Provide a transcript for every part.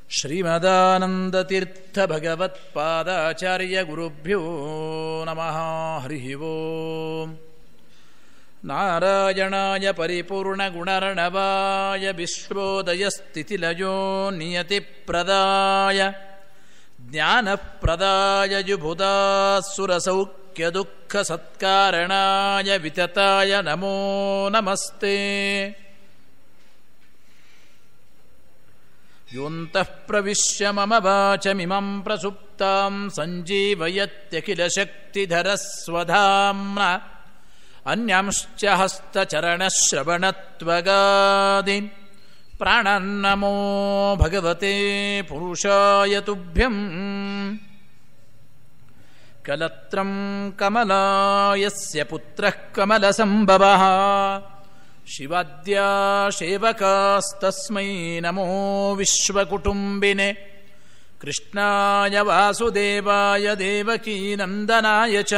ಶ್ರೀಮದಾನಂದತೀರ್ಥ ಭಗವತ್ಪಾದಾಚಾರ್ಯ ಗುರುಭ್ಯೋ ನಮಃ. ಹರಿ ಓಂ. ನಾರಾಯಣಾಯ ಪರಿಪೂರ್ಣಗುಣರ್ಣವಾಯ ವಿಶ್ವೋದಯಸ್ಥಿತಿಲಯೋ ನಿಯತಿಪ್ರದಾಯ ಜ್ಞಾನಪ್ರದಾಯ ಜುಭುದಾಸುರಸೌಖ್ಯದುಃಖಸತ್ಕಾರಣಾಯ ವಿತತಾಯ ನಮೋ ನಮಸ್ತೆ. ಯೋಂತಃ ಪ್ರವಿಶ್ಯ ಮಮ ವಾಚಮಿಮಂ ಪ್ರಸುಪ್ತಾಂ ಸಂಜೀವಯತ್ಯಖಿಲಶಕ್ತಿಧರಸ್ವಧಾಮ್ನ ಅನ್ಯಾಂಶ್ಚ ಹಸ್ತಚರಣಶ್ರವಣತ್ವಗಾದೀನ್ ಪ್ರಾಣನ್ನಮೋ ಭಗವತೆ ಪುರುಷಾಯ ತುಭ್ಯಂ. ಕಲತ್ರಂ ಕಮಲಾಯಸ್ಯ ಪುತ್ರಃ ಕಮಲಸಂಭವಃ ಶಿವಾದ್ಯಾ ಸೇವಕಾಸ್ತಸ್ಮೈ ನಮೋ ವಿಶ್ವಕುಟುಂಬಿನೆ. ಕೃಷ್ಣಾಯ ವಾಸುದೇವಾಯ ದೇವಕೀನಂದನಾಯ ಚ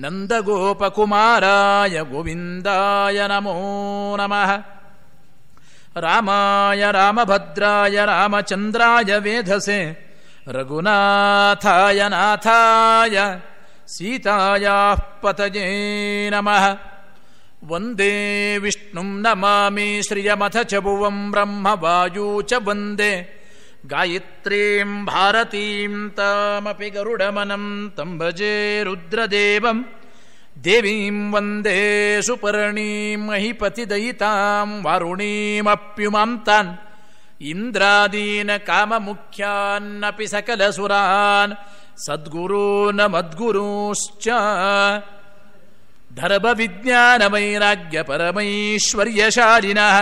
ನಂದಗೋಪಕುಮಾರಾಯ ಗೋವಿಂದಾಯ ನಮೋ ನಮಃ. ರಾಮಾಯ ರಾಮಭದ್ರಾಯ ರಾಮಚಂದ್ರಾಯ ವೇಧಸೆ ರಘುನಾಥಾಯ ನಾಥಾಯ ಸೀತಾಯಾಃ ಪತಯೇ ನಮಃ. ವಂದೇ ವಿಷ್ಣುಂ ನಮಾಮಿ ಶ್ರಿಯಮಥ ಚ ಭುವಂ ಬ್ರಹ್ಮ ವಾಯೂ ಚ ವಂದೇ ಗಾಯತ್ರೀಂ ಭಾರತೀಂ ತಾಮಪಿ ಗರುಡಮನಂ ತಂ ಭಜೆ ರುದ್ರದೇವಂ. ದೇವೀಂ ವಂದೇ ಸುಪರ್ಣೀಂ ಮಹಿಪತಿದಯಿತಾಂ ವಾರುಣೀಮಪ್ಯುಮಾಂ ತಾನ್ ಇಂದ್ರಾದೀನ ಕಾಮಮುಖ್ಯಾನ್ನಪಿ ಸಕಲಸುರಾನ್ ಸದ್ಗುರೂನ್ ಮದ್ಗುರೂಶ್ಚ ಧರ್ಮವಿಜ್ಞಾನವೈರಾಗ್ಯ ಪರಮೈಶ್ವರ್ಯಶಾಲಿನಃ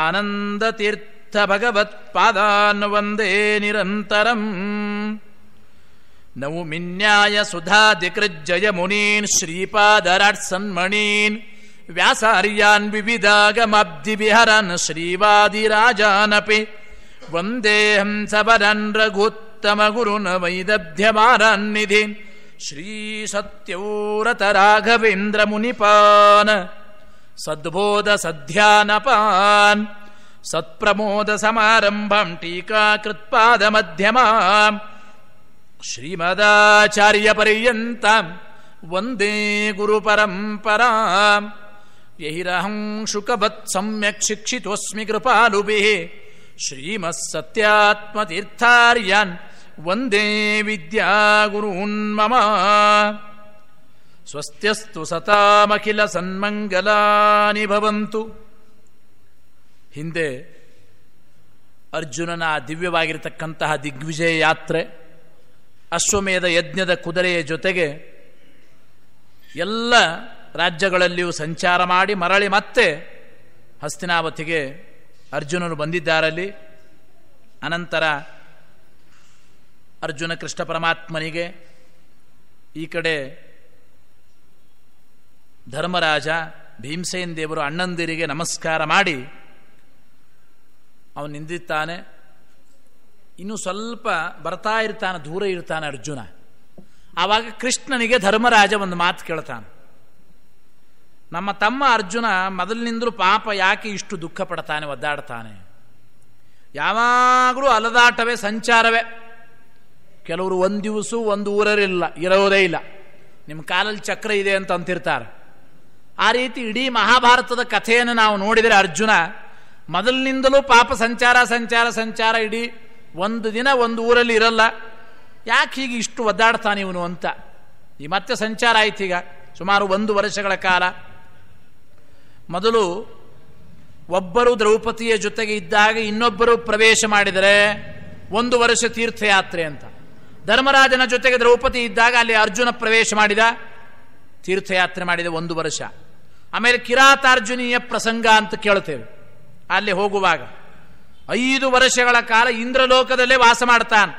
ಆನಂದತೀರ್ಥ ಭಗವತ್ಪಾದಾನ್ ವಂದೇ ನಿರಂತರಂ. ನೌಮಿನ್ಯಾಯ ಸುಧಾಧಿಕೃಜ್ಜಯ ಮುನೀನ್ ಶ್ರೀಪಾದರಾಟ್ಸನ್ಮಣೀನ್ ವ್ಯಾಸಾರ್ಯಾನ್ ವಿವಿಧಾಗಮಾಬ್ಧಿವಿಹರನ್ ಶ್ರೀವಾದಿರಾಜಾನಪಿ ವಂದೇ ಹಂಸವರನ್ ರಘುತ್ತಮಗುರುನ್ ವೈದಭ್ಯಮಾರಾನ್ನಿಧೀನ್ ಶ್ರೀ ಸತ್ಯವ್ರತ ರಾಘವೇಂದ್ರ ಮುನಿಪಾನ್ ಸದ್ಬೋಧ ಸಧ್ಯಾನಪಾನ್ ಸತ್ಪ್ರಮೋದ ಸಮಾರಂಭಂ ಟೀಕಾಕೃತ್ಪಾದ ಮಧ್ಯಮಾಂ ಶ್ರೀಮದಾಚಾರ್ಯ ಪರ್ಯಂತಾಂ ವಂದೇ ಗುರು ಪರಂಪರಾಂ. ಯಹಿರಹಂ ಶುಕವತ್ ಸಮ್ಯಕ್ ಶಿಕ್ಷಿತೋಸ್ಮಿ ಕೃಪಾಲುಭಿಃ ಶ್ರೀಮತ್ ಸತ್ಯಾತ್ಮತೀರ್ಥಾರ್ಯಾನ್ ವಂದೇ ವಿದ್ಯಾಗುರೂನ್ ಮಮ. ಸ್ವಸ್ತ್ಯಸ್ತು ಸತಾಮಖಿಲ ಸನ್ಮಂಗಲಾನಿ ಭವಂತು. ಹಿಂದೆ ಅರ್ಜುನನ ದಿವ್ಯವಾಗಿರತಕ್ಕಂತಹ ದಿಗ್ವಿಜಯ ಯಾತ್ರೆ, ಅಶ್ವಮೇಧ ಯಜ್ಞದ ಕುದುರೆಯ ಜೊತೆಗೆ ಎಲ್ಲ ರಾಜ್ಯಗಳಲ್ಲಿಯೂ ಸಂಚಾರ ಮಾಡಿ ಮರಳಿ ಮತ್ತೆ ಹಸ್ತಿನಾವತಿಗೆ ಅರ್ಜುನನು ಬಂದಿದ್ದಾರಲ್ಲಿ. ಅನಂತರ ಅರ್ಜುನ ಕೃಷ್ಣ ಪರಮಾತ್ಮನಿಗೆ, ಈ ಕಡೆ ಧರ್ಮರಾಜ ಭೀಮಸೇನ ದೇವರು ಅಣ್ಣಂದಿರಿಗೆ ನಮಸ್ಕಾರ ಮಾಡಿ ಅವನು ನಿಂದಿದ್ದಾನೆ. ಇನ್ನು ಸ್ವಲ್ಪ ಬರ್ತಾ ಇರ್ತಾನೆ, ದೂರ ಇರ್ತಾನೆ ಅರ್ಜುನ. ಆವಾಗ ಕೃಷ್ಣನಿಗೆ ಧರ್ಮರಾಜ ಒಂದು ಮಾತು ಕೇಳ್ತಾನೆ. ನಮ್ಮ ತಮ್ಮ ಅರ್ಜುನ ಮೊದಲಿನಿಂದಲೂ ಪಾಪ ಯಾಕೆ ಇಷ್ಟು ದುಃಖ ಪಡ್ತಾನೆ, ಒದ್ದಾಡ್ತಾನೆ? ಯಾವಾಗಲೂ ಅಲದಾಟವೇ, ಸಂಚಾರವೇ. ಕೆಲವರು ಒಂದು ದಿವಸ ಒಂದು ಊರರಿಲ್ಲ, ಇರೋದೇ ಇಲ್ಲ. ನಿಮ್ಮ ಕಾಲಲ್ಲಿ ಚಕ್ರ ಇದೆ ಅಂತ ಅಂತಿರ್ತಾರೆ. ಆ ರೀತಿ ಇಡೀ ಮಹಾಭಾರತದ ಕಥೆಯನ್ನು ನಾವು ನೋಡಿದರೆ ಅರ್ಜುನ ಮೊದಲಿನಿಂದಲೂ ಪಾಪ ಸಂಚಾರ ಸಂಚಾರ ಸಂಚಾರ, ಇಡೀ ಒಂದು ದಿನ ಒಂದು ಊರಲ್ಲಿ ಇರಲ್ಲ. ಯಾಕೆ ಹೀಗೆ ಇಷ್ಟು ಒದ್ದಾಡ್ತಾನೆ ಇವನು ಅಂತ. ಈ ಮತ್ತೆ ಸಂಚಾರ ಆಯ್ತು. ಈಗ ಸುಮಾರು 1 ವರ್ಷಗಳ ಕಾಲ. ಮೊದಲು ಒಬ್ಬರು ದ್ರೌಪದಿಯ ಜೊತೆಗೆ ಇದ್ದಾಗ ಇನ್ನೊಬ್ಬರು ಪ್ರವೇಶ ಮಾಡಿದರೆ 1 ವರ್ಷ ತೀರ್ಥಯಾತ್ರೆ ಅಂತ. ಧರ್ಮರಾಜನ ಜೊತೆಗೆ ದ್ರೌಪದಿ ಇದ್ದಾಗ ಅಲ್ಲಿ ಅರ್ಜುನ ಪ್ರವೇಶ ಮಾಡಿದ, ತೀರ್ಥಯಾತ್ರೆ ಮಾಡಿದ 1 ವರ್ಷ. ಆಮೇಲೆ ಕಿರಾತಾರ್ಜುನೀಯ ಪ್ರಸಂಗ ಅಂತ ಕೇಳ್ತೇವೆ. ಅಲ್ಲಿ ಹೋಗುವಾಗ 5 ವರ್ಷಗಳ ಕಾಲ ಇಂದ್ರಲೋಕದಲ್ಲೇ ವಾಸ ಮಾಡ್ತಾನೆ.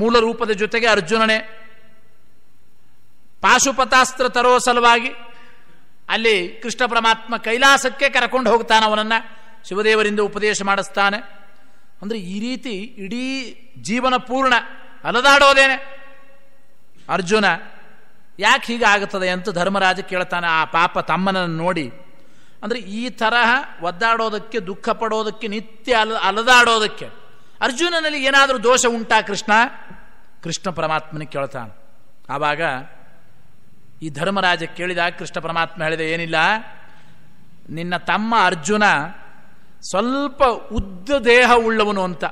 ಮೂಲ ರೂಪದ ಜೊತೆಗೆ ಅರ್ಜುನನೇ. ಪಾಶುಪತಾಸ್ತ್ರ ತರೋ ಸಲುವಾಗಿ ಅಲ್ಲಿ ಕೃಷ್ಣ ಪರಮಾತ್ಮ ಕೈಲಾಸಕ್ಕೆ ಕರ್ಕೊಂಡು ಹೋಗ್ತಾನೆ. ಅವನನ್ನು ಶಿವದೇವರಿಂದ ಉಪದೇಶ ಮಾಡಿಸ್ತಾನೆ. ಅಂದರೆ ಈ ರೀತಿ ಇಡೀ ಜೀವನ ಪೂರ್ಣ ಅಲದಾಡೋದೇನೆ ಅರ್ಜುನ. ಯಾಕೆ ಹೀಗಾಗುತ್ತದೆ ಅಂತ ಧರ್ಮರಾಜ ಕೇಳ್ತಾನೆ ಆ ಪಾಪ ತಮ್ಮನನ್ನು ನೋಡಿ. ಅಂದರೆ ಈ ತರಹ ಒದ್ದಾಡೋದಕ್ಕೆ, ದುಃಖ ಪಡೋದಕ್ಕೆ, ನಿತ್ಯ ಅಲದಾಡೋದಕ್ಕೆ ಅರ್ಜುನನಲ್ಲಿ ಏನಾದರೂ ದೋಷ ಉಂಟಾ ಕೃಷ್ಣ ಪರಮಾತ್ಮನಿಗೆ ಕೇಳ್ತಾನೆ. ಆವಾಗ ಈ ಧರ್ಮರಾಜ ಕೇಳಿದಾಗ ಕೃಷ್ಣ ಪರಮಾತ್ಮ ಹೇಳಿದೆ, ಏನಿಲ್ಲ, ನಿನ್ನ ತಮ್ಮ ಅರ್ಜುನ ಸ್ವಲ್ಪ ಉದ್ದ ದೇಹ ಉಳ್ಳವನು ಅಂತ.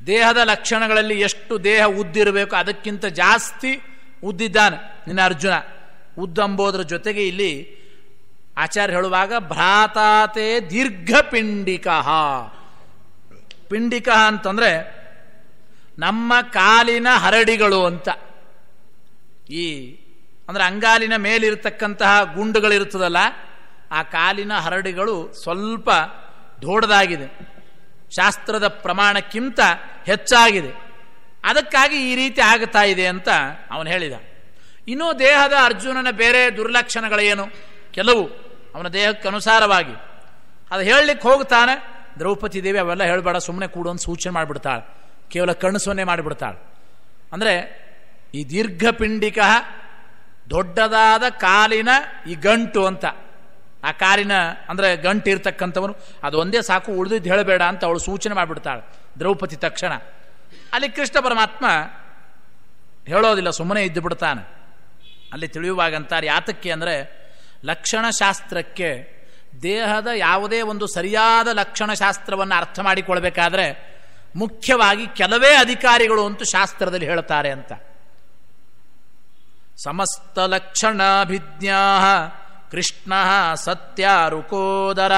ದೇಹದ ಲಕ್ಷಣಗಳಲ್ಲಿ ಎಷ್ಟು ದೇಹ ಉದ್ದಿರಬೇಕು ಅದಕ್ಕಿಂತ ಜಾಸ್ತಿ ಉದ್ದಿದ್ದಾನೆ ನಿನ್ನ ಅರ್ಜುನ. ಉದ್ದಂಬೋದ್ರ ಜೊತೆಗೆ ಇಲ್ಲಿ ಆಚಾರ್ಯ ಹೇಳುವಾಗ ಭ್ರಾತಾತೆ ದೀರ್ಘ ಪಿಂಡಿಕ. ಪಿಂಡಿಕ ಅಂತಂದ್ರೆ ನಮ್ಮ ಕಾಲಿನ ಹರಡಿಗಳು ಅಂತ. ಅಂದ್ರೆ ಅಂಗಾಲಿನ ಮೇಲಿರತಕ್ಕಂತಹ ಗುಂಡುಗಳಿರ್ತದಲ್ಲ, ಆ ಕಾಲಿನ ಹರಡಿಗಳು ಸ್ವಲ್ಪ ದೊಡ್ಡದಾಗಿದೆ, ಶಾಸ್ತ್ರದ ಪ್ರಮಾಣಕ್ಕಿಂತ ಹೆಚ್ಚಾಗಿದೆ. ಅದಕ್ಕಾಗಿ ಈ ರೀತಿ ಆಗುತ್ತಾ ಇದೆ ಅಂತ ಅವನು ಹೇಳಿದ. ಇನ್ನೂ ದೇಹದ ಅರ್ಜುನನ ಬೇರೆ ದುರ್ಲಕ್ಷಣಗಳೇನು ಕೆಲವು ಅವನ ದೇಹಕ್ಕೆ ಅನುಸಾರವಾಗಿ ಅದು ಹೇಳಲಿಕ್ಕೆ ಹೋಗ್ತಾನೆ. ದ್ರೌಪದಿ ದೇವಿ ಅವೆಲ್ಲ ಹೇಳಬೇಡ, ಸುಮ್ಮನೆ ಕೂಡು ಅಂತ ಸೂಚನೆ ಮಾಡಿಬಿಡ್ತಾಳೆ, ಕೇವಲ ಕಣ್ಣು ಸೊನ್ನೆ ಮಾಡಿಬಿಡ್ತಾಳೆ. ಅಂದರೆ ಈ ದೀರ್ಘಪಿಂಡಿಕ ದೊಡ್ಡದಾದ ಕಾಲಿನ ಈ ಗಂಟು ಅಂತ, ಆ ಕಾಲಿನ ಅಂದರೆ ಗಂಟು ಇರ್ತಕ್ಕಂಥವನು ಅದು ಒಂದೇ ಸಾಕು, ಉಳಿದಿದ್ದು ಹೇಳಬೇಡ ಅಂತ ಅವಳು ಸೂಚನೆ ಮಾಡಿಬಿಡ್ತಾಳೆ ದ್ರೌಪದಿ ತಕ್ಷಣ. ಅಲ್ಲಿ ಕೃಷ್ಣ ಪರಮಾತ್ಮ ಹೇಳೋದಿಲ್ಲ, ಸುಮ್ಮನೆ ಇದ್ದು ಬಿಡ್ತಾನೆ. ಅಲ್ಲಿ ತಿಳಿಯುವಾಗಂತಾರೆ ಯಾತಕ್ಕೆ ಅಂದರೆ ಲಕ್ಷಣಶಾಸ್ತ್ರಕ್ಕೆ ದೇಹದ ಯಾವುದೇ ಒಂದು ಸರಿಯಾದ ಲಕ್ಷಣಶಾಸ್ತ್ರವನ್ನು ಅರ್ಥ ಮಾಡಿಕೊಳ್ಬೇಕಾದ್ರೆ ಮುಖ್ಯವಾಗಿ ಕೆಲವೇ ಅಧಿಕಾರಿಗಳು ಅಂತೂ ಶಾಸ್ತ್ರದಲ್ಲಿ ಹೇಳ್ತಾರೆ ಅಂತ. ಸಮಸ್ತ ಲಕ್ಷಣಾಭಿಜ್ಞಾ ಕೃಷ್ಣ ಸತ್ಯ ರುಕೋದರ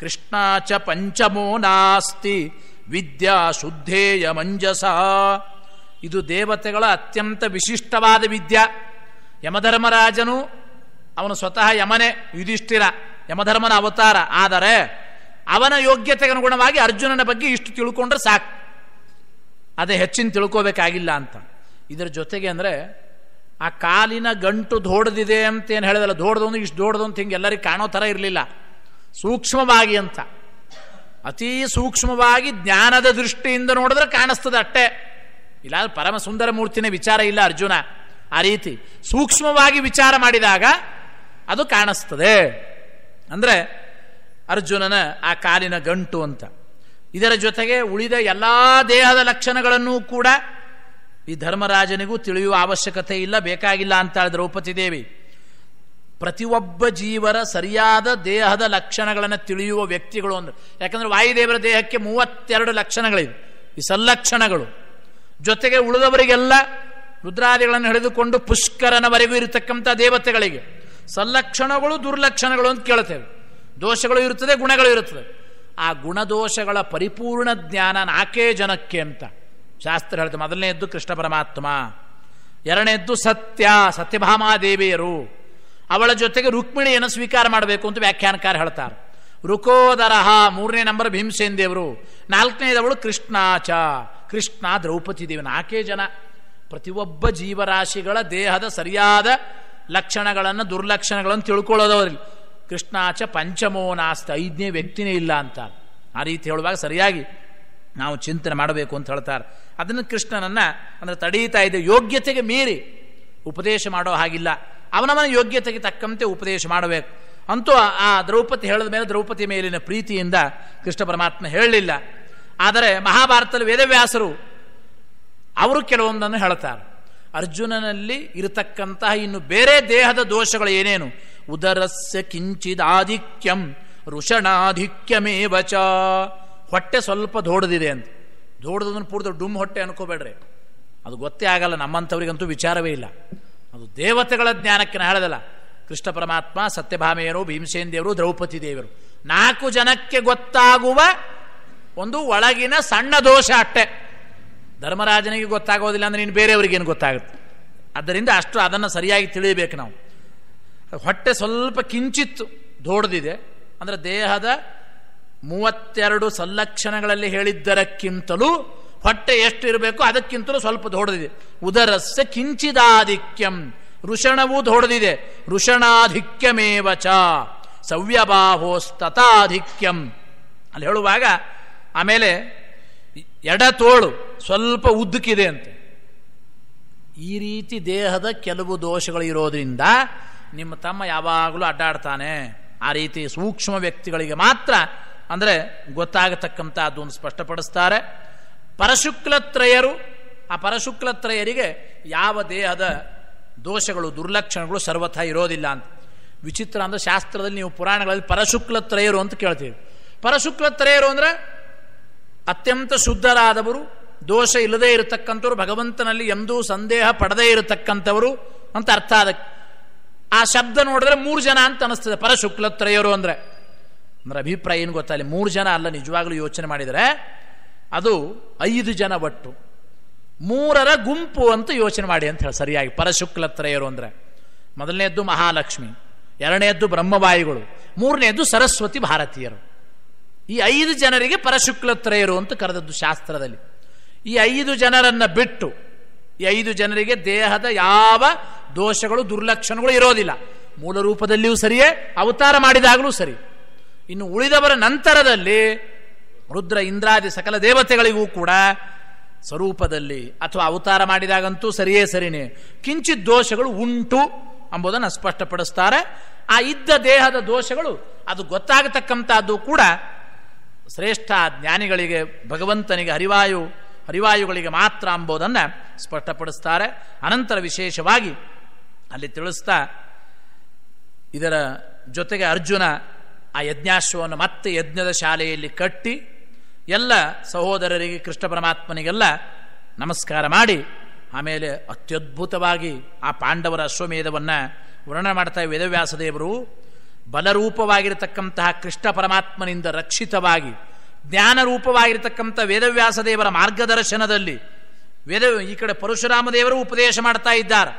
ಕೃಷ್ಣ ಚ ಪಂಚಮೋ ನಾಸ್ತಿ ವಿದ್ಯಾ ಶುದ್ಧೇಯ ಮಂಜಸ. ಇದು ದೇವತೆಗಳ ಅತ್ಯಂತ ವಿಶಿಷ್ಟವಾದ ವಿದ್ಯಾ. ಯಮಧರ್ಮರಾಜನು ಅವನು ಸ್ವತಃ ಯಮನೇ, ಯುಧಿಷ್ಠಿರ ಯಮಧರ್ಮನ ಅವತಾರ. ಆದರೆ ಅವನ ಯೋಗ್ಯತೆಗೆ ಅನುಗುಣವಾಗಿ ಅರ್ಜುನನ ಬಗ್ಗೆ ಇಷ್ಟು ತಿಳ್ಕೊಂಡ್ರೆ ಸಾಕು, ಅದೇ ಹೆಚ್ಚಿನ ತಿಳ್ಕೋಬೇಕಾಗಿಲ್ಲ ಅಂತ. ಇದರ ಜೊತೆಗೆ ಅಂದರೆ ಆ ಕಾಲಿನ ಗಂಟು ದೊಡ್ಡದಿದೆ ಅಂತೇನು ಹೇಳಿದಲ್ಲ, ದೊಡ್ಡದೊಂದು ಇಷ್ಟು ದೊಡ್ಡದು ಅಂತ ಹಿಂಗೆ ಎಲ್ಲರಿಗೆ ಕಾಣೋ ಥರ ಇರಲಿಲ್ಲ, ಸೂಕ್ಷ್ಮವಾಗಿ ಅಂತ. ಅತೀ ಸೂಕ್ಷ್ಮವಾಗಿ ಜ್ಞಾನದ ದೃಷ್ಟಿಯಿಂದ ನೋಡಿದ್ರೆ ಕಾಣಿಸ್ತದೆ ಅಷ್ಟೇ, ಇಲ್ಲ ಪರಮ ಸುಂದರ ಮೂರ್ತಿನೇ ವಿಚಾರ ಇಲ್ಲ ಅರ್ಜುನ. ಆ ರೀತಿ ಸೂಕ್ಷ್ಮವಾಗಿ ವಿಚಾರ ಮಾಡಿದಾಗ ಅದು ಕಾಣಿಸ್ತದೆ. ಅಂದರೆ ಅರ್ಜುನನ ಆ ಕಾಲಿನ ಗಂಟು ಅಂತ. ಇದರ ಜೊತೆಗೆ ಉಳಿದ ಎಲ್ಲ ದೇಹದ ಲಕ್ಷಣಗಳನ್ನೂ ಕೂಡ ಈ ಧರ್ಮರಾಜನಿಗೂ ತಿಳಿಯುವ ಅವಶ್ಯಕತೆ ಇಲ್ಲ, ಬೇಕಾಗಿಲ್ಲ ಅಂತಾಳೆ ದ್ರೌಪದಿ ದೇವಿ. ಪ್ರತಿಯೊಬ್ಬ ಜೀವರ ಸರಿಯಾದ ದೇಹದ ಲಕ್ಷಣಗಳನ್ನು ತಿಳಿಯುವ ವ್ಯಕ್ತಿಗಳು ಅಂದ್ರೆ, ಯಾಕಂದ್ರೆ ವಾಯುದೇವರ ದೇಹಕ್ಕೆ 32 ಲಕ್ಷಣಗಳಿವೆ, ಈ ಸಲ್ಲಕ್ಷಣಗಳು. ಜೊತೆಗೆ ಉಳಿದವರಿಗೆಲ್ಲ ರುದ್ರಾದಿಗಳನ್ನು ಹಿಡಿದುಕೊಂಡು ಪುಷ್ಕರನವರೆಗೂ ಇರತಕ್ಕಂಥ ದೇವತೆಗಳಿಗೆ ಸಲ್ಲಕ್ಷಣಗಳು ದುರ್ಲಕ್ಷಣಗಳು ಅಂತ ಕೇಳ್ತೇವೆ. ದೋಷಗಳು ಇರುತ್ತದೆ, ಗುಣಗಳು ಇರುತ್ತದೆ. ಆ ಗುಣದೋಷಗಳ ಪರಿಪೂರ್ಣ ಜ್ಞಾನ 4 ಜನಕ್ಕೆ ಅಂತ ಶಾಸ್ತ್ರ ಹೇಳ್ತದೆ. ಮೊದಲನೆಯದ್ದು ಕೃಷ್ಣ ಪರಮಾತ್ಮ, ಎರಡನೆಯದ್ದು ಸತ್ಯಭಾಮಾದೇವಿಯರು, ಅವಳ ಜೊತೆಗೆ ರುಕ್ಮಿಣಿಯನ್ನು ಸ್ವೀಕಾರ ಮಾಡಬೇಕು ಅಂತ ವ್ಯಾಖ್ಯಾನಕಾರ ಹೇಳ್ತಾರೆ. ರುಕೋದರಹ 3ನೇ ನಂಬರ್ ಭೀಮಸೇನ್ ದೇವರು, 4ನೇದವಳು ಕೃಷ್ಣಾಚ, ಕೃಷ್ಣ ದ್ರೌಪದಿ ದೇವಿ. 4 ಜನ ಪ್ರತಿಯೊಬ್ಬ ಜೀವರಾಶಿಗಳ ದೇಹದ ಸರಿಯಾದ ಲಕ್ಷಣಗಳನ್ನು ದುರ್ಲಕ್ಷಣಗಳನ್ನು ತಿಳ್ಕೊಳ್ಳೋದವ್ರಲ್ಲಿ. ಕೃಷ್ಣಾಚ ಪಂಚಮೋ ನಾಸ್ತಿ, 5ನೇ ವ್ಯಕ್ತಿನೇ ಇಲ್ಲ ಅಂತ. ಆ ರೀತಿ ಹೇಳುವಾಗ ಸರಿಯಾಗಿ ನಾವು ಚಿಂತನೆ ಮಾಡಬೇಕು ಅಂತ ಹೇಳ್ತಾರೆ. ಅದನ್ನು ಕೃಷ್ಣನನ್ನು ಅಂದರೆ ತಡೀತಾ ಇದೆ, ಯೋಗ್ಯತೆಗೆ ಮೀರಿ ಉಪದೇಶ ಮಾಡೋ ಹಾಗಿಲ್ಲ, ಅವನವನ ಯೋಗ್ಯತೆಗೆ ತಕ್ಕಂತೆ ಉಪದೇಶ ಮಾಡಬೇಕು ಅಂತೂ ಆ ದ್ರೌಪದಿ ಹೇಳಿದ ಮೇಲೆ ದ್ರೌಪದಿ ಮೇಲಿನ ಪ್ರೀತಿಯಿಂದ ಕೃಷ್ಣ ಪರಮಾತ್ಮ ಹೇಳಲಿಲ್ಲ. ಆದರೆ ಮಹಾಭಾರತದಲ್ಲಿ ವೇದವ್ಯಾಸರು ಅವರು ಕೆಲವೊಂದನ್ನು ಹೇಳ್ತಾರೆ. ಅರ್ಜುನನಲ್ಲಿ ಇರತಕ್ಕಂತಹ ಇನ್ನು ಬೇರೆ ದೇಹದ ದೋಷಗಳು ಏನೇನು, ಉದರಸ್ಯ ಕಿಂಚಿದಾಧಿಕ್ಯಂ ಋಷಣಾಧಿಕ್ಯಮೇವಚ, ಹೊಟ್ಟೆ ಸ್ವಲ್ಪ ದೊಡ್ಡದಿದೆ ಅಂತ. ದೊಡ್ಡದನ್ನು ಪೂರ್ತಿ ಡುಮ್ ಹೊಟ್ಟೆ ಅನ್ಕೋಬೇಡ್ರಿ, ಅದು ಗೊತ್ತೇ ಆಗಲ್ಲ, ನಮ್ಮಂಥವ್ರಿಗಂತೂ ವಿಚಾರವೇ ಇಲ್ಲ. ಅದು ದೇವತೆಗಳ ಜ್ಞಾನಕ್ಕೆ ಹೇಳದಲ್ಲ. ಕೃಷ್ಣ ಪರಮಾತ್ಮ, ಸತ್ಯಭಾಮೆಯರು, ಭೀಮಸೇನ್ ದೇವರು, ದ್ರೌಪದಿ ದೇವರು 4 ಜನಕ್ಕೆ ಗೊತ್ತಾಗುವ ಒಂದು ಒಳಗಿನ ಸಣ್ಣ ದೋಷ ಅಷ್ಟೇ. ಧರ್ಮರಾಜನಿಗೆ ಗೊತ್ತಾಗೋದಿಲ್ಲ ಅಂದರೆ ಇನ್ನು ಬೇರೆಯವರಿಗೇನು ಗೊತ್ತಾಗುತ್ತೆ. ಆದ್ದರಿಂದ ಅಷ್ಟು ಅದನ್ನು ಸರಿಯಾಗಿ ತಿಳಿಯಬೇಕು ನಾವು. ಹೊಟ್ಟೆ ಸ್ವಲ್ಪ ಕಿಂಚಿತ್ತು ದೊಡ್ಡದಿದೆ ಅಂದರೆ ದೇಹದ 32 ಸಲ್ಲಕ್ಷಣಗಳಲ್ಲಿ ಹೇಳಿದ್ದರಕ್ಕಿಂತಲೂ ಹೊಟ್ಟೆ ಎಷ್ಟು ಇರಬೇಕು ಅದಕ್ಕಿಂತಲೂ ಸ್ವಲ್ಪ ದೊಡ್ಡದಿದೆ. ಉದರಸ್ಯ ಕಿಂಚಿದಾಧಿಕ್ಯಂ, ಋಷಣವೂ ದೊಡ್ಡದಿದೆ, ಋಷಣಾಧಿಕ್ಯಮೇವಚ ಸವ್ಯಬಾಹೋಸ್ತತಾಧಿಕ್ಯಂ ಅಲ್ಲಿ ಹೇಳುವಾಗ. ಆಮೇಲೆ ಎಡತೋಳು ಸ್ವಲ್ಪ ಉದ್ದಕ್ಕಿದೆ ಅಂತೆ. ಈ ರೀತಿ ದೇಹದ ಕೆಲವು ದೋಷಗಳು ಇರೋದ್ರಿಂದ ನಿಮ್ಮ ತಮ್ಮ ಯಾವಾಗಲೂ ಅಡ್ಡಾಡ್ತಾನೆ. ಆ ರೀತಿ ಸೂಕ್ಷ್ಮ ವ್ಯಕ್ತಿಗಳಿಗೆ ಮಾತ್ರ ಅಂದರೆ ಗೊತ್ತಾಗತಕ್ಕಂಥದ್ದು ಒಂದು ಸ್ಪಷ್ಟಪಡಿಸ್ತಾರೆ. ಪರಶುಕ್ಲತ್ರಯರು, ಆ ಪರಶುಕ್ಲತ್ರಯರಿಗೆ ಯಾವ ದೇಹದ ದೋಷಗಳು ದುರ್ಲಕ್ಷಣಗಳು ಸರ್ವಥಾ ಇರೋದಿಲ್ಲ ಅಂತ. ವಿಚಿತ್ರ ಅಂದರೆ ಶಾಸ್ತ್ರದಲ್ಲಿ ನೀವು ಪುರಾಣಗಳಲ್ಲಿ ಪರಶುಕ್ಲತ್ರಯರು ಅಂತ ಕೇಳ್ತೀವಿ. ಪರಶುಕ್ಲತ್ರಯರು ಅಂದರೆ ಅತ್ಯಂತ ಶುದ್ಧರಾದವರು, ದೋಷ ಇಲ್ಲದೇ ಇರತಕ್ಕಂಥವ್ರು, ಭಗವಂತನಲ್ಲಿ ಎಂದೂ ಸಂದೇಹ ಪಡದೇ ಇರತಕ್ಕಂಥವರು ಅಂತ ಅರ್ಥ. ಅದಕ್ಕೆ ಆ ಶಬ್ದ ನೋಡಿದ್ರೆ 3 ಜನ ಅಂತ ಅನಿಸ್ತದೆ ಪರಶುಕ್ಲತ್ರಯರು ಅಂದರೆ. ಅಂದ್ರೆ ಅಭಿಪ್ರಾಯ ಏನು ಗೊತ್ತಾ, ಅಲ್ಲಿ 3 ಜನ ಅಲ್ಲ, ನಿಜವಾಗ್ಲೂ ಯೋಚನೆ ಮಾಡಿದರೆ ಅದು 5 ಜನ ಒಟ್ಟು, 3ರ ಗುಂಪು ಅಂತ ಯೋಚನೆ ಮಾಡಿ ಅಂತ ಹೇಳಿ ಸರಿಯಾಗಿ. ಪರಶುಕ್ಲತ್ರಯರು ಅಂದರೆ ಮೊದಲನೇದ್ದು ಮಹಾಲಕ್ಷ್ಮಿ, ಎರಡನೇದ್ದು ಬ್ರಹ್ಮವಾಯುಗಳು, ಮೂರನೇದ್ದು ಸರಸ್ವತಿ ಭಾರತೀಯರು. ಈ 5 ಜನರಿಗೆ ಪರಶುಕ್ಲತ್ರಯರು ಅಂತ ಕರೆದದ್ದು ಶಾಸ್ತ್ರದಲ್ಲಿ. ಈ 5 ಜನರನ್ನು ಬಿಟ್ಟು, ಈ 5 ಜನರಿಗೆ ದೇಹದ ಯಾವ ದೋಷಗಳು ದುರ್ಲಕ್ಷಣಗಳು ಇರೋದಿಲ್ಲ. ಮೂಲ ರೂಪದಲ್ಲಿಯೂ ಸರಿಯೇ, ಅವತಾರ ಮಾಡಿದಾಗಲೂ ಸರಿ. ಇನ್ನು ಉಳಿದವರ ನಂತರದಲ್ಲಿ ರುದ್ರ ಇಂದ್ರಾದಿ ಸಕಲ ದೇವತೆಗಳಿಗೂ ಕೂಡ ಸ್ವರೂಪದಲ್ಲಿ ಅಥವಾ ಅವತಾರ ಮಾಡಿದಾಗಂತೂ ಸರಿಯೇ ಸರಿನೇ ಕಿಂಚಿತ್ ದೋಷಗಳು ಉಂಟು ಎಂಬುದನ್ನು ಸ್ಪಷ್ಟಪಡಿಸ್ತಾರೆ. ಆ ಇದ್ದ ದೇಹದ ದೋಷಗಳು ಅದು ಗೊತ್ತಾಗತಕ್ಕಂಥದ್ದು ಕೂಡ ಶ್ರೇಷ್ಠ ಜ್ಞಾನಿಗಳಿಗೆ, ಭಗವಂತನಿಗೆ, ಹರಿವಾಯುಗಳಿಗೆ ಮಾತ್ರ ಎಂಬುದನ್ನು ಸ್ಪಷ್ಟಪಡಿಸ್ತಾರೆ. ಅನಂತರ ವಿಶೇಷವಾಗಿ ಅಲ್ಲಿ ತಿಳಿಸ್ತಾ, ಇದರ ಜೊತೆಗೆ ಅರ್ಜುನ ಆ ಯಜ್ಞಾಶ್ವವನ್ನು ಮತ್ತೆ ಯಜ್ಞದ ಶಾಲೆಯಲ್ಲಿ ಕಟ್ಟಿ ಎಲ್ಲ ಸಹೋದರರಿಗೆ, ಕೃಷ್ಣ ಪರಮಾತ್ಮನಿಗೆಲ್ಲ ನಮಸ್ಕಾರ ಮಾಡಿ ಆಮೇಲೆ ಅತ್ಯದ್ಭುತವಾಗಿ ಆ ಪಾಂಡವರ ಅಶ್ವಮೇಧವನ್ನು ವರ್ಣನೆ ಮಾಡ್ತಾ ವೇದವ್ಯಾಸದೇವರು ಬಲರೂಪವಾಗಿರತಕ್ಕಂತಹ ಕೃಷ್ಣ ಪರಮಾತ್ಮನಿಂದ ರಕ್ಷಿತವಾಗಿ ಜ್ಞಾನರೂಪವಾಗಿರತಕ್ಕಂಥ ವೇದವ್ಯಾಸದೇವರ ಮಾರ್ಗದರ್ಶನದಲ್ಲಿ ಈ ಕಡೆ ಪರಶುರಾಮ ದೇವರು ಉಪದೇಶ ಮಾಡ್ತಾ ಇದ್ದಾರೆ.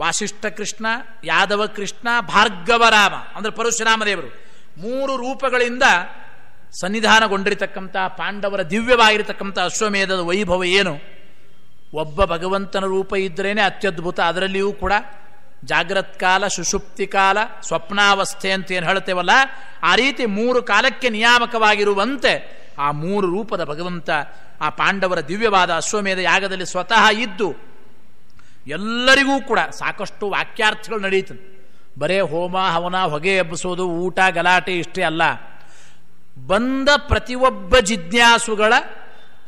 ವಾಸಿಷ್ಠ ಕೃಷ್ಣ, ಯಾದವ ಕೃಷ್ಣ, ಭಾರ್ಗವರಾಮ ಅಂದರೆ ಪರಶುರಾಮ ದೇವರು 3 ರೂಪಗಳಿಂದ ಸನ್ನಿಧಾನಗೊಂಡಿರತಕ್ಕಂಥ ಪಾಂಡವರ ದಿವ್ಯವಾಗಿರತಕ್ಕಂಥ ಅಶ್ವಮೇಧದ ವೈಭವ ಏನು. ಒಬ್ಬ ಭಗವಂತನ ರೂಪ ಇದ್ದರೇನೆ ಅತ್ಯದ್ಭುತ. ಅದರಲ್ಲಿಯೂ ಕೂಡ ಜಾಗ್ರತ್ ಕಾಲ, ಸುಷುಪ್ತಿ ಕಾಲ, ಸ್ವಪ್ನಾವಸ್ಥೆ ಅಂತ ಏನು ಹೇಳ್ತೇವಲ್ಲ, ಆ ರೀತಿ 3 ಕಾಲಕ್ಕೆ ನಿಯಾಮಕವಾಗಿರುವಂತೆ ಆ 3 ರೂಪದ ಭಗವಂತ ಆ ಪಾಂಡವರ ದಿವ್ಯವಾದ ಅಶ್ವಮೇಧ ಯಾಗದಲ್ಲಿ ಸ್ವತಃ ಇದ್ದು ಎಲ್ಲರಿಗೂ ಕೂಡ ಸಾಕಷ್ಟು ವಾಕ್ಯಾರ್ಥಗಳು ನಡೆಯುತ್ತದೆ. ಬರೇ ಹೋಮ ಹವನ, ಹೊಗೆ ಎಬ್ಬಿಸೋದು, ಊಟ ಗಲಾಟೆ ಇಷ್ಟೇ ಅಲ್ಲ. ಬಂದ ಪ್ರತಿಯೊಬ್ಬ ಜಿಜ್ಞಾಸುಗಳ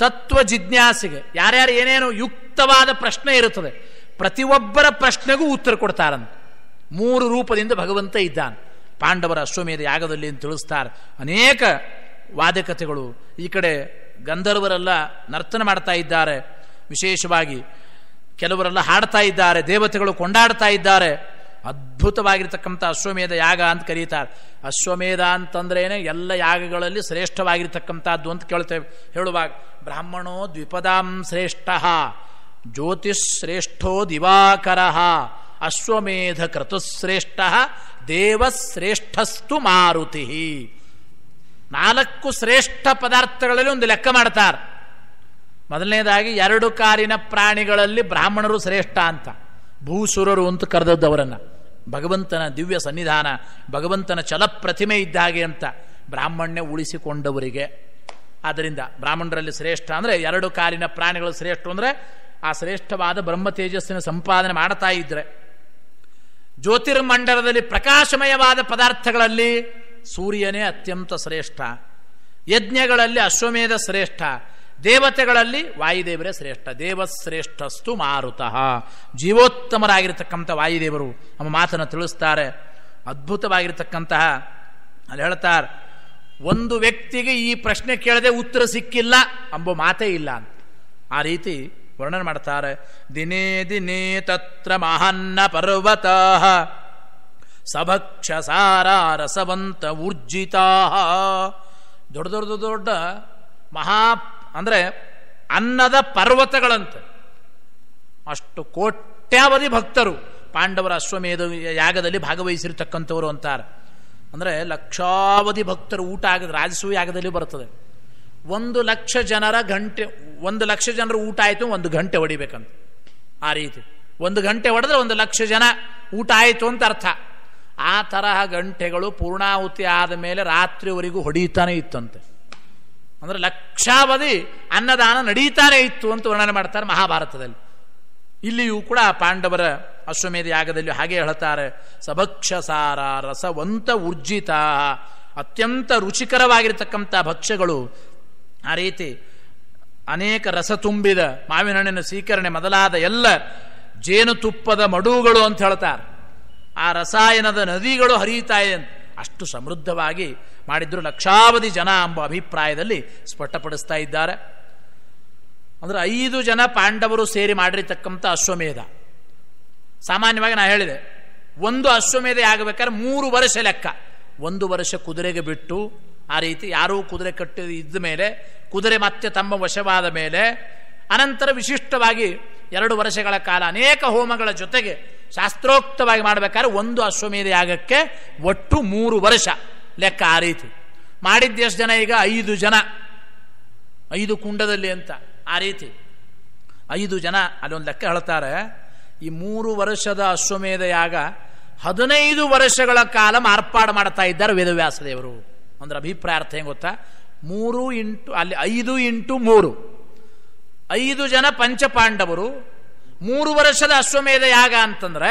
ತತ್ವ ಜಿಜ್ಞಾಸೆಗೆ ಯಾರ್ಯಾರು ಏನೇನು ಯುಕ್ತವಾದ ಪ್ರಶ್ನೆ ಇರುತ್ತದೆ, ಪ್ರತಿಯೊಬ್ಬರ ಪ್ರಶ್ನೆಗೂ ಉತ್ತರ ಕೊಡ್ತಾರಂತ. 3 ರೂಪದಿಂದ ಭಗವಂತ ಇದ್ದಾನೆ ಪಾಂಡವರ ಅಶ್ವಮೇಧ ಯಾಗದಲ್ಲಿ ಅಂತ ತಿಳಿಸ್ತಾರೆ. ಅನೇಕ ವಾದಕತೆಗಳು. ಈ ಕಡೆ ಗಂಧರ್ವರೆಲ್ಲ ನರ್ತನ ಮಾಡ್ತಾ ಇದ್ದಾರೆ, ವಿಶೇಷವಾಗಿ ಕೆಲವರೆಲ್ಲ ಹಾಡ್ತಾ ಇದ್ದಾರೆ, ದೇವತೆಗಳು ಕೊಂಡಾಡ್ತಾ ಇದ್ದಾರೆ. ಅದ್ಭುತವಾಗಿರ್ತಕ್ಕಂಥ ಅಶ್ವಮೇಧ ಯಾಗ ಅಂತ ಕರೀತಾರೆ. ಅಶ್ವಮೇಧ ಅಂತಂದ್ರೇನೆ ಎಲ್ಲ ಯಾಗಗಳಲ್ಲಿ ಶ್ರೇಷ್ಠವಾಗಿರ್ತಕ್ಕಂಥದ್ದು ಅಂತ ಕೇಳ್ತೇವೆ. ಹೇಳುವಾಗ ಬ್ರಾಹ್ಮಣೋ ದ್ವಿಪದಾಂ ಶ್ರೇಷ್ಠ, ಜ್ಯೋತಿಶ್ರೇಷ್ಠೋ ದಿವಾಕರ, ಅಶ್ವಮೇಧ ಕ್ರತುಶ್ರೇಷ್ಠ, ದೇವಶ್ರೇಷ್ಠಸ್ತು ಮಾರುತಿ. 4 ಶ್ರೇಷ್ಠ ಪದಾರ್ಥಗಳಲ್ಲಿ ಒಂದು ಲೆಕ್ಕ ಮಾಡ್ತಾರೆ. ಮೊದಲನೇದಾಗಿ 2 ಕಾಲಿನ ಪ್ರಾಣಿಗಳಲ್ಲಿ ಬ್ರಾಹ್ಮಣರು ಶ್ರೇಷ್ಠ ಅಂತ, ಭೂಸುರರು ಅಂತ ಕರೆದದ್ದವರನ್ನು. ಭಗವಂತನ ದಿವ್ಯ ಸನ್ನಿಧಾನ, ಭಗವಂತನ ಛಲಪ್ರತಿಮೆ ಇದ್ದ ಹಾಗೆ ಅಂತ ಬ್ರಾಹ್ಮಣ್ಯ ಉಳಿಸಿಕೊಂಡವರಿಗೆ. ಆದ್ದರಿಂದ ಬ್ರಾಹ್ಮಣರಲ್ಲಿ ಶ್ರೇಷ್ಠ ಅಂದರೆ 2 ಕಾಲಿನ ಪ್ರಾಣಿಗಳು ಶ್ರೇಷ್ಠ ಅಂದರೆ ಆ ಶ್ರೇಷ್ಠವಾದ ಬ್ರಹ್ಮ ತೇಜಸ್ಸಿನ ಸಂಪಾದನೆ ಮಾಡ್ತಾ ಇದ್ರೆ. ಜ್ಯೋತಿರ್ಮಂಡಲದಲ್ಲಿ ಪ್ರಕಾಶಮಯವಾದ ಪದಾರ್ಥಗಳಲ್ಲಿ ಸೂರ್ಯನೇ ಅತ್ಯಂತ ಶ್ರೇಷ್ಠ, ಯಜ್ಞಗಳಲ್ಲಿ ಅಶ್ವಮೇಧ ಶ್ರೇಷ್ಠ, ದೇವತೆಗಳಲ್ಲಿ ವಾಯುದೇವರೇ ಶ್ರೇಷ್ಠ. ದೇವಶ್ರೇಷ್ಠಸ್ತು ಮಾರುತಃ, ಜೀವೋತ್ತಮರಾಗಿರ್ತಕ್ಕಂಥ ವಾಯುದೇವರು ನಮ್ಮ ಮಾತನ್ನು ತಿಳಿಸ್ತಾರೆ. ಅದ್ಭುತವಾಗಿರ್ತಕ್ಕಂತಹ ಅಲ್ಲಿ ಹೇಳ್ತಾರೆ, ಒಂದು ವ್ಯಕ್ತಿಗೆ ಈ ಪ್ರಶ್ನೆ ಕೇಳದೆ ಉತ್ತರ ಸಿಕ್ಕಿಲ್ಲ ಎಂಬ ಮಾತೇ ಇಲ್ಲ ಅಂತ ಆ ರೀತಿ ವರ್ಣನೆ ಮಾಡ್ತಾರೆ. ದಿನೇ ದಿನೇ ತತ್ರ ಮಹಾನ್ನ ಪರ್ವತಃ ಸಭಕ್ಷ ಸಾರ ರಸವಂತ ಊರ್ಜಿತಾ. ದೊಡ್ಡ ದೊಡ್ಡ ದೊಡ್ಡ ಮಹಾ ಅಂದರೆ ಅನ್ನದ ಪರ್ವತಗಳಂತೆ ಅಷ್ಟು ಕೋಟ್ಯಾವಧಿ ಭಕ್ತರು ಪಾಂಡವರ ಅಶ್ವಮೇಧ ಯಾಗದಲ್ಲಿ ಭಾಗವಹಿಸಿರ್ತಕ್ಕಂಥವರು ಅಂತಾರೆ. ಅಂದರೆ ಲಕ್ಷಾವಧಿ ಭಕ್ತರು ಊಟ ಆಗದ ರಾಜಸೂಯ ಯಾಗದಲ್ಲಿ ಬರ್ತದೆ. 1,00,000 ಜನರ ಗಂಟೆ, 1,00,000 ಜನರು ಊಟ ಆಯಿತು, 1 ಗಂಟೆ ಹೊಡಿಬೇಕಂತ. ಆ ರೀತಿ 1 ಗಂಟೆ ಹೊಡೆದ್ರೆ 1,00,000 ಜನ ಊಟ ಆಯಿತು ಅಂತ ಅರ್ಥ. ಆ ತರಹ ಗಂಟೆಗಳು ಪೂರ್ಣಾಹುತಿ ಆದ ಮೇಲೆ ರಾತ್ರಿವರೆಗೂ ಹೊಡೀತಾನೆ ಇತ್ತಂತೆ. ಅಂದರೆ ಲಕ್ಷಾವಧಿ ಅನ್ನದಾನ ನಡೀತಾನೆ ಇತ್ತು ಅಂತ ವರ್ಣನೆ ಮಾಡ್ತಾರೆ ಮಹಾಭಾರತದಲ್ಲಿ. ಇಲ್ಲಿಯೂ ಕೂಡ ಪಾಂಡವರ ಅಶ್ವಮೇಧ ಯಾಗದಲ್ಲಿ ಹಾಗೆ ಹೇಳ್ತಾರೆ. ಸಭಕ್ಷ ಸಾರ ರಸವಂತ ಊರ್ಜಿತ, ಅತ್ಯಂತ ರುಚಿಕರವಾಗಿರತಕ್ಕಂಥ ಭಕ್ಷ್ಯಗಳು. ಆ ರೀತಿ ಅನೇಕ ರಸ ತುಂಬಿದ ಮಾವಿನ ಹಣ್ಣಿನ ಸ್ವೀಕರಣೆ ಮೊದಲಾದ ಎಲ್ಲ ಜೇನುತುಪ್ಪದ ಮಡುಗಳು ಅಂತ ಹೇಳ್ತಾರೆ. ಆ ರಸಾಯನದ ನದಿಗಳು ಹರಿಯುತ್ತಾ ಇದೆ ಅಂತ ಅಷ್ಟು ಸಮೃದ್ಧವಾಗಿ ಮಾಡಿದ್ರು. ಲಕ್ಷಾವಧಿ ಜನ ಎಂಬ ಅಭಿಪ್ರಾಯದಲ್ಲಿ ಸ್ಪಷ್ಟಪಡಿಸ್ತಾ ಇದ್ದಾರೆ. ಅಂದರೆ 5 ಜನ ಪಾಂಡವರು ಸೇರಿ ಮಾಡಿರತಕ್ಕಂಥ ಅಶ್ವಮೇಧ. ಸಾಮಾನ್ಯವಾಗಿ ನಾ ಹೇಳಿದೆ, ಒಂದು ಅಶ್ವಮೇಧ ಆಗಬೇಕಾದ್ರೆ 3 ವರ್ಷ ಲೆಕ್ಕ. 1 ವರ್ಷ ಕುದುರೆಗೆ ಬಿಟ್ಟು, ಆ ರೀತಿ ಯಾರೂ ಕುದುರೆ ಕಟ್ಟಿದ ಇದ್ದ ಮೇಲೆ, ಕುದುರೆ ಮತ್ತೆ ತಮ್ಮ ವಶವಾದ ಮೇಲೆ, ಅನಂತರ ವಿಶಿಷ್ಟವಾಗಿ 2 ವರ್ಷಗಳ ಕಾಲ ಅನೇಕ ಹೋಮಗಳ ಜೊತೆಗೆ ಶಾಸ್ತ್ರೋಕ್ತವಾಗಿ ಮಾಡಬೇಕಾದ್ರೆ 1 ಅಶ್ವಮೇಧ ಯಾಗಕ್ಕೆ ಒಟ್ಟು 3 ವರ್ಷ ಲೆಕ್ಕ. ಆ ರೀತಿ ಮಾಡಿದ್ದ ಎಷ್ಟು ಜನ ಈಗ? 5 ಜನ, 5 ಕುಂಡದಲ್ಲಿ ಅಂತ. ಆ ರೀತಿ 5 ಜನ. ಅಲ್ಲೊಂದು ಲೆಕ್ಕ ಹೇಳ್ತಾರೆ, ಈ 3 ವರ್ಷದ ಅಶ್ವಮೇಧ ಯಾಗ 15 ವರ್ಷಗಳ ಕಾಲ ಮಾರ್ಪಾಡು ಮಾಡ್ತಾ ಇದ್ದಾರೆ ವೇದವ್ಯಾಸದೇವರು. ಅಂದ್ರೆ ಅಭಿಪ್ರಾಯ ಅರ್ಥ ಹೆಂಗೆ ಗೊತ್ತಾ? 3 ಇಂಟು ಅಲ್ಲಿ 5 ಇಂಟು 3, 5 ಜನ ಪಂಚಪಾಂಡವರು 3 ವರ್ಷದ ಅಶ್ವಮೇಧ ಯಾಗ ಅಂತಂದ್ರೆ,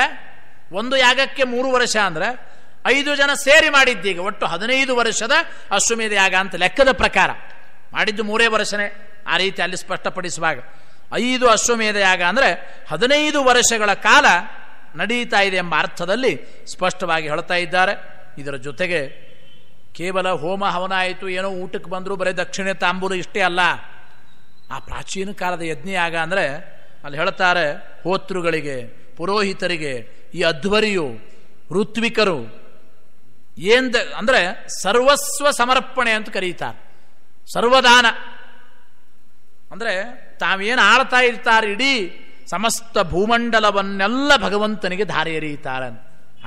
ಒಂದು ಯಾಗಕ್ಕೆ 3 ವರ್ಷ ಅಂದ್ರೆ 5 ಜನ ಸೇರಿ ಮಾಡಿದ್ದೀಗ ಒಟ್ಟು 15 ವರ್ಷದ ಅಶ್ವಮೇಧ ಯಾಗ ಅಂತ ಲೆಕ್ಕದ ಪ್ರಕಾರ. ಮಾಡಿದ್ದು 3 ವರ್ಷನೇ. ಆ ರೀತಿ ಅಲ್ಲಿ ಸ್ಪಷ್ಟಪಡಿಸುವಾಗ 5 ಅಶ್ವಮೇಧ ಯಾಗ ಅಂದರೆ 15 ವರ್ಷಗಳ ಕಾಲ ನಡೀತಾ ಇದೆ ಎಂಬ ಅರ್ಥದಲ್ಲಿ ಸ್ಪಷ್ಟವಾಗಿ ಹೇಳ್ತಾ ಇದ್ದಾರೆ. ಇದರ ಜೊತೆಗೆ ಕೇವಲ ಹೋಮ ಹವನ ಆಯಿತು, ಏನೋ ಊಟಕ್ಕೆ ಬಂದರೂ ಬರೀ ದಕ್ಷಿಣೆ ತಾಂಬೂಲ ಇಷ್ಟೇ ಅಲ್ಲ. ಆ ಪ್ರಾಚೀನ ಕಾಲದ ಯಜ್ಞಯಾಗ ಅಂದರೆ ಅಲ್ಲಿ ಹೇಳ್ತಾರೆ, ಹೋತೃಗಳಿಗೆ, ಪುರೋಹಿತರಿಗೆ, ಈ ಅಧ್ವರಿಯು, ಋತ್ವಿಕರು ಅಂದರೆ ಸರ್ವಸ್ವ ಸಮರ್ಪಣೆ ಅಂತ ಕರೀತಾರೆ. ಸರ್ವದಾನ ಅಂದರೆ ತಾವೇನು ಆಳ್ತಾ ಇರ್ತಾರೆ, ಇಡೀ ಸಮಸ್ತ ಭೂಮಂಡಲವನ್ನೆಲ್ಲ ಭಗವಂತನಿಗೆ ಧಾರೆ ಎರೆಯುತ್ತಾರೆ.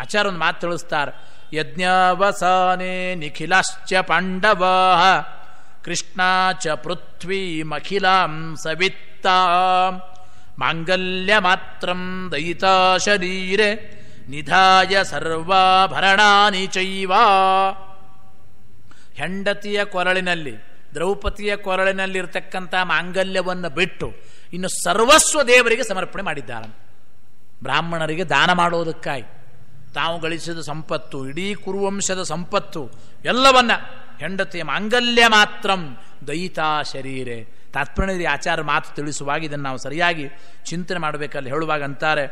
ಆಚಾರ್ಯ ಒಂದು ಮಾತು ತಿಳಿಸ್ತಾರೆ, ಯಜ್ಞಾವಸಾನೆ ನಿಖಿಲಾಶ್ಚ ಪಾಂಡವ ಕೃಷ್ಣ ಚ ಪೃಥ್ವೀಮಖಿಲಾಂ ಸವಿತ್ತ ಮಾಂಗಲ್ಯ ಮಾತ್ರಂ ದಯಿತಾ ಶರೀರೆ ನಿಧಾಯ ಸರ್ವಾಭರಣಾನಿ ಚೈವ. ಹೆಂಡತಿಯ ಕೊರಳಿನಲ್ಲಿ, ದ್ರೌಪದಿಯ ಕೊರಳಿನಲ್ಲಿರ್ತಕ್ಕಂಥ ಮಾಂಗಲ್ಯವನ್ನು ಬಿಟ್ಟು ಇನ್ನು ಸರ್ವಸ್ವ ದೇವರಿಗೆ ಸಮರ್ಪಣೆ ಮಾಡಿದ್ದಾರೆ. ಬ್ರಾಹ್ಮಣರಿಗೆ ದಾನ ಮಾಡೋದಕ್ಕಾಗಿ ತಾವು ಗಳಿಸಿದ ಸಂಪತ್ತು, ಇಡೀ ಕುರುವಂಶದ ಸಂಪತ್ತು ಎಲ್ಲವನ್ನ ಹೆಂಡತಿಯ ಮಾಂಗಲ್ಯ ಮಾತ್ರಂ ದಯಿತಾ ಶರೀರೆ. ತಾತ್ಪರ್ಯದಲ್ಲಿ ಆಚಾರ್ಯ ಮಾತು ತಿಳಿಸುವಾಗ ಇದನ್ನು ನಾವು ಸರಿಯಾಗಿ ಚಿಂತನೆ ಮಾಡಬೇಕಲ್ಲಿ ಹೇಳುವಾಗ ಅಂತಾರೆ,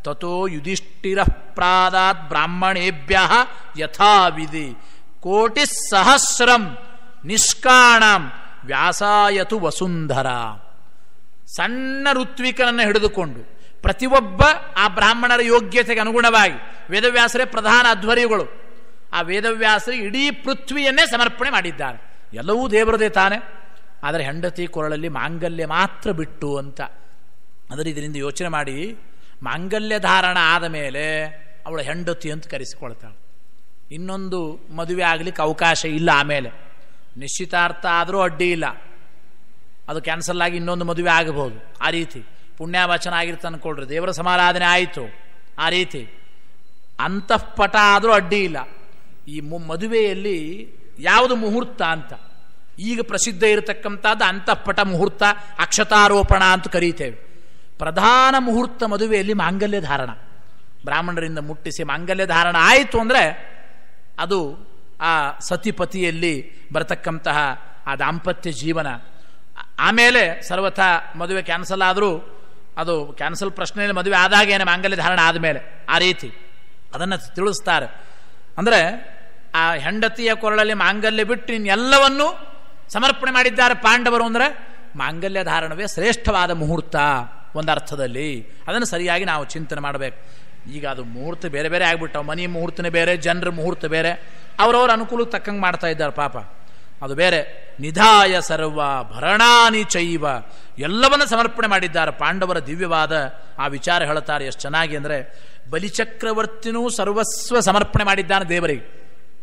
ತಥೋ ಯುಧಿಷ್ಠಿರ ಪ್ರಾದಾತ್ ಬ್ರಾಹ್ಮಣೇಭ್ಯ ಯಥಾವಿಧಿ ಕೋಟಿ ಸಹಸ್ರಂ ನಿಷ್ಕಾಣಂ ವ್ಯಾಸಾಯತು ವಸುಂಧರ. ಸಣ್ಣ ಋತ್ವಿಕನನ್ನು ಹಿಡಿದುಕೊಂಡು ಪ್ರತಿಯೊಬ್ಬ ಆ ಬ್ರಾಹ್ಮಣರ ಯೋಗ್ಯತೆಗೆ ಅನುಗುಣವಾಗಿ, ವೇದವ್ಯಾಸರೇ ಪ್ರಧಾನ ಅಧ್ವರಿಗಳು, ಆ ವೇದವ್ಯಾಸರಿಗೆ ಇಡೀ ಪೃಥ್ವಿಯನ್ನೇ ಸಮರ್ಪಣೆ ಮಾಡಿದ್ದಾರೆ. ಎಲ್ಲವೂ ದೇವರದೇ ತಾನೆ, ಆದರೆ ಹೆಂಡತಿ ಕೊರಳಲ್ಲಿ ಮಾಂಗಲ್ಯ ಮಾತ್ರ ಬಿಟ್ಟು ಅಂತ. ಆದರೆ ಇದರಿಂದ ಯೋಚನೆ ಮಾಡಿ, ಮಾಂಗಲ್ಯ ಧಾರಣ ಆದ ಮೇಲೆ ಅವಳ ಹೆಂಡತಿ ಅಂತ ಕರೆಸಿಕೊಳ್ತಾಳೆ. ಇನ್ನೊಂದು ಮದುವೆ ಆಗಲಿಕ್ಕೆ ಅವಕಾಶ ಇಲ್ಲ. ಆಮೇಲೆ ನಿಶ್ಚಿತಾರ್ಥ ಆದರೂ ಅಡ್ಡಿ ಇಲ್ಲ, ಅದು ಕ್ಯಾನ್ಸಲ್ ಆಗಿ ಇನ್ನೊಂದು ಮದುವೆ ಆಗಬಹುದು. ಆ ರೀತಿ ಪುಣ್ಯಾವಚನ ಆಗಿರ್ತ ಅನ್ಕೊಳ್ರಿ, ದೇವರ ಸಮಾರಾಧನೆ ಆಯಿತು. ಆ ರೀತಿ ಅಂತಃಪಟ ಆದರೂ ಅಡ್ಡಿ ಇಲ್ಲ. ಈ ಮದುವೆಯಲ್ಲಿ ಯಾವುದು ಮುಹೂರ್ತ ಅಂತ ಈಗ ಪ್ರಸಿದ್ಧ ಇರತಕ್ಕಂಥದ್ದು ಅಂತಃಪಟ ಮುಹೂರ್ತ, ಅಕ್ಷತಾರೋಪಣ ಅಂತ ಕರೀತೇವೆ. ಪ್ರಧಾನ ಮುಹೂರ್ತ ಮದುವೆಯಲ್ಲಿ ಮಾಂಗಲ್ಯ ಧಾರಣ, ಬ್ರಾಹ್ಮಣರಿಂದ ಮುಟ್ಟಿಸಿ ಮಾಂಗಲ್ಯ ಧಾರಣ ಆಯಿತು ಅಂದರೆ ಅದು ಆ ಸತಿಪತಿಯಲ್ಲಿ ಬರತಕ್ಕಂತಹ ಆ ದಾಂಪತ್ಯ ಜೀವನ. ಆಮೇಲೆ ಸರ್ವಥಾ ಮದುವೆ ಕ್ಯಾನ್ಸಲ್ ಆದರೂ ಅದು ಕ್ಯಾನ್ಸಲ್ ಪ್ರಶ್ನೆಯಲ್ಲಿ ಮದುವೆ ಆದಾಗೇನೆ ಮಾಂಗಲ್ಯ ಧಾರಣ ಆದಮೇಲೆ. ಆ ರೀತಿ ಅದನ್ನು ತಿಳಿಸ್ತಾರೆ. ಅಂದರೆ ಆ ಹೆಂಡತಿಯ ಕೊರಳಲ್ಲಿ ಮಾಂಗಲ್ಯ ಬಿಟ್ಟು ಇನ್ನೆಲ್ಲವನ್ನೂ ಸಮರ್ಪಣೆ ಮಾಡಿದ್ದಾರೆ ಪಾಂಡವರು. ಅಂದರೆ ಮಾಂಗಲ್ಯ ಧಾರಣವೇ ಶ್ರೇಷ್ಠವಾದ ಮುಹೂರ್ತ ಒಂದು ಅರ್ಥದಲ್ಲಿ. ಅದನ್ನು ಸರಿಯಾಗಿ ನಾವು ಚಿಂತನೆ ಮಾಡಬೇಕು. ಈಗ ಅದು ಮುಹೂರ್ತ ಬೇರೆ ಬೇರೆ ಆಗ್ಬಿಟ್ಟವು, ಮನಿ ಮುಹೂರ್ತನೇ ಬೇರೆ, ಜನರ ಮುಹೂರ್ತ ಬೇರೆ, ಅವರವ್ರ ಅನುಕೂಲಕ್ಕೆ ತಕ್ಕಂಗೆ ಮಾಡ್ತಾ ಇದ್ದಾರೆ ಪಾಪ, ಅದು ಬೇರೆ. ನಿಧಾಯ ಸರ್ವ ಭರಣಾನಿ ಚೈವ, ಎಲ್ಲವನ್ನ ಸಮರ್ಪಣೆ ಮಾಡಿದ್ದಾರೆ. ಪಾಂಡವರ ದಿವ್ಯವಾದ ಆ ವಿಚಾರ ಹೇಳ್ತಾರೆ ಎಷ್ಟು ಚೆನ್ನಾಗಿ ಅಂದರೆ, ಬಲಿಚಕ್ರವರ್ತಿನೂ ಸರ್ವಸ್ವ ಸಮರ್ಪಣೆ ಮಾಡಿದ್ದಾನೆ ದೇವರಿಗೆ,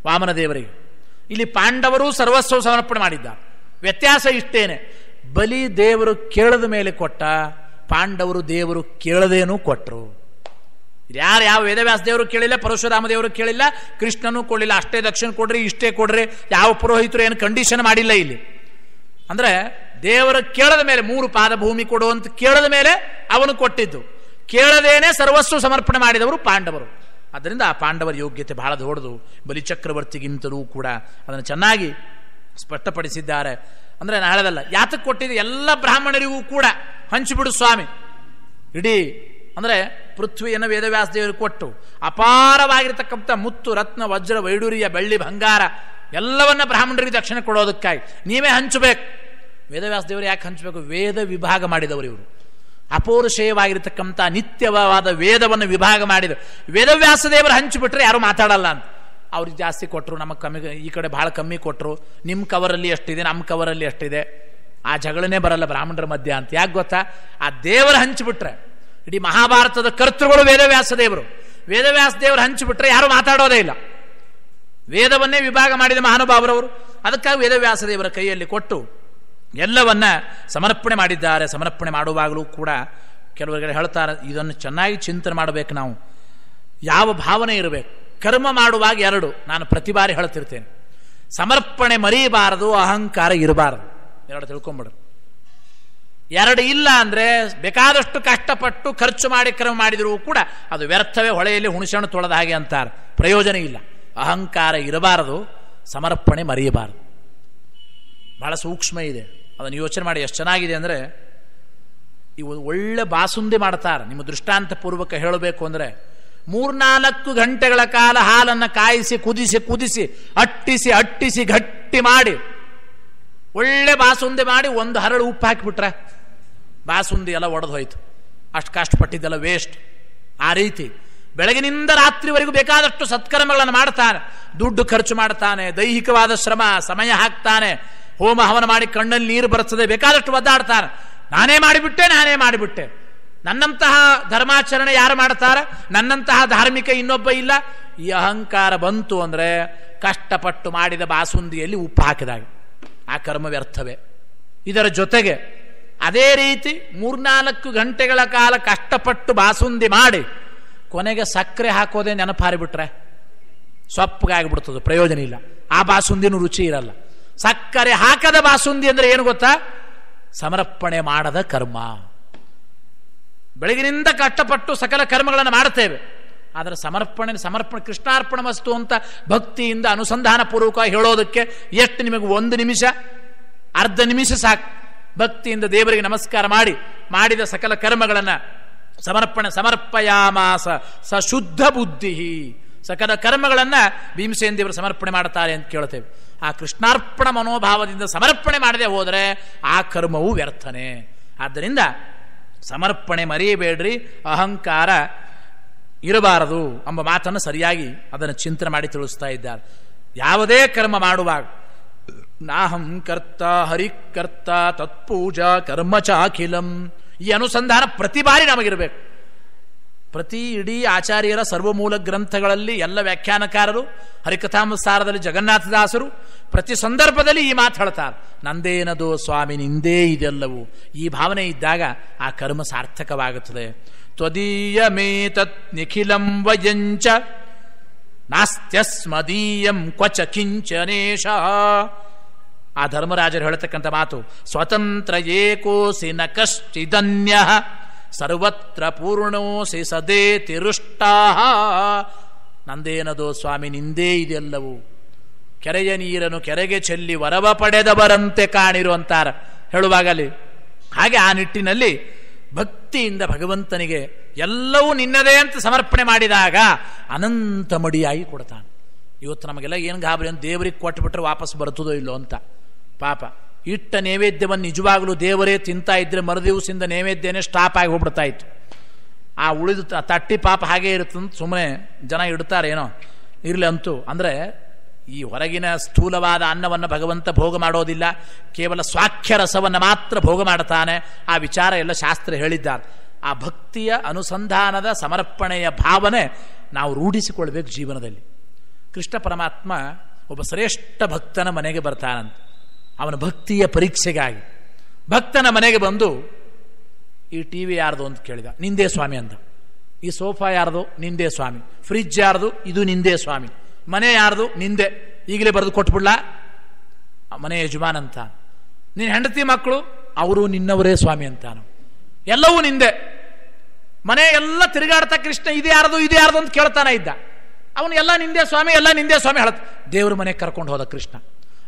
ವಾಮನ ದೇವರಿಗೆ. ಇಲ್ಲಿ ಪಾಂಡವರು ಸರ್ವಸ್ವ ಸಮರ್ಪಣೆ ಮಾಡಿದ್ದಾರೆ. ವ್ಯತ್ಯಾಸ ಇಷ್ಟೇನೆ, ಬಲಿ ದೇವರು ಕೇಳದ ಮೇಲೆ ಕೊಟ್ಟ, ಪಾಂಡವರು ದೇವರು ಕೇಳದೇನೂ ಕೊಟ್ಟರು. ಯಾರು ಯಾವ ವೇದವ್ಯಾಸ ದೇವರು ಕೇಳಿಲ್ಲ, ಪರಶುರಾಮ ದೇವರು ಕೇಳಿಲ್ಲ, ಕೃಷ್ಣನೂ ಕೊಡಲಿಲ್ಲ. ಅಷ್ಟೇ ದಕ್ಷಿಣ ಕೊಡ್ರಿ, ಇಷ್ಟೇ ಕೊಡ್ರಿ, ಯಾವ ಪುರೋಹಿತರು ಏನು ಕಂಡೀಷನ್ ಮಾಡಿಲ್ಲ ಇಲ್ಲಿ. ಅಂದರೆ ದೇವರು ಕೇಳದ ಮೇಲೆ 3 ಪಾದ ಭೂಮಿ ಕೊಡು ಅಂತ ಕೇಳದ ಮೇಲೆ ಅವನು ಕೊಟ್ಟಿದ್ದು. ಕೇಳದೇನೆ ಸರ್ವಸ್ವ ಸಮರ್ಪಣೆ ಮಾಡಿದವರು ಪಾಂಡವರು. ಆದ್ದರಿಂದ ಆ ಪಾಂಡವರ ಯೋಗ್ಯತೆ ಬಹಳ ದೊಡ್ಡದು, ಬಲಿಚಕ್ರವರ್ತಿಗಿಂತಲೂ ಕೂಡ ಅದನ್ನು ಚೆನ್ನಾಗಿ ಸ್ಪಷ್ಟಪಡಿಸಿದ್ದಾರೆ. ಅಂದರೆ ನಾನು ಹೇಳೋದಲ್ಲ, ಯಾತಕ್ಕೆ ಕೊಟ್ಟಿದೆ, ಎಲ್ಲ ಬ್ರಾಹ್ಮಣರಿಗೂ ಕೂಡ ಹಂಚಿಬಿಡು ಸ್ವಾಮಿ. ಇಡೀ ಅಂದರೆ ಪೃಥ್ವಿಯನ್ನು ವೇದವ್ಯಾಸ ದೇವರಿಗೆ ಕೊಟ್ಟು ಅಪಾರವಾಗಿರ್ತಕ್ಕಂಥ ಮುತ್ತು, ರತ್ನ, ವಜ್ರ, ವೈಡೂರ್ಯ, ಬೆಳ್ಳಿ, ಬಂಗಾರ ಎಲ್ಲವನ್ನ ಬ್ರಾಹ್ಮಣರಿಗೆ ದಕ್ಷಿಣ ಕೊಡೋದಕ್ಕಾಗಿ ನೀವೇ ಹಂಚಬೇಕು. ವೇದವ್ಯಾಸ ದೇವರು ಯಾಕೆ ಹಂಚಬೇಕು? ವೇದ ವಿಭಾಗ ಮಾಡಿದವರು ಇವರು. ಅಪೌರುಷೇಯವಾಗಿರ್ತಕ್ಕಂಥ ನಿತ್ಯವಾದ ವೇದವನ್ನು ವಿಭಾಗ ಮಾಡಿದ ವೇದವ್ಯಾಸ ದೇವರು ಹಂಚಿಬಿಟ್ರೆ ಯಾರು ಮಾತಾಡಲ್ಲ ಅಂತ. ಅವ್ರಿಗೆ ಜಾಸ್ತಿ ಕೊಟ್ಟರು, ನಮಗೆ ಕಮ್ಮಿ, ಈ ಕಡೆ ಭಾಳ ಕಮ್ಮಿ ಕೊಟ್ಟರು, ನಿಮ್ಮ ಕವರಲ್ಲಿ ಎಷ್ಟಿದೆ, ನಮ್ಮ ಕವರಲ್ಲಿ ಎಷ್ಟಿದೆ, ಆ ಜಗಳನೇ ಬರಲ್ಲ ಬ್ರಾಹ್ಮಣರ ಮಧ್ಯ ಅಂತ. ಯಾಕೆ ಗೊತ್ತಾ? ಆ ದೇವರು ಹಂಚಿಬಿಟ್ರೆ, ಇಡೀ ಮಹಾಭಾರತದ ಕರ್ತೃಗಳು ವೇದವ್ಯಾಸ ದೇವರು, ವೇದವ್ಯಾಸ ದೇವರು ಹಂಚಿಬಿಟ್ರೆ ಯಾರು ಮಾತಾಡೋದೇ ಇಲ್ಲ. ವೇದವನ್ನೇ ವಿಭಾಗ ಮಾಡಿದ ಮಹಾನುಭಾವರವರು. ಅದಕ್ಕಾಗಿ ವೇದವ್ಯಾಸ ದೇವರ ಕೈಯಲ್ಲಿ ಕೊಟ್ಟು ಎಲ್ಲವನ್ನ ಸಮರ್ಪಣೆ ಮಾಡಿದ್ದಾರೆ. ಸಮರ್ಪಣೆ ಮಾಡುವಾಗಲೂ ಕೂಡ ಕೆಲವರಿಗೆ ಹೇಳ್ತಾರೆ, ಇದನ್ನು ಚೆನ್ನಾಗಿ ಚಿಂತನೆ ಮಾಡಬೇಕು. ನಾವು ಯಾವ ಭಾವನೆ ಇರಬೇಕು? ಕರ್ಮ ಮಾಡುವಾಗ ಎರಡು, ನಾನು ಪ್ರತಿ ಬಾರಿ ಹೇಳ್ತಿರ್ತೇನೆ, ಸಮರ್ಪಣೆ ಮರೀಬಾರದು, ಅಹಂಕಾರ ಇರಬಾರದು. ಎರಡು ತಿಳ್ಕೊಂಬಿಡ್ರಿ. ಎರಡು ಇಲ್ಲ ಅಂದರೆ ಬೇಕಾದಷ್ಟು ಕಷ್ಟಪಟ್ಟು ಖರ್ಚು ಮಾಡಿ ಕರ್ಮ ಮಾಡಿದರೂ ಕೂಡ ಅದು ವ್ಯರ್ಥವೇ, ಹೊಳೆಯಲ್ಲಿ ಹುಣಸೆಹಣ್ಣು ತೊಳೆದ ಹಾಗೆ ಅಂತಾರೆ, ಪ್ರಯೋಜನ ಇಲ್ಲ. ಅಹಂಕಾರ ಇರಬಾರದು, ಸಮರ್ಪಣೆ ಮರೆಯಬಾರದು. ಬಹಳ ಸೂಕ್ಷ್ಮ ಇದೆ, ಅದನ್ನು ಯೋಚನೆ ಮಾಡಿ. ಎಷ್ಟು ಚೆನ್ನಾಗಿದೆ ಅಂದರೆ, ಇವು ಒಳ್ಳೆ ಬಾಸುಂದಿ ಮಾಡ್ತಾರೆ. ನಿಮ್ಮ ದೃಷ್ಟಾಂತ ಪೂರ್ವಕ ಹೇಳಬೇಕು ಅಂದರೆ, 3-4 ಗಂಟೆಗಳ ಕಾಲ ಹಾಲನ್ನು ಕಾಯಿಸಿ ಕುದಿಸಿ ಅಟ್ಟಿಸಿ ಗಟ್ಟಿ ಮಾಡಿ ಒಳ್ಳೆ ಬಾಸುಂದಿ ಮಾಡಿ ಒಂದು ಹರಳು ಉಪ್ಪು ಹಾಕಿಬಿಟ್ರೆ ಬಾಸುಂದಿ ಎಲ್ಲ ಒಡೆದು ಹೋಯ್ತು. ಅಷ್ಟು ಕಷ್ಟಪಟ್ಟಿದ್ದೆಲ್ಲ ವೇಸ್ಟ್. ಆ ರೀತಿ ಬೆಳಗಿನಿಂದ ರಾತ್ರಿವರೆಗೂ ಬೇಕಾದಷ್ಟು ಸತ್ಕರ್ಮಗಳನ್ನು ಮಾಡ್ತಾನೆ, ದುಡ್ಡು ಖರ್ಚು ಮಾಡ್ತಾನೆ, ದೈಹಿಕವಾದ ಶ್ರಮ, ಸಮಯ ಹಾಕ್ತಾನೆ, ಹೋಮ ಹವನ ಮಾಡಿ ಕಣ್ಣಲ್ಲಿ ನೀರು ಬರ್ತದೆ, ಬೇಕಾದಷ್ಟು ಒದ್ದಾಡ್ತಾನೆ. ನಾನೇ ಮಾಡಿಬಿಟ್ಟೆ, ನನ್ನಂತಹ ಧರ್ಮಾಚರಣೆ ಯಾರು ಮಾಡ್ತಾರೆ, ನನ್ನಂತಹ ಧಾರ್ಮಿಕ ಇನ್ನೊಬ್ಬ ಇಲ್ಲ. ಈ ಅಹಂಕಾರ ಬಂತು ಅಂದರೆ ಕಷ್ಟಪಟ್ಟು ಮಾಡಿದ ಬಾಸುಂದಿಯಲ್ಲಿ ಉಪ್ಪು ಹಾಕಿದಾಗ ಆ ಕರ್ಮ ವ್ಯರ್ಥವೇ. ಇದರ ಜೊತೆಗೆ ಅದೇ ರೀತಿ 3-4 ಗಂಟೆಗಳ ಕಾಲ ಕಷ್ಟಪಟ್ಟು ಬಾಸುಂದಿ ಮಾಡಿ ಕೊನೆಗೆ ಸಕ್ಕರೆ ಹಾಕೋದೇ ನೆನಪಾರಿಬಿಟ್ರೆ ಸೊಪ್ಪಗಾಗಿಬಿಡ್ತದೆ, ಪ್ರಯೋಜನ ಇಲ್ಲ. ಆ ಬಾಸುಂದಿನೂ ರುಚಿ ಇರಲ್ಲ. ಸಕ್ಕರೆ ಹಾಕದ ಬಾಸುಂದಿ ಅಂದರೆ ಏನು ಗೊತ್ತಾ? ಸಮರ್ಪಣೆ ಮಾಡದ ಕರ್ಮ. ಬೆಳಗಿನಿಂದ ಕಷ್ಟಪಟ್ಟು ಸಕಲ ಕರ್ಮಗಳನ್ನು ಮಾಡ್ತೇವೆ, ಆದರೆ ಸಮರ್ಪಣೆ ಕೃಷ್ಣಾರ್ಪಣ ವಸ್ತು ಅಂತ ಭಕ್ತಿಯಿಂದ ಅನುಸಂಧಾನ ಪೂರ್ವಕ ಹೇಳೋದಕ್ಕೆ ಎಷ್ಟು ನಿಮಗೆ 1 ನಿಮಿಷ, ಅರ್ಧ ನಿಮಿಷ ಸಾಕು. ಭಕ್ತಿಯಿಂದ ದೇವರಿಗೆ ನಮಸ್ಕಾರ ಮಾಡಿದ ಸಕಲ ಕರ್ಮಗಳನ್ನು ಸಮರ್ಪಯಾಮಾಸ ಸ ಶುದ್ಧ ಬುದ್ಧಿ. ಸಕಲ ಕರ್ಮಗಳನ್ನು ಭೀಮಸೇನ ದೇವರು ಸಮರ್ಪಣೆ ಮಾಡ್ತಾರೆ ಅಂತ ಕೇಳ್ತೇವೆ. ಆ ಕೃಷ್ಣಾರ್ಪಣ ಮನೋಭಾವದಿಂದ ಸಮರ್ಪಣೆ ಮಾಡದೆ ಹೋದರೆ ಆ ಕರ್ಮವು ವ್ಯರ್ಥನೆ. ಆದ್ದರಿಂದ ಸಮರ್ಪಣೆ ಮರೆಯಬೇಡ್ರಿ, ಅಹಂಕಾರ ಇರಬಾರದು ಎಂಬ ಮಾತನ್ನು ಸರಿಯಾಗಿ ಅದನ್ನು ಚಿಂತನೆ ಮಾಡಿ ತಿಳಿಸ್ತಾ ಇದ್ದಾರೆ. ಯಾವುದೇ ಕರ್ಮ ಮಾಡುವಾಗ ನಾಹಂ ಕರ್ತ ಹರಿಕರ್ತ ತತ್ಪೂಜಾ ಕರ್ಮ ಚಾಖಿಲಂ, ಈ ಅನುಸಂಧಾನ ಪ್ರತಿ ಬಾರಿ ನಮಗಿರಬೇಕು. ಪ್ರತಿ ಇಡೀ ಆಚಾರ್ಯರ ಸರ್ವಮೂಲ ಗ್ರಂಥಗಳಲ್ಲಿ ಎಲ್ಲ ವ್ಯಾಖ್ಯಾನಕಾರರು, ಹರಿಕಥಾಮಸಾರದಲ್ಲಿ ಜಗನ್ನಾಥದಾಸರು ಪ್ರತಿ ಸಂದರ್ಭದಲ್ಲಿ ಈ ಮಾತು ಹೇಳ್ತಾರೆ, ನಂದೇನದೋ ಸ್ವಾಮಿ ನಿಂದೇ ಇದೆಲ್ಲವೂ. ಈ ಭಾವನೆ ಇದ್ದಾಗ ಆ ಕರ್ಮ ಸಾರ್ಥಕವಾಗುತ್ತದೆ. ತ್ವದೀಯಮೇತತ್ ನಿಖಿಲಂ ವಯಂಚ ನಾಸ್ತ್ಯಸ್ಮದೀಯಂ ಕ್ವಚ ಕಿಂಚನೇಶ. ಆ ಧರ್ಮರಾಜರು ಹೇಳತಕ್ಕಂಥ ಮಾತು, ಸ್ವತಂತ್ರ ಏಕೋಸಿ ನ ಕಶ್ಚಿದನ್ಯ ಸರ್ವತ್ರ ಪೂರ್ಣೋಸಿ ಸದೇತಿ ರುಷ್ಟಾ. ನಂದೇನದೋ ಸ್ವಾಮಿ ನಿಂದೇ ಇದೆಲ್ಲವೂ. ಕೆರೆಯ ನೀರನ್ನು ಕೆರೆಗೆ ಚೆಲ್ಲಿ ವರವ ಪಡೆದವರಂತೆ ಕಾಣಿರು ಅಂತಾರ ಹೇಳುವಾಗಲಿ. ಹಾಗೆ ಆ ನಿಟ್ಟಿನಲ್ಲಿ ಭಕ್ತಿಯಿಂದ ಭಗವಂತನಿಗೆ ಎಲ್ಲವೂ ನಿನ್ನದೇ ಅಂತ ಸಮರ್ಪಣೆ ಮಾಡಿದಾಗ ಅನಂತ ಮಡಿಯಾಗಿ ಕೊಡ್ತಾನೆ. ಇವತ್ತು ನಮಗೆಲ್ಲ ಏನು ಗಾಬರಿ ಅಂತ, ದೇವರಿಗೆ ಕೊಟ್ಟುಬಿಟ್ರೆ ವಾಪಸ್ ಬರ್ತದೋ ಇಲ್ಲೋ ಅಂತ. ಪಾಪ ಇಟ್ಟ ನೈವೇದ್ಯವನ್ನು ನಿಜವಾಗಲೂ ದೇವರೇ ತಿಂತಾ ಇದ್ರೆ ಮರುದಿವಸದಿಂದ ನೈವೇದ್ಯನೇ ಸ್ಟಾಪ್ ಆಗಿ ಹೋಗ್ಬಿಡ್ತಾ ಇತ್ತು. ಆ ಉಳಿದು ತಟ್ಟಿ ಪಾಪ ಹಾಗೇ ಇರುತ್ತಂತ ಸುಮ್ಮನೆ ಜನ ಇಡ್ತಾರೆ, ಏನೋ ಇರಲಿ ಅಂತೂ. ಅಂದರೆ ಈ ಹೊರಗಿನ ಸ್ಥೂಲವಾದ ಅನ್ನವನ್ನು ಭಗವಂತ ಭೋಗ ಮಾಡೋದಿಲ್ಲ, ಕೇವಲ ಸ್ವಾಖ್ಯ ರಸವನ್ನು ಮಾತ್ರ ಭೋಗ ಮಾಡ್ತಾನೆ. ಆ ವಿಚಾರ ಎಲ್ಲ ಶಾಸ್ತ್ರ ಹೇಳಿದ್ದಾರೆ. ಆ ಭಕ್ತಿಯ ಅನುಸಂಧಾನದ ಸಮರ್ಪಣೆಯ ಭಾವನೆ ನಾವು ರೂಢಿಸಿಕೊಳ್ಬೇಕು ಜೀವನದಲ್ಲಿ. ಕೃಷ್ಣ ಪರಮಾತ್ಮ ಒಬ್ಬ ಶ್ರೇಷ್ಠ ಭಕ್ತನ ಮನೆಗೆ ಬರ್ತಾನಂತ. ಅವನ ಭಕ್ತಿಯ ಪರೀಕ್ಷೆಗಾಗಿ ಭಕ್ತನ ಮನೆಗೆ ಬಂದು, ಈ ಟಿ ವಿ ಯಾರ್ದು ಅಂತ ಕೇಳಿದ, ನಿಂದೇ ಸ್ವಾಮಿ ಅಂದ. ಈ ಸೋಫಾ ಯಾರ್ದು? ನಿಂದೇ ಸ್ವಾಮಿ. ಫ್ರಿಡ್ಜ್ ಯಾರ್ದು? ಇದು ನಿಂದೇ ಸ್ವಾಮಿ. ಮನೆ ಯಾರ್ದು? ನಿಂದೆ. ಈಗಲೇ ಬರೆದು ಕೊಟ್ಬಿಡ್ಲಾ? ಮನೆ ಯಜಮಾನ್ ಅಂತ. ನಿನ್ನ ಹೆಂಡತಿ ಮಕ್ಕಳು? ಅವರು ನಿನ್ನವರೇ ಸ್ವಾಮಿ ಅಂತಾನು. ಎಲ್ಲವೂ ನಿಂದೆ. ಮನೆ ಎಲ್ಲ ತಿರುಗಾಡ್ತಾ ಕೃಷ್ಣ ಇದು ಯಾರ್ದು ಅಂತ ಕೇಳ್ತಾನೆ ಇದ್ದ. ಅವನು ಎಲ್ಲ ನಿಂದೆ ಸ್ವಾಮಿ, ಎಲ್ಲ ನಿಂದೆ ಸ್ವಾಮಿ ಹೇಳತ್. ದೇವ್ರ ಮನೆಗೆ ಕರ್ಕೊಂಡು ಹೋದ ಕೃಷ್ಣ.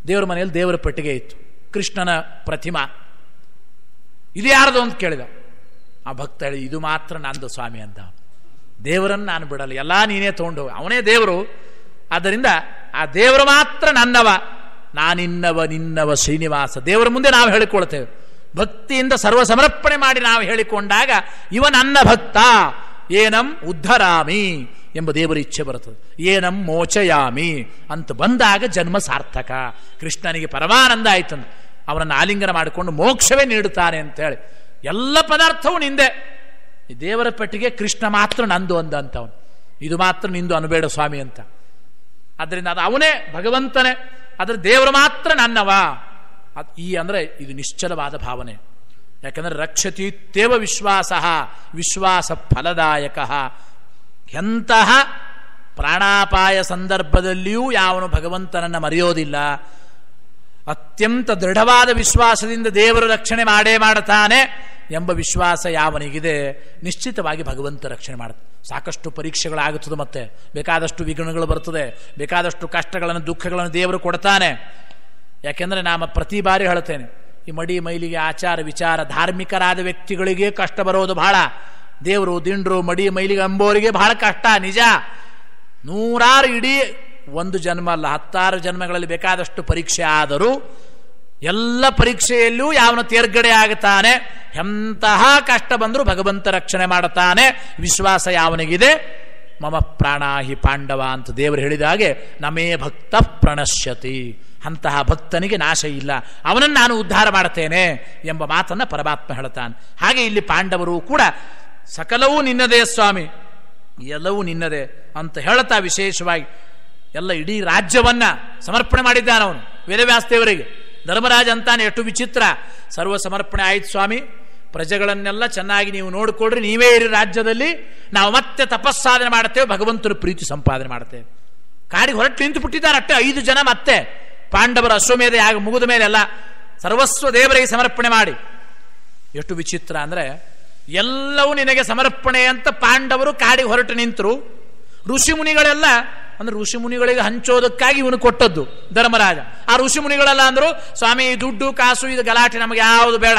ದೇವ್ರ ಮನೆಯಲ್ಲಿ ದೇವರ ಪೆಟ್ಟಿಗೆ ಇತ್ತು, ಕೃಷ್ಣನ ಪ್ರತಿಮಾ. ಇದು ಯಾರ್ದು ಅಂತ ಕೇಳಿದ. ಆ ಭಕ್ತ ಹೇಳಿ, ಇದು ಮಾತ್ರ ನಂದು ಸ್ವಾಮಿ ಅಂತ. ದೇವರನ್ನು ನಾನು ಬಿಡಲ್ಲ, ಎಲ್ಲ ನೀನೇ ತಗೊಂಡು, ಅವನೇ ದೇವರು. ಆದ್ದರಿಂದ ಆ ದೇವರು ಮಾತ್ರ ನನ್ನವ, ನಾನಿನ್ನವ ನಿನ್ನವ ಶ್ರೀನಿವಾಸ. ದೇವರ ಮುಂದೆ ನಾವು ಹೇಳಿಕೊಳ್ತೇವೆ. ಭಕ್ತಿಯಿಂದ ಸರ್ವ ಸಮರ್ಪಣೆ ಮಾಡಿ ನಾವು ಹೇಳಿಕೊಂಡಾಗ ಇವ ನನ್ನ ಭಕ್ತ, ಏನಂ ಉದ್ಧರಾಮಿ ಎಂಬ ದೇವರ ಇಚ್ಛೆ ಬರುತ್ತದೆ. ಏನಂ ಮೋಚಯಾಮಿ ಅಂತ ಬಂದಾಗ ಜನ್ಮ ಸಾರ್ಥಕ. ಕೃಷ್ಣನಿಗೆ ಪರಮಾನಂದ ಆಯ್ತಂದು ಅವನನ್ನು ಆಲಿಂಗನ ಮಾಡಿಕೊಂಡು ಮೋಕ್ಷವೇ ನೀಡುತ್ತಾನೆ ಅಂತೇಳಿ. ಎಲ್ಲ ಪದಾರ್ಥವೂ ನಿಂದೆ, ಈ ದೇವರ ಪೆಟ್ಟಿಗೆ ಕೃಷ್ಣ ಮಾತ್ರ ನಂದು ಅಂದವನು. ಇದು ಮಾತ್ರ ನಿಂದು ಅನ್ಬೇಡ ಸ್ವಾಮಿ ಅಂತ. ಆದ್ದರಿಂದ ಅದು ಅವನೇ ಭಗವಂತನೇ, ಅದ್ರ ದೇವರು ಮಾತ್ರ ನನ್ನವ. ಈ ಅಂದರೆ ಇದು ನಿಶ್ಚಲವಾದ ಭಾವನೆ. ಯಾಕಂದರೆ ರಕ್ಷತೀತ್ಯೇವ ವಿಶ್ವಾಸ, ವಿಶ್ವಾಸ ಫಲದಾಯಕ. ಎಂತಹ ಪ್ರಾಣಾಪಾಯ ಸಂದರ್ಭದಲ್ಲಿಯೂ ಯಾವನು ಭಗವಂತನನ್ನು ಮರೆಯೋದಿಲ್ಲ. ಅತ್ಯಂತ ದೃಢವಾದ ವಿಶ್ವಾಸದಿಂದ ದೇವರು ರಕ್ಷಣೆ ಮಾಡೇ ಮಾಡುತ್ತಾನೆ ಎಂಬ ವಿಶ್ವಾಸ ಯಾವನಿಗಿದೆ, ನಿಶ್ಚಿತವಾಗಿ ಭಗವಂತ ರಕ್ಷಣೆ ಮಾಡುತ್ತೆ. ಸಾಕಷ್ಟು ಪರೀಕ್ಷೆಗಳಾಗುತ್ತದೆ, ಮತ್ತೆ ಬೇಕಾದಷ್ಟು ವಿಘ್ನಗಳು ಬರ್ತದೆ, ಬೇಕಾದಷ್ಟು ಕಷ್ಟಗಳನ್ನು ದುಃಖಗಳನ್ನು ದೇವರು ಕೊಡ್ತಾನೆ. ಯಾಕೆಂದರೆ ನಾನು ಪ್ರತಿ ಬಾರಿ ಹೇಳ್ತೇನೆ, ಈ ಮಡಿ ಮೈಲಿಗೆ ಆಚಾರ ವಿಚಾರ ಧಾರ್ಮಿಕರಾದ ವ್ಯಕ್ತಿಗಳಿಗೆ ಕಷ್ಟ ಬರೋದು ಬಹಳ. ದೇವರು ದಿಂಡ್ರು ಮಡಿ ಮೈಲಿಗೆ ಅಂಬೋರಿಗೆ ಬಹಳ ಕಷ್ಟ ನಿಜ. ನೂರಾರು ಇಡೀ ಒಂದು ಜನ್ಮ ಅಲ್ಲ, 10 ಜನ್ಮಗಳಲ್ಲಿ ಬೇಕಾದಷ್ಟು ಪರೀಕ್ಷೆ ಆದರೂ ಎಲ್ಲ ಪರೀಕ್ಷೆಯಲ್ಲೂ ಯಾವನು ತೇರ್ಗಡೆ ಆಗುತ್ತಾನೆ. ಎಂತಹ ಕಷ್ಟ ಬಂದರೂ ಭಗವಂತ ರಕ್ಷಣೆ ಮಾಡುತ್ತಾನೆ. ವಿಶ್ವಾಸ ಯಾವನಿಗಿದೆ, ಮಮ ಪ್ರಾಣಾಹಿ ಪಾಂಡವ ಅಂತ ದೇವರು ಹೇಳಿದ ಹಾಗೆ ನಮೇ ಭಕ್ತ ಪ್ರಣಶ್ಯತಿ. ಅಂತಹ ಭಕ್ತನಿಗೆ ನಾಶ ಇಲ್ಲ, ಅವನನ್ನು ನಾನು ಉದ್ಧಾರ ಮಾಡುತ್ತೇನೆ ಎಂಬ ಮಾತನ್ನು ಪರಮಾತ್ಮ ಹೇಳ್ತಾನೆ. ಹಾಗೆ ಇಲ್ಲಿ ಪಾಂಡವರು ಕೂಡ ಸಕಲವೂ ನಿನ್ನದೇ ಸ್ವಾಮಿ, ಎಲ್ಲವೂ ನಿನ್ನದೇ ಅಂತ ಹೇಳ್ತಾ ವಿಶೇಷವಾಗಿ ಎಲ್ಲ ಇಡೀ ರಾಜ್ಯವನ್ನ ಸಮರ್ಪಣೆ ಮಾಡಿದ್ದಾನೆ ಅವನು ವೇದವ್ಯಾಸ ದೇವರಿಗೆ. ಧರ್ಮರಾಜ ಅಂತಾನೆ, ಎಷ್ಟು ವಿಚಿತ್ರ. ಸರ್ವ ಸಮರ್ಪಣೆ ಆಯ್ತು ಸ್ವಾಮಿ, ಪ್ರಜೆಗಳನ್ನೆಲ್ಲ ಚೆನ್ನಾಗಿ ನೀವು ನೋಡಿಕೊಳ್ಳ್ರಿ, ನೀವೇ ಇರಿ ರಾಜ್ಯದಲ್ಲಿ, ನಾವು ಮತ್ತೆ ತಪಸ್ಸಾಧನೆ ಮಾಡುತ್ತೇವೆ, ಭಗವಂತನ ಪ್ರೀತಿ ಸಂಪಾದನೆ ಮಾಡುತ್ತೇವೆ. ಕಾಡಿಗೆ ಹೊರಟು ನಿಂತು ಬಿಟ್ಟಿದ್ದಾರೆ ಅಷ್ಟೇ 5 ಜನ. ಮತ್ತೆ ಪಾಂಡವರ ಅಶ್ವಮೇಧ ಯಾಗ ಮುಗಿದ ಮೇಲೆ ಎಲ್ಲ ಸರ್ವಸ್ವ ದೇವರಿಗೆ ಸಮರ್ಪಣೆ ಮಾಡಿ. ಎಷ್ಟು ವಿಚಿತ್ರ ಅಂದರೆ, ಎಲ್ಲವೂ ನಿನಗೆ ಸಮರ್ಪಣೆ ಅಂತ ಪಾಂಡವರು ಕಾಡಿಗೆ ಹೊರಟು ನಿಂತರು. ಋಷಿ ಮುನಿಗಳೆಲ್ಲ ಅಂದ್ರೆ ಋಷಿ ಮುನಿಗಳಿಗೆ ಹಂಚೋದಕ್ಕಾಗಿ ಇವನು ಕೊಟ್ಟದ್ದು ಧರ್ಮರಾಜ. ಆ ಋಷಿ ಮುನಿಗಳೆಲ್ಲ ಅಂದರು, ಸ್ವಾಮಿ ದುಡ್ಡು ಕಾಸು ಇದು ಗಲಾಟೆ ನಮಗೆ ಯಾವುದು ಬೇಡ,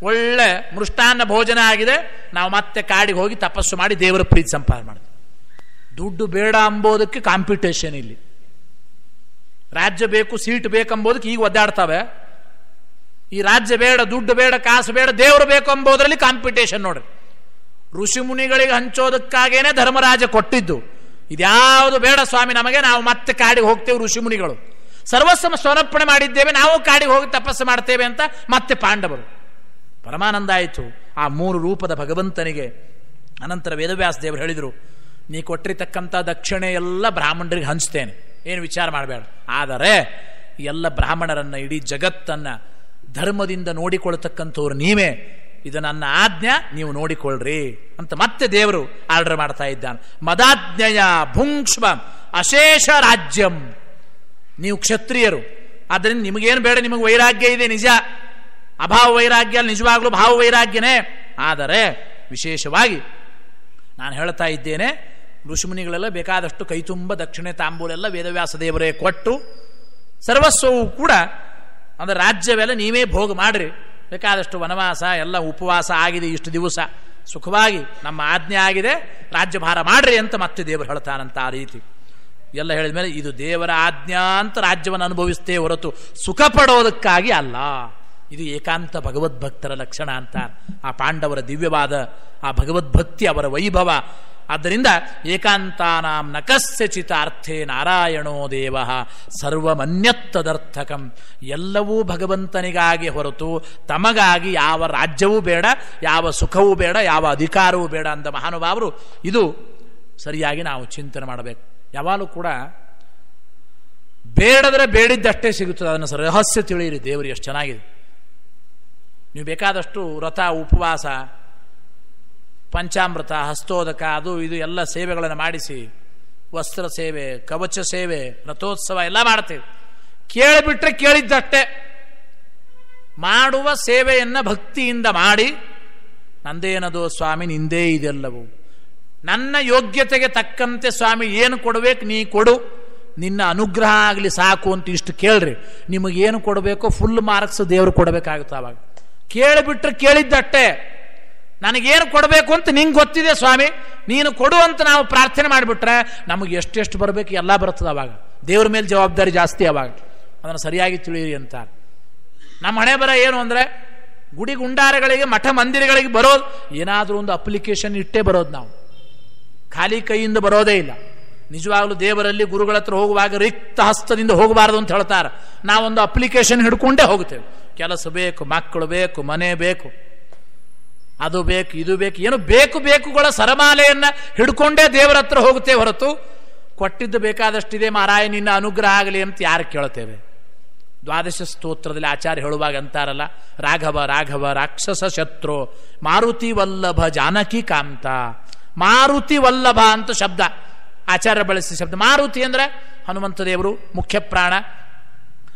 ಒಳ್ಳೆ ಮೃಷ್ಟಾನ್ನ ಭೋಜನ ಆಗಿದೆ, ನಾವು ಮತ್ತೆ ಕಾಡಿಗೆ ಹೋಗಿ ತಪಸ್ಸು ಮಾಡಿ ದೇವರ ಪ್ರೀತಿ ಸಂಪಾದನೆ ಮಾಡ್ತೀವಿ. ದುಡ್ಡು ಬೇಡ ಅಂಬೋದಕ್ಕೆ ಕಾಂಪಿಟೇಷನ್. ಇಲ್ಲಿ ರಾಜ್ಯ ಬೇಕು ಸೀಟ್ ಬೇಕಂಬೋದಕ್ಕೆ ಈಗ ಒದ್ದಾಡ್ತವೆ. ಈ ರಾಜ್ಯ ಬೇಡ, ದುಡ್ಡು ಬೇಡ, ಕಾಸು ಬೇಡ, ದೇವರು ಬೇಕು ಎಂಬುದರಲ್ಲಿ ಕಾಂಪಿಟೇಷನ್ ನೋಡ್ರಿ. ಋಷಿ ಮುನಿಗಳಿಗೆ ಹಂಚೋದಕ್ಕಾಗೇನೆ ಧರ್ಮರಾಜ ಕೊಟ್ಟಿದ್ದು. ಇದ್ಯಾವುದು ಬೇಡ ಸ್ವಾಮಿ ನಮಗೆ, ನಾವು ಮತ್ತೆ ಕಾಡಿಗೆ ಹೋಗ್ತೇವೆ. ಋಷಿ ಮುನಿಗಳು ಸರ್ವಸ್ವ ಸಮರ್ಪಣೆ ಮಾಡಿದ್ದೇವೆ, ನಾವು ಕಾಡಿಗೆ ಹೋಗಿ ತಪಸ್ಸು ಮಾಡ್ತೇವೆ ಅಂತ ಮತ್ತೆ ಪಾಂಡವರು. ಪರಮಾನಂದ ಆಯಿತು ಆ 3 ರೂಪದ ಭಗವಂತನಿಗೆ. ಅನಂತರ ವೇದವ್ಯಾಸ ದೇವರು ಹೇಳಿದರು, ನೀ ಕೊಟ್ಟಿರ್ತಕ್ಕಂಥ ದಕ್ಷಿಣೆ ಎಲ್ಲ ಬ್ರಾಹ್ಮಣರಿಗೆ ಹಂಚ್ತೇನೆ, ಏನು ವಿಚಾರ ಮಾಡಬೇಡ. ಆದರೆ ಎಲ್ಲ ಬ್ರಾಹ್ಮಣರನ್ನ, ಇಡೀ ಜಗತ್ತನ್ನ ಧರ್ಮದಿಂದ ನೋಡಿಕೊಳ್ತಕ್ಕಂಥವ್ರು ನೀವೇ, ಇದು ನನ್ನ ಆಜ್ಞಾ, ನೀವು ನೋಡಿಕೊಳ್ಳ್ರಿ ಅಂತ ಮತ್ತೆ ದೇವರು ಆರ್ಡರ್ ಮಾಡ್ತಾ ಇದ್ದಾನೆ. ಮದಾಜ್ಞೆಯ ಭುಂಕ್ಷ್ಮ ಅಶೇಷ ರಾಜ್ಯಂ. ನೀವು ಕ್ಷತ್ರಿಯರು, ಆದ್ದರಿಂದ ನಿಮಗೇನು ಬೇಡ, ನಿಮಗೆ ವೈರಾಗ್ಯ ಇದೆ ನಿಜ, ಅಭಾವ ವೈರಾಗ್ಯ ನಿಜವಾಗ್ಲೂ ಭಾವ ವೈರಾಗ್ಯನೇ. ಆದರೆ ವಿಶೇಷವಾಗಿ ನಾನು ಹೇಳ್ತಾ ಇದ್ದೇನೆ, ಋಷಿಮುನಿಗಳೆಲ್ಲ ಬೇಕಾದಷ್ಟು ಕೈತುಂಬ ದಕ್ಷಿಣೆ ತಾಂಬೂಲೆಲ್ಲ ವೇದವ್ಯಾಸ ದೇವರೇ ಕೊಟ್ಟು, ಸರ್ವಸ್ವವು ಕೂಡ ಅಂದರೆ ರಾಜ್ಯವೆಲ್ಲ ನೀವೇ ಭೋಗ ಮಾಡ್ರಿ, ಬೇಕಾದಷ್ಟು ವನವಾಸ ಎಲ್ಲ ಉಪವಾಸ ಆಗಿದೆ, ಇಷ್ಟು ದಿವಸ ಸುಖವಾಗಿ ನಮ್ಮ ಆಜ್ಞೆ ಆಗಿದೆ, ರಾಜ್ಯಭಾರ ಮಾಡ್ರಿ ಅಂತ ಮತ್ತೆ ದೇವರು ಹೇಳ್ತಾನಂತ. ಆ ರೀತಿ ಎಲ್ಲ ಹೇಳಿದ ಮೇಲೆ ಇದು ದೇವರ ಆಜ್ಞಾ ಅಂತ ರಾಜ್ಯವನ್ನು ಅನುಭವಿಸ್ತೇ ಹೊರತು ಸುಖ ಪಡೋದಕ್ಕಾಗಿ ಅಲ್ಲ. ಇದು ಏಕಾಂತ ಭಗವದ್ಭಕ್ತರ ಲಕ್ಷಣ ಅಂತ. ಆ ಪಾಂಡವರ ದಿವ್ಯವಾದ ಆ ಭಗವದ್ಭಕ್ತಿ, ಅವರ ವೈಭವ. ಆದ್ದರಿಂದ ಏಕಾಂತಾನಾಂ ನ ಕಸ್ಯಚಿತ ಅರ್ಥೇ ನಾರಾಯಣೋ ದೇವ ಸರ್ವಮನ್ಯತ್ತದರ್ಥಕಂ. ಎಲ್ಲವೂ ಭಗವಂತನಿಗಾಗಿ ಹೊರತು ತಮಗಾಗಿ ಯಾವ ರಾಜ್ಯವೂ ಬೇಡ, ಯಾವ ಸುಖವೂ ಬೇಡ, ಯಾವ ಅಧಿಕಾರವೂ ಬೇಡ ಅಂದ ಮಹಾನುಭಾವರು. ಇದು ಸರಿಯಾಗಿ ನಾವು ಚಿಂತನೆ ಮಾಡಬೇಕು. ಯಾವಾಗಲೂ ಕೂಡ ಬೇಡದ್ರೆ ಬೇಡಿದ್ದಷ್ಟೇ ಸಿಗುತ್ತದೆ, ಅದನ್ನು ರಹಸ್ಯ ತಿಳಿಯಿರಿ. ದೇವರು ಎಷ್ಟು ಚೆನ್ನಾಗಿದೆ. ನೀವು ಬೇಕಾದಷ್ಟು ವ್ರತ ಉಪವಾಸ ಪಂಚಾಮೃತ ಹಸ್ತೋದಕ ಅದು ಇದು ಎಲ್ಲ ಸೇವೆಗಳನ್ನು ಮಾಡಿಸಿ, ವಸ್ತ್ರ ಸೇವೆ ಕವಚ ಸೇವೆ ರಥೋತ್ಸವ ಎಲ್ಲ ಮಾಡ್ತೇವೆ. ಕೇಳಿಬಿಟ್ರೆ ಕೇಳಿದ್ದಷ್ಟೇ. ಮಾಡುವ ಸೇವೆಯನ್ನು ಭಕ್ತಿಯಿಂದ ಮಾಡಿ ನಂದೇನದು ಸ್ವಾಮಿ, ನಿಂದೇ ಇದೆಲ್ಲವೂ. ನನ್ನ ಯೋಗ್ಯತೆಗೆ ತಕ್ಕಂತೆ ಸ್ವಾಮಿ ಏನು ಕೊಡಬೇಕು ನೀ ಕೊಡು, ನಿನ್ನ ಅನುಗ್ರಹ ಆಗಲಿ ಸಾಕು ಅಂತ ಇಷ್ಟು ಕೇಳ್ರಿ. ನಿಮಗೇನು ಕೊಡಬೇಕೋ ಫುಲ್ ಮಾರ್ಕ್ಸ್ ದೇವರು ಕೊಡಬೇಕಾಗುತ್ತೆ. ಆವಾಗ ಕೇಳಿಬಿಟ್ರೆ ಕೇಳಿದ್ದಷ್ಟೇ. ನನಗೇನು ಕೊಡಬೇಕು ಅಂತ ನಿಂಗೆ ಗೊತ್ತಿದೆ ಸ್ವಾಮಿ, ನೀನು ಕೊಡು ಅಂತ ನಾವು ಪ್ರಾರ್ಥನೆ ಮಾಡಿಬಿಟ್ರೆ ನಮಗೆ ಎಷ್ಟೆಷ್ಟು ಬರಬೇಕು ಎಲ್ಲ ಬರ್ತದೆ. ಅವಾಗ ದೇವ್ರ ಮೇಲೆ ಜವಾಬ್ದಾರಿ ಜಾಸ್ತಿ. ಅವಾಗ ಅದನ್ನು ಸರಿಯಾಗಿ ತಿಳಿಯಿರಿ ಅಂತ. ನಮ್ಮ ಹಣೆ ಬರ ಏನು ಅಂದರೆ, ಗುಡಿ ಗುಂಡಾರಗಳಿಗೆ ಮಠ ಮಂದಿರಗಳಿಗೆ ಬರೋದು ಏನಾದರೂ ಒಂದು ಅಪ್ಲಿಕೇಶನ್ ಇಟ್ಟೇ ಬರೋದು. ನಾವು ಖಾಲಿ ಕೈಯಿಂದ ಬರೋದೇ ಇಲ್ಲ. ನಿಜವಾಗ್ಲೂ ದೇವರಲ್ಲಿ ಗುರುಗಳ ಹತ್ರ ಹೋಗುವಾಗ ರಿಕ್ತ ಹಸ್ತದಿಂದ ಹೋಗಬಾರದು ಅಂತ ಹೇಳ್ತಾರೆ. ನಾವೊಂದು ಅಪ್ಲಿಕೇಶನ್ ಹಿಡ್ಕೊಂಡೇ ಹೋಗ್ತೇವೆ. ಕೆಲಸ ಬೇಕು, ಮಕ್ಕಳು ಬೇಕು, ಮನೆ ಬೇಕು, ಅದು ಬೇಕು, ಇದು ಬೇಕು, ಏನು ಬೇಕುಗಳ ಸರಮಾಲೆಯನ್ನ ಹಿಡ್ಕೊಂಡೇ ದೇವರ ಹತ್ರ ಹೋಗುತ್ತೇವೆ ಹೊರತು ಕೊಟ್ಟಿದ್ದು ಬೇಕಾದಷ್ಟಿದೆ ಮಾರಾಯ ನಿನ್ನ ಅನುಗ್ರಹ ಆಗಲಿ ಅಂತ ಯಾರು ಕೇಳ್ತೇವೆ? ದ್ವಾದಶ ಸ್ತೋತ್ರದಲ್ಲಿ ಆಚಾರ್ಯ ಹೇಳುವಾಗ ಅಂತಾರಲ್ಲ, ರಾಘವ ರಾಘವ ರಾಕ್ಷಸ ಶತ್ರು ಮಾರುತಿ ವಲ್ಲಭ ಜಾನಕಿ ಕಾಂತ. ಮಾರುತಿ ವಲ್ಲಭ ಅಂತ ಶಬ್ದ ಆಚಾರ್ಯ ಬಳಸಿದ ಶಬ್ದ. ಮಾರುತಿ ಅಂದ್ರೆ ಹನುಮಂತ ದೇವರು ಮುಖ್ಯ ಪ್ರಾಣ.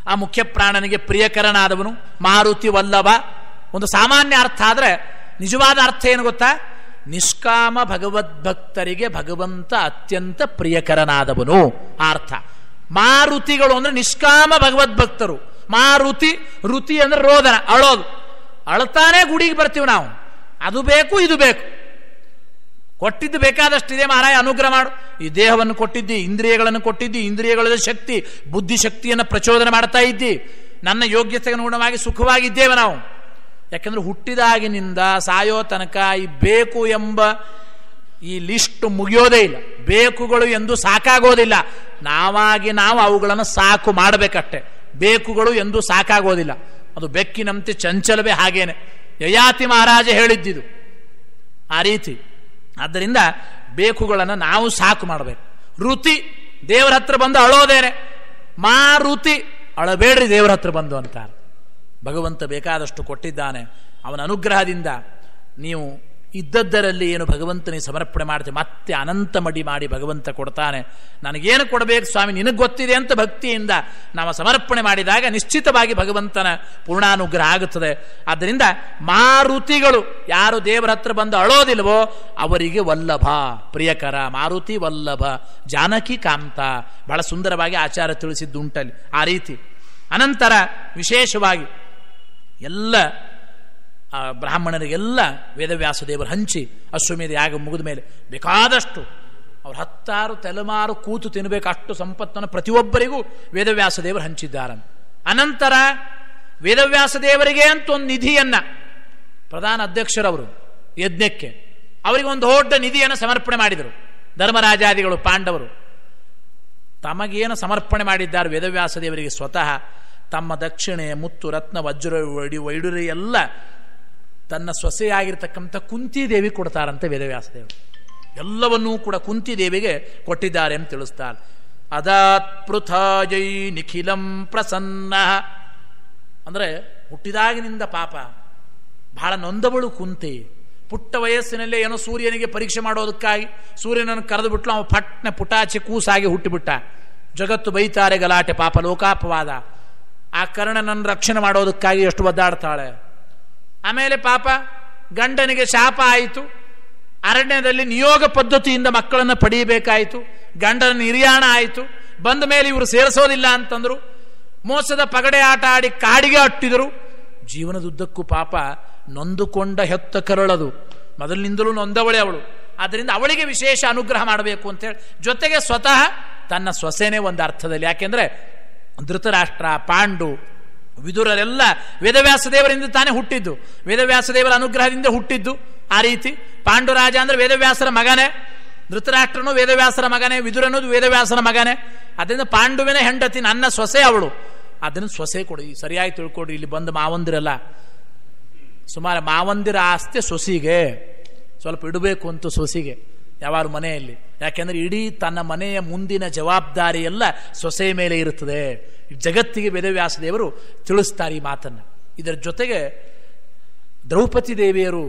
ಆ ಮುಖ್ಯ ಪ್ರಾಣನಿಗೆ ಪ್ರಿಯಕರನಾದವನು ಮಾರುತಿ ವಲ್ಲಭ. ಒಂದು ಸಾಮಾನ್ಯ ಅರ್ಥ ಆದರೆ ನಿಜವಾದ ಅರ್ಥ ಏನು ಗೊತ್ತಾ? ನಿಷ್ಕಾಮ ಭಗವದ್ಭಕ್ತರಿಗೆ ಭಗವಂತ ಅತ್ಯಂತ ಪ್ರಿಯಕರನಾದವನು. ಆ ಅರ್ಥ. ಮಾರುತಿಗಳು ಅಂದ್ರೆ ನಿಷ್ಕಾಮ ಭಗವದ್ಭಕ್ತರು. ಮಾರುತಿ, ರುತಿ ಅಂದ್ರೆ ರೋದನ, ಅಳೋದು. ಅಳ್ತಾನೆ ಗುಡಿಗೆ ಬರ್ತೀವಿ ನಾವು. ಅದು ಬೇಕು, ಇದು ಬೇಕು, ಕೊಟ್ಟಿದ್ದು ಬೇಕಾದಷ್ಟಿದೆ ಮಾರಾಯ ಅನುಗ್ರಹ ಮಾಡು. ಈ ದೇಹವನ್ನು ಕೊಟ್ಟಿದ್ದಿ, ಇಂದ್ರಿಯಗಳನ್ನು ಕೊಟ್ಟಿದ್ದಿ, ಇಂದ್ರಿಯಗಳ ಶಕ್ತಿ ಬುದ್ಧಿಶಕ್ತಿಯನ್ನು ಪ್ರಚೋದನೆ ಮಾಡ್ತಾ ಇದ್ದಿ. ನನ್ನ ಯೋಗ್ಯತೆಗೆ ಅನುಗುಣವಾಗಿ ಸುಖವಾಗಿದ್ದೇವೆ ನಾವು. ಯಾಕೆಂದ್ರೆ ಹುಟ್ಟಿದಾಗಿನಿಂದ ಸಾಯೋ ತನಕ ಈ ಬೇಕು ಎಂಬ ಈ ಲಿಸ್ಟ್ ಮುಗಿಯೋದೇ ಇಲ್ಲ. ಬೇಕುಗಳು ಎಂದು ಸಾಕಾಗೋದಿಲ್ಲ. ನಾವಾಗಿ ನಾವು ಅವುಗಳನ್ನು ಸಾಕು ಮಾಡಬೇಕಷ್ಟೆ. ಬೇಕುಗಳು ಎಂದು ಸಾಕಾಗೋದಿಲ್ಲ. ಅದು ಬೆಕ್ಕಿನಂತೆ ಚಂಚಲವೇ. ಹಾಗೇನೆ ಯಯಾತಿ ಮಹಾರಾಜ ಹೇಳಿದ್ದಿದು ಆ ರೀತಿ. ಆದ್ದರಿಂದ ಬೇಕುಗಳನ್ನು ನಾವು ಸಾಕು ಮಾಡಬೇಕು. ರುತಿ, ದೇವರ ಹತ್ರ ಬಂದು ಅಳೋದೇನೆ. ಮಾರುತಿ, ಅಳಬೇಡ್ರಿ ದೇವರ ಹತ್ರ ಬಂದು ಅಂತಾರೆ. ಭಗವಂತ ಬೇಕಾದಷ್ಟು ಕೊಟ್ಟಿದ್ದಾನೆ. ಅವನ ಅನುಗ್ರಹದಿಂದ ನೀವು ಇದ್ದದ್ದರಲ್ಲಿ ಏನು ಭಗವಂತನಿಗೆ ಸಮರ್ಪಣೆ ಮಾಡ್ತೀವಿ, ಮತ್ತೆ ಅನಂತ ಮಡಿ ಮಾಡಿ ಭಗವಂತ ಕೊಡ್ತಾನೆ. ನನಗೇನು ಕೊಡಬೇಕು ಸ್ವಾಮಿ ನಿನಗೆ ಗೊತ್ತಿದೆ ಅಂತ ಭಕ್ತಿಯಿಂದ ನಾವು ಸಮರ್ಪಣೆ ಮಾಡಿದಾಗ ನಿಶ್ಚಿತವಾಗಿ ಭಗವಂತನ ಪೂರ್ಣಾನುಗ್ರಹ ಆಗುತ್ತದೆ. ಆದ್ದರಿಂದ ಮಾರುತಿಗಳು ಯಾರು ದೇವರ ಹತ್ರ ಬಂದು ಅಳೋದಿಲ್ವೋ ಅವರಿಗೆ ವಲ್ಲಭ, ಪ್ರಿಯಕರ. ಮಾರುತಿ ವಲ್ಲಭ ಜಾನಕಿ ಕಾಂತ. ಬಹಳ ಸುಂದರವಾಗಿ ಆಚಾರ್ಯ ತಿಳಿಸಿದ್ದುಂಟಲ್ಲಿ ಆ ರೀತಿ. ಅನಂತರ ವಿಶೇಷವಾಗಿ ಎಲ್ಲ ಬ್ರಾಹ್ಮಣರಿಗೆಲ್ಲ ವೇದವ್ಯಾಸ ದೇವರು ಹಂಚಿ ಅಶ್ವಮೇಧ ಯಾಗ ಮುಗಿದ ಮೇಲೆ ಬೇಕಾದಷ್ಟು ಅವ್ರು 10 ತಲೆಮಾರು ಕೂತು ತಿನ್ನಬೇಕು ಅಷ್ಟು ಸಂಪತ್ತನ್ನು ಪ್ರತಿಯೊಬ್ಬರಿಗೂ ವೇದವ್ಯಾಸ ದೇವರು ಹಂಚಿದ್ದಾರೆ. ಅನಂತರ ವೇದವ್ಯಾಸ ದೇವರಿಗೆ ಅಂತ ಒಂದು ನಿಧಿಯನ್ನ ಪ್ರಧಾನ ಅಧ್ಯಕ್ಷರವರು ಯಜ್ಞಕ್ಕೆ ಅವರಿಗೆ ಒಂದು ದೊಡ್ಡ ನಿಧಿಯನ್ನು ಸಮರ್ಪಣೆ ಮಾಡಿದರು. ಧರ್ಮರಾಜಾದಿಗಳು ಪಾಂಡವರು ತಮಗೇನು ಸಮರ್ಪಣೆ ಮಾಡಿದ್ದಾರೆ ವೇದವ್ಯಾಸ ದೇವರಿಗೆ ಸ್ವತಃ ತಮ್ಮ ದಕ್ಷಿಣೆ, ಮುತ್ತು, ರತ್ನ, ವಜ್ರ, ವೈಡೂರ್ಯ ಎಲ್ಲ ತನ್ನ ಸೊಸೆಯಾಗಿರ್ತಕ್ಕಂಥ ಕುಂತಿದೇವಿ ಕೊಡ್ತಾರಂತೆ ವೇದವ್ಯಾಸ ದೇವರು. ಎಲ್ಲವನ್ನೂ ಕೂಡ ಕುಂತಿದೇವಿಗೆ ಕೊಟ್ಟಿದ್ದಾರೆ ಅಂತ ತಿಳಿಸ್ತಾರೆ. ಅದಾತ್ ಪೃಥಾಜೈ ನಿಖಿಲಂ ಪ್ರಸನ್ನ ಅಂದರೆ ಹುಟ್ಟಿದಾಗಿನಿಂದ ಪಾಪ ಬಹಳ ನೊಂದವಳು ಕುಂತಿ. ಪುಟ್ಟ ವಯಸ್ಸಿನಲ್ಲೇ ಏನೋ ಸೂರ್ಯನಿಗೆ ಪರೀಕ್ಷೆ ಮಾಡೋದಕ್ಕಾಗಿ ಸೂರ್ಯನನ್ನು ಕರೆದು ಬಿಟ್ಲು. ಅವನು ಪಟ್ನೆ ಪುಟಾಚಿ ಕೂಸಾಗಿ ಹುಟ್ಟಿಬಿಟ್ಟ. ಜಗತ್ತು ಬೈತಾರೆ, ಗಲಾಟೆ, ಪಾಪ ಲೋಕಾಪವಾದ. ಆ ಕರ್ಣನನ್ನು ರಕ್ಷಣೆ ಮಾಡೋದಕ್ಕಾಗಿ ಎಷ್ಟು ಒದ್ದಾಡ್ತಾಳೆ. ಆಮೇಲೆ ಪಾಪ ಗಂಡನಿಗೆ ಶಾಪ ಆಯಿತು. ಅರಣ್ಯದಲ್ಲಿ ನಿಯೋಗ ಪದ್ಧತಿಯಿಂದ ಮಕ್ಕಳನ್ನು ಪಡೆಯಬೇಕಾಯಿತು. ಗಂಡನ ನಿರ್ಯಾಣ ಆಯಿತು. ಬಂದ ಮೇಲೆ ಇವರು ಸೇರಿಸೋದಿಲ್ಲ ಅಂತಂದ್ರು. ಮೋಸದ ಪಗಡೆ ಆಟ ಆಡಿ ಕಾಡಿಗೆ ಅಟ್ಟಿದರು. ಜೀವನದುದ್ದಕ್ಕೂ ಪಾಪ ನೊಂದುಕೊಂಡ ಹೆತ್ತ ಕರಳದು. ಮೊದಲಿನಿಂದಲೂ ನೊಂದವಳೆ ಅವಳು. ಆದ್ದರಿಂದ ಅವಳಿಗೆ ವಿಶೇಷ ಅನುಗ್ರಹ ಮಾಡಬೇಕು ಅಂತೇಳಿ ಜೊತೆಗೆ ಸ್ವತಃ ತನ್ನ ಸೊಸೆನೇ ಒಂದು ಅರ್ಥದಲ್ಲಿ. ಯಾಕೆಂದ್ರೆ ಧೃತರಾಷ್ಟ್ರ, ಪಾಂಡು, ವಿದುರರೆಲ್ಲ ವೇದವ್ಯಾಸ ದೇವರಿಂದ ತಾನೇ ಹುಟ್ಟಿದ್ದು. ವೇದವ್ಯಾಸ ದೇವರ ಅನುಗ್ರಹದಿಂದ ಹುಟ್ಟಿದ್ದು. ಆ ರೀತಿ ಪಾಂಡುರಾಜ ಅಂದ್ರೆ ವೇದವ್ಯಾಸರ ಮಗನೇ, ಧೃತರಾಷ್ಟ್ರನು ವೇದವ್ಯಾಸರ ಮಗನೇ, ವಿದುರನು ವೇದವ್ಯಾಸರ ಮಗನೇ. ಅದರಿಂದ ಪಾಂಡುವಿನ ಹೆಂಡತಿ ನನ್ನ ಸೊಸೆ ಅವಳು. ಅದನ್ನು ಸೊಸೆ ಕೊಡಿ, ಸರಿಯಾಗಿ ತಿಳ್ಕೊಡ್ರಿ. ಇಲ್ಲಿ ಬಂದು ಮಾವಂದಿರಲ್ಲ, ಸುಮಾರು ಮಾವಂದಿರ ಆಸ್ತಿ ಸೊಸಿಗೆ ಸ್ವಲ್ಪ ಇಡಬೇಕು ಅಂತ ಸೊಸಿಗೆ ಯಾವಾರು ಮನೆಯಲ್ಲಿ. ಯಾಕೆಂದ್ರೆ ಇಡೀ ತನ್ನ ಮನೆಯ ಮುಂದಿನ ಜವಾಬ್ದಾರಿ ಎಲ್ಲ ಸೊಸೆಯ ಮೇಲೆ ಇರುತ್ತದೆ. ಜಗತ್ತಿಗೆ ವೇದವ್ಯಾಸ ದೇವರು ತಿಳಿಸ್ತಾರೆ ಈ ಮಾತನ್ನು. ಇದರ ಜೊತೆಗೆ ದ್ರೌಪದಿ ದೇವಿಯರು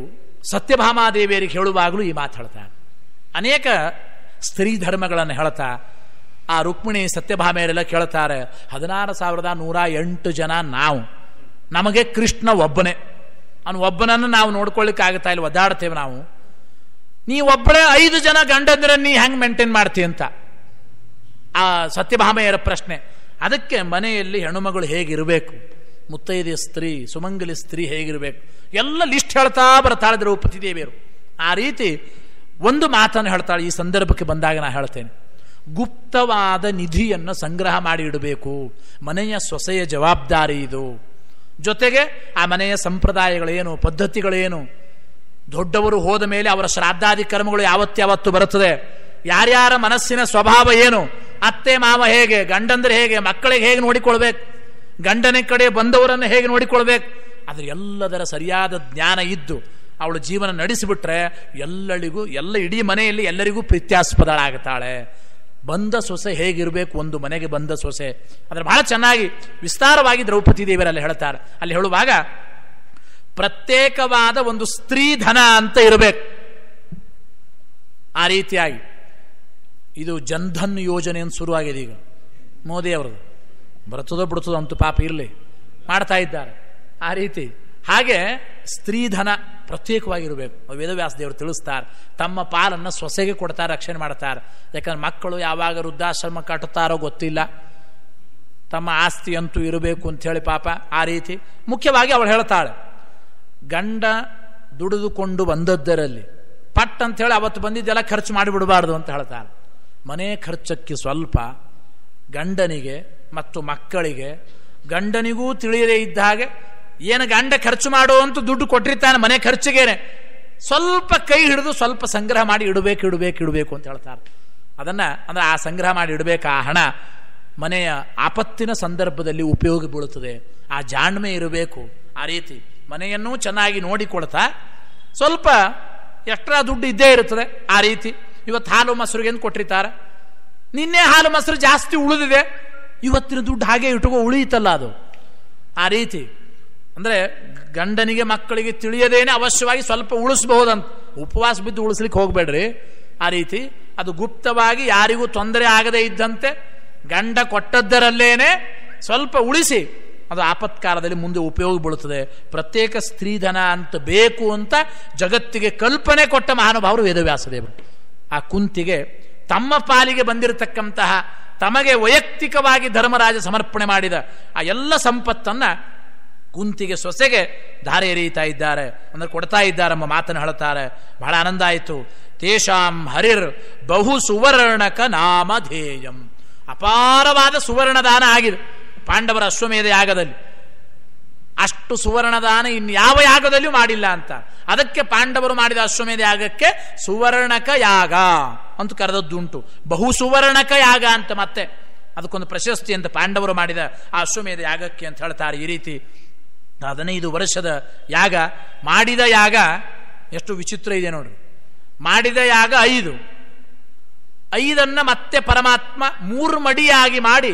ಸತ್ಯಭಾಮಾದೇವಿಯರಿಗೆ ಹೇಳುವಾಗಲೂ ಈ ಮಾತು ಹೇಳ್ತಾರೆ. ಅನೇಕ ಸ್ತ್ರೀ ಧರ್ಮಗಳನ್ನು ಹೇಳ್ತಾ ಆ ರುಕ್ಮಿಣಿ ಸತ್ಯಭಾಮೆಯರೆಲ್ಲ ಕೇಳ್ತಾರೆ, 16,108 ಜನ ನಾವು, ನಮಗೆ ಕೃಷ್ಣ ಒಬ್ಬನೇ, ಅವನು ಒಬ್ಬನನ್ನು ನಾವು ನೋಡ್ಕೊಳ್ಳಿಕ್ಕೆ ಆಗ್ತಾ ಇಲ್ಲ, ಒದ್ದಾಡ್ತೇವೆ ನಾವು. ನೀ ಒಬ್ಬಳೇ 5 ಜನ ಗಂಡಂದ್ರೆ ನೀ ಹೆಂಗೆ ಮೇಂಟೈನ್ ಮಾಡ್ತೀಯ ಅಂತ ಆ ಸತ್ಯಭಾಮೆಯರ ಪ್ರಶ್ನೆ. ಅದಕ್ಕೆ ಮನೆಯಲ್ಲಿ ಹೆಣ್ಣುಮಗಳು ಹೇಗಿರಬೇಕು, ಮುತ್ತೈದೆ ಸ್ತ್ರೀ, ಸುಮಂಗಲಿ ಸ್ತ್ರೀ ಹೇಗಿರಬೇಕು ಎಲ್ಲ ಲಿಸ್ಟ್ ಹೇಳ್ತಾ ಬರ್ತಾಳೆ ದ್ರೌಪದಿ ದೇವಿಯರು. ಆ ರೀತಿ ಒಂದು ಮಾತನ್ನು ಹೇಳ್ತಾಳೆ. ಈ ಸಂದರ್ಭಕ್ಕೆ ಬಂದಾಗ ನಾನು ಹೇಳ್ತೇನೆ, ಗುಪ್ತವಾದ ನಿಧಿಯನ್ನು ಸಂಗ್ರಹ ಮಾಡಿ ಇಡಬೇಕು. ಮನೆಯ ಸೊಸೆಯ ಜವಾಬ್ದಾರಿ ಇದು. ಜೊತೆಗೆ ಆ ಮನೆಯ ಸಂಪ್ರದಾಯಗಳೇನು, ಪದ್ಧತಿಗಳೇನು, ದೊಡ್ಡವರು ಹೋದ ಮೇಲೆ ಅವರ ಶ್ರಾದ್ದಾದಿ ಕರ್ಮಗಳು ಯಾವತ್ತು ಬರುತ್ತದೆ, ಯಾರ್ಯಾರ ಮನಸ್ಸಿನ ಸ್ವಭಾವ ಏನು, ಅತ್ತೆ ಮಾವ ಹೇಗೆ, ಗಂಡಂದ್ರೆ ಹೇಗೆ, ಮಕ್ಕಳಿಗೆ ಹೇಗೆ ನೋಡಿಕೊಳ್ಬೇಕು, ಗಂಡನ ಕಡೆ ಬಂದವರನ್ನು ಹೇಗೆ ನೋಡಿಕೊಳ್ಬೇಕು, ಅದ್ರ ಎಲ್ಲದರ ಸರಿಯಾದ ಜ್ಞಾನ ಇದ್ದು ಅವಳು ಜೀವನ ನಡೆಸಿಬಿಟ್ರೆ ಎಲ್ಲ ಇಡೀ ಮನೆಯಲ್ಲಿ ಎಲ್ಲರಿಗೂ ಪ್ರೀತ್ಯಾಸ್ಪದಳಾಗುತ್ತಾಳೆ. ಬಂದ ಸೊಸೆ ಹೇಗಿರಬೇಕು, ಒಂದು ಮನೆಗೆ ಬಂದ ಸೊಸೆ, ಅದರ ಬಹಳ ಚೆನ್ನಾಗಿ ವಿಸ್ತಾರವಾಗಿ ದ್ರೌಪದಿ ದೇವಿಯರಲ್ಲಿ ಹೇಳ್ತಾರೆ. ಅಲ್ಲಿ ಹೇಳುವಾಗ ಪ್ರತ್ಯೇಕವಾದ ಒಂದು ಸ್ತ್ರೀಧನ ಅಂತ ಇರಬೇಕು. ಆ ರೀತಿಯಾಗಿ ಇದು ಜನ್ಧನ್ ಯೋಜನೆ ಅಂತ ಶುರುವಾಗಿದೆ ಈಗ, ಮೋದಿ ಅವರದು. ಬರ್ತದೋ ಬಿಡ್ತದೋ ಅಂತೂ ಪಾಪ ಇರಲಿ, ಮಾಡ್ತಾ ಇದ್ದಾರೆ ಆ ರೀತಿ. ಹಾಗೆ ಸ್ತ್ರೀಧನ ಪ್ರತ್ಯೇಕವಾಗಿರಬೇಕು. ವೇದವ್ಯಾಸ ದೇವರು ತಿಳಿಸ್ತಾರೆ. ತಮ್ಮ ಪಾಲನ್ನು ಸೊಸೆಗೆ ಕೊಡ್ತಾರೆ, ರಕ್ಷಣೆ ಮಾಡ್ತಾರೆ. ಯಾಕಂದ್ರೆ ಮಕ್ಕಳು ಯಾವಾಗ ವೃದ್ಧಾಶ್ರಮ ಕಟ್ಟುತ್ತಾರೋ ಗೊತ್ತಿಲ್ಲ, ತಮ್ಮ ಆಸ್ತಿ ಅಂತೂ ಇರಬೇಕು ಅಂಥೇಳಿ ಪಾಪ. ಆ ರೀತಿ ಮುಖ್ಯವಾಗಿ ಅವಳು ಹೇಳ್ತಾಳೆ, ಗಂಡ ದುಡಿದುಕೊಂಡು ಬಂದದ್ದರಲ್ಲಿ ಪಟ್ ಅಂಥೇಳಿ ಅವತ್ತು ಬಂದಿದ್ದೆಲ್ಲ ಖರ್ಚು ಮಾಡಿಬಿಡಬಾರ್ದು ಅಂತ ಹೇಳ್ತಾಳೆ. ಮನೆ ಖರ್ಚಕ್ಕೆ ಸ್ವಲ್ಪ ಗಂಡನಿಗೆ ಮತ್ತು ಮಕ್ಕಳಿಗೆ, ಗಂಡನಿಗೂ ತಿಳಿಯದೇ ಇದ್ದ ಹಾಗೆ ಏನು ಗಂಡ ಖರ್ಚು ಮಾಡುವಂತ ದುಡ್ಡು ಕೊಟ್ಟಿರ್ತಾನೆ ಮನೆ ಖರ್ಚಿಗೇನೆ, ಸ್ವಲ್ಪ ಕೈ ಹಿಡಿದು ಸ್ವಲ್ಪ ಸಂಗ್ರಹ ಮಾಡಿ ಇಡಬೇಕು ಅಂತ ಹೇಳ್ತಾರೆ. ಅದನ್ನು ಅಂದರೆ ಆ ಸಂಗ್ರಹ ಮಾಡಿ ಇಡಬೇಕು. ಆ ಹಣ ಮನೆಯ ಆಪತ್ತಿನ ಸಂದರ್ಭದಲ್ಲಿ ಉಪಯೋಗ ಬೀಳುತ್ತದೆ. ಆ ಜಾಣ್ಮೆ ಇರಬೇಕು. ಆ ರೀತಿ ಮನೆಯನ್ನೂ ಚೆನ್ನಾಗಿ ನೋಡಿಕೊಳ್ತಾ ಸ್ವಲ್ಪ ಎಕ್ಸ್ಟ್ರಾ ದುಡ್ಡು ಇದ್ದೇ ಇರುತ್ತದೆ. ಆ ರೀತಿ ಇವತ್ತು ಹಾಲು ಮೊಸರಿಗೆ ಏನು ಕೊಟ್ಟಿರ್ತಾರೆ, ನಿನ್ನೆ ಹಾಲು ಮೊಸರು ಜಾಸ್ತಿ ಉಳಿದಿದೆ, ಇವತ್ತಿನ ದುಡ್ಡು ಹಾಗೆ ಇಟ್ಕೋ ಉಳಿಯಿತಲ್ಲ ಅದು. ಆ ರೀತಿ ಅಂದರೆ ಗಂಡನಿಗೆ ಮಕ್ಕಳಿಗೆ ತಿಳಿಯದೇನೆ ಅವಶ್ಯವಾಗಿ ಸ್ವಲ್ಪ ಉಳಿಸಬಹುದಂತ, ಉಪವಾಸ ಬಿದ್ದು ಉಳಿಸ್ಲಿಕ್ಕೆ ಹೋಗಬೇಡ್ರಿ. ಆ ರೀತಿ ಅದು ಗುಪ್ತವಾಗಿ ಯಾರಿಗೂ ತೊಂದರೆ ಆಗದೇ ಇದ್ದಂತೆ ಗಂಡ ಕೊಟ್ಟದ್ದರಲ್ಲೇನೆ ಸ್ವಲ್ಪ ಉಳಿಸಿ, ಅದು ಆಪತ್ಕಾಲದಲ್ಲಿ ಮುಂದೆ ಉಪಯೋಗ ಬೀಳುತ್ತದೆ. ಪ್ರತ್ಯೇಕ ಸ್ತ್ರೀಧನ ಅಂತ ಬೇಕು ಅಂತ ಜಗತ್ತಿಗೆ ಕಲ್ಪನೆ ಕೊಟ್ಟ ಮಹಾನುಭಾವರು ವೇದವ್ಯಾಸದೇವರು. ಆ ಕುಂತಿಗೆ ತಮ್ಮ ಪಾಲಿಗೆ ಬಂದಿರತಕ್ಕಂತಹ, ತಮಗೆ ವೈಯಕ್ತಿಕವಾಗಿ ಧರ್ಮರಾಜ ಸಮರ್ಪಣೆ ಮಾಡಿದ ಆ ಎಲ್ಲ ಸಂಪತ್ತನ್ನು ಕುಂತಿಗೆ ಸೊಸೆಗೆ ಧಾರೆ ಎರೆಯುತ್ತಾ ಇದ್ದಾರೆ, ಅಂದರೆ ಕೊಡ್ತಾ ಇದ್ದಾರೆ ಎಂಬ ಮಾತನ್ನು ಹೇಳ್ತಾರೆ. ಬಹಳ ಆನಂದ ಆಯಿತು. ತೇಷಾಂ ಹರಿರ್ ಬಹು ಸುವರ್ಣಕ ನಾಮಧೇಯಂ. ಅಪಾರವಾದ ಸುವರ್ಣದಾನ ಆಗಿದೆ ಪಾಂಡವರ ಅಶ್ವಮೇಧ ಯಾಗದಲ್ಲಿ. ಅಷ್ಟು ಸುವರ್ಣದಾನ ಇನ್ಯಾವ ಯಾಗದಲ್ಲಿಯೂ ಮಾಡಿಲ್ಲ ಅಂತ. ಅದಕ್ಕೆ ಪಾಂಡವರು ಮಾಡಿದ ಅಶ್ವಮೇಧ ಯಾಗಕ್ಕೆ ಸುವರ್ಣಕ ಯಾಗ ಅಂತ ಕರೆದದ್ದುಂಟು. ಬಹು ಸುವರ್ಣಕ ಯಾಗ ಅಂತ ಮತ್ತೆ ಅದಕ್ಕೊಂದು ಪ್ರಶಸ್ತಿ ಅಂತ ಪಾಂಡವರು ಮಾಡಿದ ಆ ಅಶ್ವಮೇಧ ಯಾಗಕ್ಕೆ ಅಂತ ಹೇಳ್ತಾರೆ. ಈ ರೀತಿ 15 ವರ್ಷದ ಯಾಗ, ಮಾಡಿದ ಯಾಗ ಎಷ್ಟು ವಿಚಿತ್ರ ಇದೆ ನೋಡ್ರಿ. ಮಾಡಿದ ಯಾಗ 5 ಮತ್ತೆ ಪರಮಾತ್ಮ 3 ಮಡಿಯಾಗಿ ಮಾಡಿ,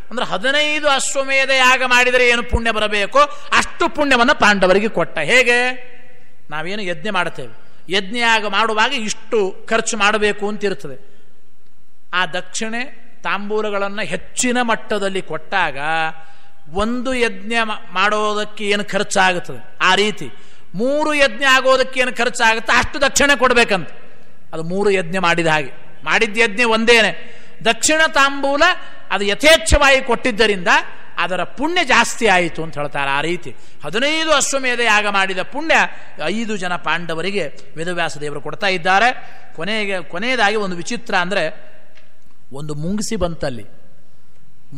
ಅಂದ್ರೆ 15 ಅಶ್ವಮೇಧ ಯಾಗ ಮಾಡಿದರೆ ಏನು ಪುಣ್ಯ ಬರಬೇಕೋ ಅಷ್ಟು ಪುಣ್ಯವನ್ನು ಪಾಂಡವರಿಗೆ ಕೊಟ್ಟ. ಹೇಗೆ? ನಾವೇನು ಯಜ್ಞ ಮಾಡ್ತೇವೆ, ಯಜ್ಞಯಾಗ ಮಾಡುವಾಗ ಇಷ್ಟು ಖರ್ಚು ಮಾಡಬೇಕು ಅಂತಿರ್ತದೆ. ಆ ದಕ್ಷಿಣೆ ತಾಂಬೂಲಗಳನ್ನು ಹೆಚ್ಚಿನ ಮಟ್ಟದಲ್ಲಿ ಕೊಟ್ಟಾಗ ಒಂದು ಯಜ್ಞ ಮಾಡೋದಕ್ಕೆ ಏನು ಖರ್ಚಾಗುತ್ತದೆ, ಆ ರೀತಿ 3 ಯಜ್ಞ ಆಗೋದಕ್ಕೆ ಏನು ಖರ್ಚಾಗುತ್ತೆ ಅಷ್ಟು ದಕ್ಷಿಣೆ ಕೊಡಬೇಕಂತ. ಅದು 3 ಯಜ್ಞ ಮಾಡಿದ ಹಾಗೆ. ಮಾಡಿದ್ದ ಯಜ್ಞ ಒಂದೇನೆ, ದಕ್ಷಿಣ ತಾಂಬೂಲ ಅದು ಯಥೇಚ್ಛವಾಗಿ ಕೊಟ್ಟಿದ್ದರಿಂದ ಅದರ ಪುಣ್ಯ ಜಾಸ್ತಿ ಆಯಿತು ಅಂತ ಹೇಳ್ತಾರೆ. ಆ ರೀತಿ 15 ಅಶ್ವಮೇಧ ಯಾಗ ಮಾಡಿದ ಪುಣ್ಯ 5 ಜನ ಪಾಂಡವರಿಗೆ ವೇದವ್ಯಾಸ ದೇವರು ಕೊಡ್ತಾ ಇದ್ದಾರೆ. ಕೊನೆಯದಾಗಿ ಒಂದು ವಿಚಿತ್ರ ಅಂದರೆ, ಒಂದು ಮುಂಗಿಸಿ ಬಂತಲ್ಲಿ.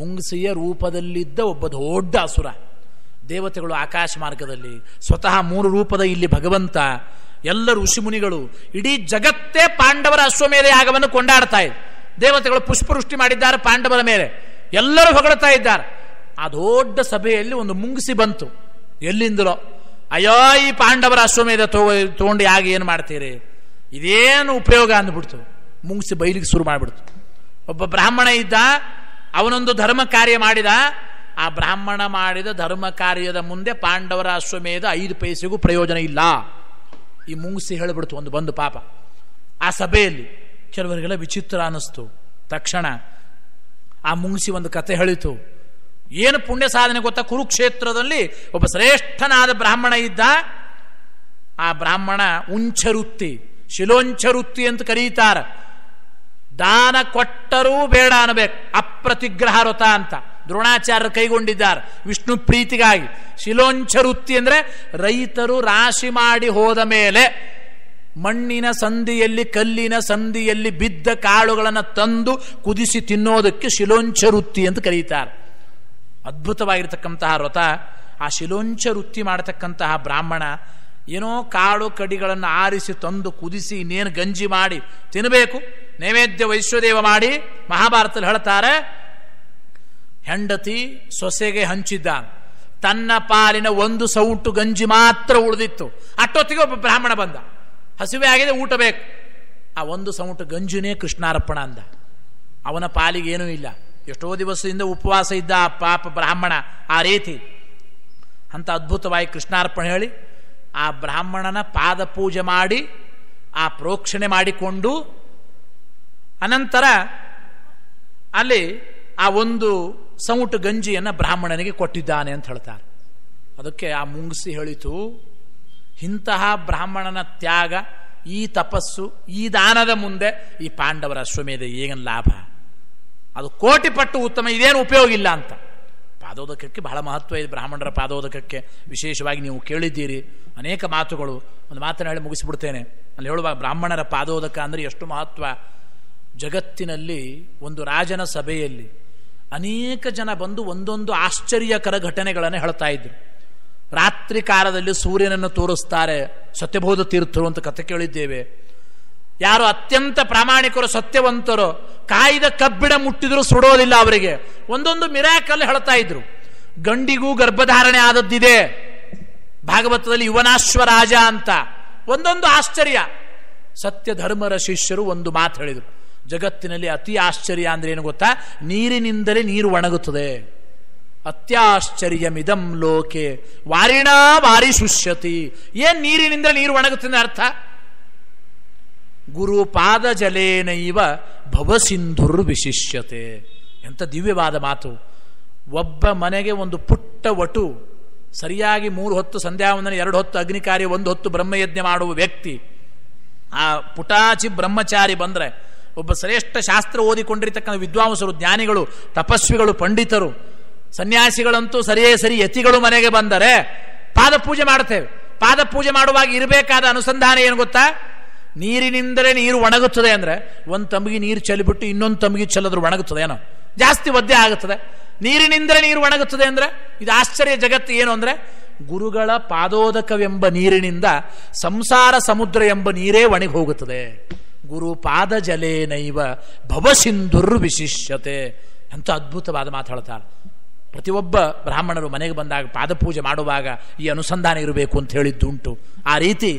ಮುಂಗಿಸಿಯ ರೂಪದಲ್ಲಿದ್ದ ಒಬ್ಬ ದೊಡ್ಡ ಅಸುರ. ದೇವತೆಗಳು ಆಕಾಶ ಮಾರ್ಗದಲ್ಲಿ, ಸ್ವತಃ 3 ರೂಪದ ಇಲ್ಲಿ ಭಗವಂತ, ಎಲ್ಲ ಋಷಿಮುನಿಗಳು, ಇಡೀ ಜಗತ್ತೇ ಪಾಂಡವರ ಅಶ್ವಮೇಧ ಯಾಗವನ್ನು ಕೊಂಡಾಡ್ತಾ ಇದೆ. ದೇವತೆಗಳು ಪುಷ್ಪವೃಷ್ಟಿ ಮಾಡಿದ್ದಾರೆ ಪಾಂಡವರ ಮೇಲೆ, ಎಲ್ಲರೂ ಹೊಗಳ್ತಾ ಇದ್ದಾರೆ. ಆ ದೊಡ್ಡ ಸಭೆಯಲ್ಲಿ ಒಂದು ಮುಂಗಿಸಿ ಬಂತು. ಎಲ್ಲಿಂದಲೋ, ಅಯ್ಯೋ ಈ ಪಾಂಡವರ ಅಶ್ವಮೇಧ ತಗೊಂಡು ಯಾಗ ಏನು ಮಾಡ್ತೀರಿ, ಇದೇನು ಉಪಯೋಗ ಅಂದ್ಬಿಡ್ತು. ಮುಂಗಿಸಿ ಬೈಲಿಗೆ ಶುರು ಮಾಡಿಬಿಡ್ತು. ಒಬ್ಬ ಬ್ರಾಹ್ಮಣ ಇದ್ದ, ಅವನೊಂದು ಧರ್ಮ ಕಾರ್ಯ ಮಾಡಿದ. ಆ ಬ್ರಾಹ್ಮಣ ಮಾಡಿದ ಧರ್ಮ ಕಾರ್ಯದ ಮುಂದೆ ಪಾಂಡವರ ಅಶ್ವಮೇಧ 5 ಪೈಸೆಗೂ ಪ್ರಯೋಜನ ಇಲ್ಲ. ಈ ಮುಂಗಿಸಿ ಹೇಳಿಬಿಡ್ತು ಒಂದು ಬಂದು ಪಾಪ ಆ ಸಭೆಯಲ್ಲಿ. ಕೆಲವರಿಗೆಲ್ಲ ವಿಚಿತ್ರ ಅನ್ನಿಸ್ತು. ತಕ್ಷಣ ಆ ಮುಂಗಿಸಿ ಒಂದು ಕತೆ ಹೇಳಿತು. ಏನು ಪುಣ್ಯ ಸಾಧನೆ ಗೊತ್ತಾ? ಕುರುಕ್ಷೇತ್ರದಲ್ಲಿ ಒಬ್ಬ ಶ್ರೇಷ್ಠನಾದ ಬ್ರಾಹ್ಮಣ ಇದ್ದ. ಆ ಬ್ರಾಹ್ಮಣ ಉಂಚರುತ್ತಿ, ಶಿಲೋಂಚರುತ್ತಿ ಅಂತ ಕರೀತಾರ. ದಾನ ಕೊಟ್ಟರೂ ಬೇಡ ಅನ್ನಬೇಕು, ಅಪ್ರತಿಗ್ರಹ ವ್ರತ ಅಂತ ದ್ರೋಣಾಚಾರ್ಯರು ಕೈಗೊಂಡಿದ್ದಾರೆ ವಿಷ್ಣು ಪ್ರೀತಿಗಾಗಿ. ಶಿಲೋಂಚರುತ್ತಿ ಅಂದರೆ ರೈತರು ರಾಶಿ ಮಾಡಿ ಹೋದ ಮೇಲೆ ಮಣ್ಣಿನ ಸಂದಿಯಲ್ಲಿ, ಕಲ್ಲಿನ ಸಂದಿಯಲ್ಲಿ ಬಿದ್ದ ಕಾಳುಗಳನ್ನು ತಂದು ಕುದಿಸಿ ತಿನ್ನೋದಕ್ಕೆ ಶಿಲೋಂಚರುತ್ತಿ ಅಂತ ಕರೀತಾರೆ. ಅದ್ಭುತವಾಗಿರ್ತಕ್ಕಂತಹ ವ್ರತ. ಆ ಶಿಲೋಂಚರುತ್ತಿ ಮಾಡತಕ್ಕಂತಹ ಬ್ರಾಹ್ಮಣ ಏನೋ ಕಾಳು ಕಡಿಗಳನ್ನು ಆರಿಸಿ ತಂದು ಕುದಿಸಿ ಇನ್ನೇನು ಗಂಜಿ ಮಾಡಿ ತಿನ್ನಬೇಕು, ನೈವೇದ್ಯ ವೈಶ್ವದೇವ ಮಾಡಿ. ಮಹಾಭಾರತದಲ್ಲಿ ಹೇಳ್ತಾರೆ, ಹೆಂಡತಿ ಸೊಸೆಗೆ ಹಂಚಿದ್ದ, ತನ್ನ ಪಾಲಿನ ಒಂದು ಸೌಟು ಗಂಜಿ ಮಾತ್ರ ಉಳಿದಿತ್ತು. ಅಷ್ಟೊತ್ತಿಗೆ ಒಬ್ಬ ಬ್ರಾಹ್ಮಣ ಬಂದ, ಹಸಿವೆ ಆಗಿದೆ, ಊಟ ಬೇಕು. ಆ ಒಂದು ಸೌಟು ಗಂಜಿನೇ ಕೃಷ್ಣಾರ್ಪಣ ಅಂದ. ಅವನ ಪಾಲಿಗೆ ಏನೂ ಇಲ್ಲ, ಎಷ್ಟೋ ದಿವಸದಿಂದ ಉಪವಾಸ ಇದ್ದ ಆ ಪಾಪ ಬ್ರಾಹ್ಮಣ. ಆ ರೀತಿ ಅಂತ ಅದ್ಭುತವಾಗಿ ಕೃಷ್ಣಾರ್ಪಣೆ ಹೇಳಿ ಆ ಬ್ರಾಹ್ಮಣನ ಪಾದ ಪೂಜೆ ಮಾಡಿ ಆ ಪ್ರೋಕ್ಷಣೆ ಮಾಡಿಕೊಂಡು ಅನಂತರ ಅಲ್ಲಿ ಆ ಒಂದು ಸೌಟು ಗಂಜಿಯನ್ನು ಬ್ರಾಹ್ಮಣನಿಗೆ ಕೊಟ್ಟಿದ್ದಾನೆ ಅಂತ ಹೇಳ್ತಾರೆ. ಅದಕ್ಕೆ ಆ ಮುಂಗಿಸಿ ಹೇಳಿತು, ಇಂತಹ ಬ್ರಾಹ್ಮಣನ ತ್ಯಾಗ, ಈ ತಪಸ್ಸು, ಈ ದಾನದ ಮುಂದೆ ಈ ಪಾಂಡವರ ಅಶ್ವಮೇಧ ಏನು ಲಾಭ? ಅದು ಕೋಟಿ ಪಟ್ಟು ಉತ್ತಮ, ಇದೇನು ಉಪಯೋಗ ಇಲ್ಲ ಅಂತ. ಪಾದೋದಕಕ್ಕೆ ಬಹಳ ಮಹತ್ವ ಇದೆ. ಬ್ರಾಹ್ಮಣರ ಪಾದೋದಕಕ್ಕೆ ವಿಶೇಷವಾಗಿ ನೀವು ಕೇಳಿದ್ದೀರಿ ಅನೇಕ ಮಾತುಗಳು. ಒಂದು ಮಾತನ್ನು ಹೇಳಿ ಮುಗಿಸಿಬಿಡ್ತೇನೆ. ಅಲ್ಲಿ ಹೇಳುವಾಗ ಬ್ರಾಹ್ಮಣರ ಪಾದೋದಕ ಅಂದರೆ ಎಷ್ಟು ಮಹತ್ವ. ಜಗತ್ತಿನಲ್ಲಿ ಒಂದು ರಾಜನ ಸಭೆಯಲ್ಲಿ ಅನೇಕ ಜನ ಬಂದು ಒಂದೊಂದು ಆಶ್ಚರ್ಯಕರ ಘಟನೆಗಳನ್ನು ಹೇಳ್ತಾ ಇದ್ರು. ರಾತ್ರಿ ಕಾಲದಲ್ಲಿ ಸೂರ್ಯನನ್ನು ತೋರಿಸ್ತಾರೆ, ಸತ್ಯಬೋಧ ತೀರ್ಥರು ಅಂತ ಕಥೆ ಕೇಳಿದ್ದೇವೆ. ಯಾರು ಅತ್ಯಂತ ಪ್ರಾಮಾಣಿಕರು, ಸತ್ಯವಂತರು, ಕಾಯ್ದ ಕಬ್ಬಿಣ ಮುಟ್ಟಿದ್ರು ಸುಡೋದಿಲ್ಲ ಅವರಿಗೆ. ಒಂದೊಂದು ಮಿರಾಕಲ್ ಹೇಳ್ತಾ ಇದ್ರು. ಗಂಡಿಗೂ ಗರ್ಭಧಾರಣೆ ಆದದ್ದಿದೆ ಭಾಗವತದಲ್ಲಿ, ಯುವನಾಶ್ವರಾಜ ಅಂತ. ಒಂದೊಂದು ಆಶ್ಚರ್ಯ. ಸತ್ಯ ಧರ್ಮರ ಶಿಷ್ಯರು ಒಂದು ಮಾತು ಹೇಳಿದರು, ಜಗತ್ತಿನಲ್ಲಿ ಅತಿ ಆಶ್ಚರ್ಯ ಅಂದ್ರೆ ಏನು ಗೊತ್ತಾ? ನೀರಿನಿಂದಲೇ ನೀರು ಒಣಗುತ್ತದೆ. ಅತ್ಯಾಶ್ಚರ್ಯಮಿದಂ ಲೋಕೆ ವಾರಿಣಾ ವಾರಿ ಶುಷ್ಯತಿ. ಏನ್ ನೀರಿನಿಂದ ನೀರು ಒಣಗುತ್ತದೆ ಅರ್ಥ? ಗುರು ಪಾದ ಜಲೇನೈವ ಭವಸಿಂಧುರ್ ವಿಶಿಷ್ಯತೆ. ಎಂಥ ದಿವ್ಯವಾದ ಮಾತು. ಒಬ್ಬ ಮನೆಗೆ ಒಂದು ಪುಟ್ಟ ವಟು, ಸರಿಯಾಗಿ 3 ಹೊತ್ತು ಸಂಧ್ಯಾವಂದನೆ, 2 ಹೊತ್ತು ಅಗ್ನಿ ಕಾರ್ಯ, 1 ಹೊತ್ತು ಬ್ರಹ್ಮಯಜ್ಞ ಮಾಡುವ ವ್ಯಕ್ತಿ, ಆ ಪುಟಾಚಿ ಬ್ರಹ್ಮಚಾರಿ ಬಂದರೆ, ಒಬ್ಬ ಶ್ರೇಷ್ಠ ಶಾಸ್ತ್ರ ಓದಿಕೊಂಡಿರ್ತಕ್ಕಂಥ ವಿದ್ವಾಂಸರು, ಜ್ಞಾನಿಗಳು, ತಪಸ್ವಿಗಳು, ಪಂಡಿತರು, ಸನ್ಯಾಸಿಗಳಂತೂ ಸರಿಯೇ ಸರಿ, ಯತಿಗಳು ಮನೆಗೆ ಬಂದರೆ ಪಾದ ಪೂಜೆ ಮಾಡ್ತೇವೆ. ಪಾದ ಪೂಜೆ ಮಾಡುವಾಗ ಇರಬೇಕಾದ ಅನುಸಂಧಾನ ಏನು ಗೊತ್ತಾ? ನೀರಿನಿಂದಲೇ ನೀರು ಒಣಗುತ್ತದೆ ಅಂದರೆ ಒಂದು ತಂಬಿಗೆ ನೀರು ಚೆಲ್ಲಿಬಿಟ್ಟು ಇನ್ನೊಂದು ತಂಬಿಗೆ ಚೆಲ್ಲಿದ್ರು ಒಣಗುತ್ತದೆ ಏನೋ? ಜಾಸ್ತಿ ಒದ್ದೆ ಆಗುತ್ತದೆ. ನೀರಿನಿಂದಲೇ ನೀರು ಒಣಗುತ್ತದೆ ಅಂದರೆ ಇದು ಆಶ್ಚರ್ಯ. ಜಗತ್ತು ಏನು ಅಂದರೆ ಗುರುಗಳ ಪಾದೋದಕವೆಂಬ ನೀರಿನಿಂದ ಸಂಸಾರ ಸಮುದ್ರ ಎಂಬ ನೀರೇ ಒಣಗಿ ಹೋಗುತ್ತದೆ. ಗುರು ಪಾದ ಜಲೇನೈವ ಭವಸಿಂಧುರ್ ವಿಶಿಷ್ಯತೆ. ಎಂಥ ಅದ್ಭುತವಾದ ಮಾತಾಡ್ತಾರೆ. ಪ್ರತಿಯೊಬ್ಬ ಬ್ರಾಹ್ಮಣರು ಮನೆಗೆ ಬಂದಾಗ ಪಾದಪೂಜೆ ಮಾಡುವಾಗ ಈ ಅನುಸಂಧಾನ ಇರಬೇಕು ಅಂತ ಹೇಳಿದ್ದುಂಟು. ಆ ರೀತಿ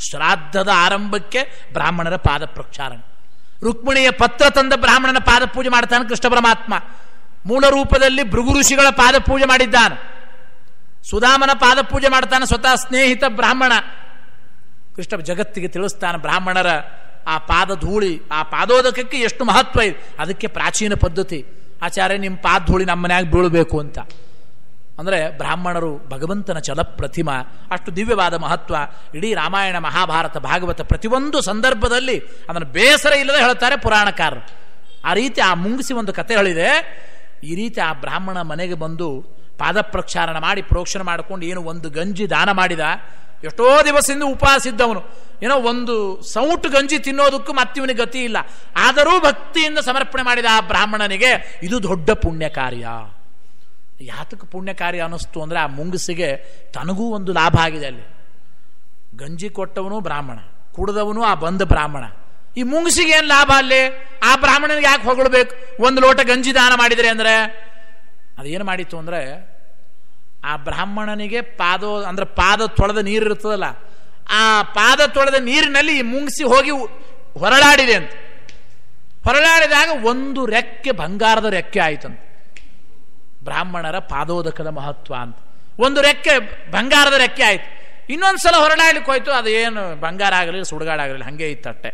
ಶ್ರಾದ್ದದ ಆರಂಭಕ್ಕೆ ಬ್ರಾಹ್ಮಣರ ಪಾದ ಪ್ರಕ್ಷಾಳನೆ. ರುಕ್ಮಿಣಿಯ ಪತ್ರ ತಂದ ಬ್ರಾಹ್ಮಣನ ಪಾದ ಪೂಜೆ ಮಾಡ್ತಾನೆ ಕೃಷ್ಣ ಪರಮಾತ್ಮ. ಮೂಲ ರೂಪದಲ್ಲಿ ಭೃಗು ಋಷಿಗಳ ಪಾದ ಪೂಜೆ ಮಾಡಿದ್ದಾನೆ. ಸುಧಾಮನ ಪಾದ ಪೂಜೆ ಮಾಡ್ತಾನೆ ಸ್ವತಃ ಸ್ನೇಹಿತ ಬ್ರಾಹ್ಮಣ. ಕೃಷ್ಣ ಜಗತ್ತಿಗೆ ತಿಳಿಸ್ತಾನೆ ಬ್ರಾಹ್ಮಣರ ಆ ಪಾದ ಧೂಳಿ, ಆ ಪಾದೋದಕಕ್ಕೆ ಎಷ್ಟು ಮಹತ್ವ ಇದೆ. ಅದಕ್ಕೆ ಪ್ರಾಚೀನ ಪದ್ಧತಿ, ಆಚಾರ್ಯ ನಿಮ್ಮ ಪಾದ ಧೂಳಿ ನಮ್ಮ ಮನ್ಯಾಗ ಬೀಳಬೇಕು ಅಂತ. ಅಂದರೆ ಬ್ರಾಹ್ಮಣರು ಭಗವಂತನ ಚಲಪ್ರತಿಮಾ. ಅಷ್ಟು ದಿವ್ಯವಾದ ಮಹತ್ವ. ಇಡೀ ರಾಮಾಯಣ, ಮಹಾಭಾರತ, ಭಾಗವತ ಪ್ರತಿಯೊಂದು ಸಂದರ್ಭದಲ್ಲಿ ಅದನ್ನು ಬೇಸರ ಇಲ್ಲದೆ ಹೇಳ್ತಾರೆ ಪುರಾಣಕಾರರು. ಆ ರೀತಿ ಆ ಮುಂಗಿಸಿ ಒಂದು ಕತೆ ಹೇಳಿದೆ. ಈ ರೀತಿ ಆ ಬ್ರಾಹ್ಮಣ ಮನೆಗೆ ಬಂದು ಪಾದ ಪ್ರಕ್ಷಾಳನ ಮಾಡಿ ಪ್ರೋಕ್ಷಣೆ ಮಾಡಿಕೊಂಡು ಏನು ಒಂದು ಗಂಜಿ ದಾನ ಮಾಡಿದ. ಎಷ್ಟೋ ದಿವಸದಿಂದ ಉಪವಾಸ ಇದ್ದವನು, ಏನೋ ಒಂದು ಸೌಟು ಗಂಜಿ ತಿನ್ನೋದಕ್ಕೂ ಮತ್ತಿವನಿಗೆ ಗತಿ ಇಲ್ಲ. ಆದರೂ ಭಕ್ತಿಯಿಂದ ಸಮರ್ಪಣೆ ಮಾಡಿದ ಆ ಬ್ರಾಹ್ಮಣನಿಗೆ ಇದು ದೊಡ್ಡ ಪುಣ್ಯ ಕಾರ್ಯ. ಯಾತಕ್ಕೆ ಪುಣ್ಯ ಕಾರ್ಯ ಅನ್ನಿಸ್ತು ಅಂದರೆ ಆ ಮುಂಗಸಿಗೆ ತನಗೂ ಒಂದು ಲಾಭ ಆಗಿದೆ. ಅಲ್ಲಿ ಗಂಜಿ ಕೊಟ್ಟವನು ಬ್ರಾಹ್ಮಣ, ಕುಡಿದವನು ಆ ಬಂದ ಬ್ರಾಹ್ಮಣ. ಈ ಮುಂಗಸಿಗೆ ಏನು ಲಾಭ ಅಲ್ಲಿ? ಆ ಬ್ರಾಹ್ಮಣನಿಗೆ ಯಾಕೆ ಹೊಗಳಬೇಕು? ಒಂದು ಲೋಟ ಗಂಜಿ ದಾನ ಮಾಡಿದರೆ ಅಂದರೆ ಅದೇನು ಮಾಡಿತ್ತು ಅಂದರೆ ಆ ಬ್ರಾಹ್ಮಣನಿಗೆ ಪಾದ ತೊಳೆದ ನೀರು ಇರ್ತದಲ್ಲ, ಆ ಪಾದ ತೊಳೆದ ನೀರಿನಲ್ಲಿ ಈ ಮುಂಗಸಿ ಹೋಗಿ ಹೊರಳಾಡಿದೆ ಅಂತ. ಹೊರಳಾಡಿದಾಗ ಒಂದು ರೆಕ್ಕೆ ಬಂಗಾರದ ರೆಕ್ಕೆ ಆಯ್ತಂತ. ಬ್ರಾಹ್ಮಣರ ಪಾದೋದಕದ ಮಹತ್ವ ಅಂತ. ಒಂದು ರೆಕ್ಕೆ ಬಂಗಾರದ ರೆಕ್ಕೆ ಆಯ್ತು. ಇನ್ನೊಂದ್ಸಲ ಹೊರಡಾಡ್ಲಿಕ್ಕೆ ಹೋಯ್ತು, ಅದು ಏನು ಬಂಗಾರ ಆಗಲಿಲ್ಲ, ಸುಡುಗಾಡಾಗಲಿಲ್ಲ, ಹಾಗೆ ಇತ್ತು ಅಟ್ಟೆ.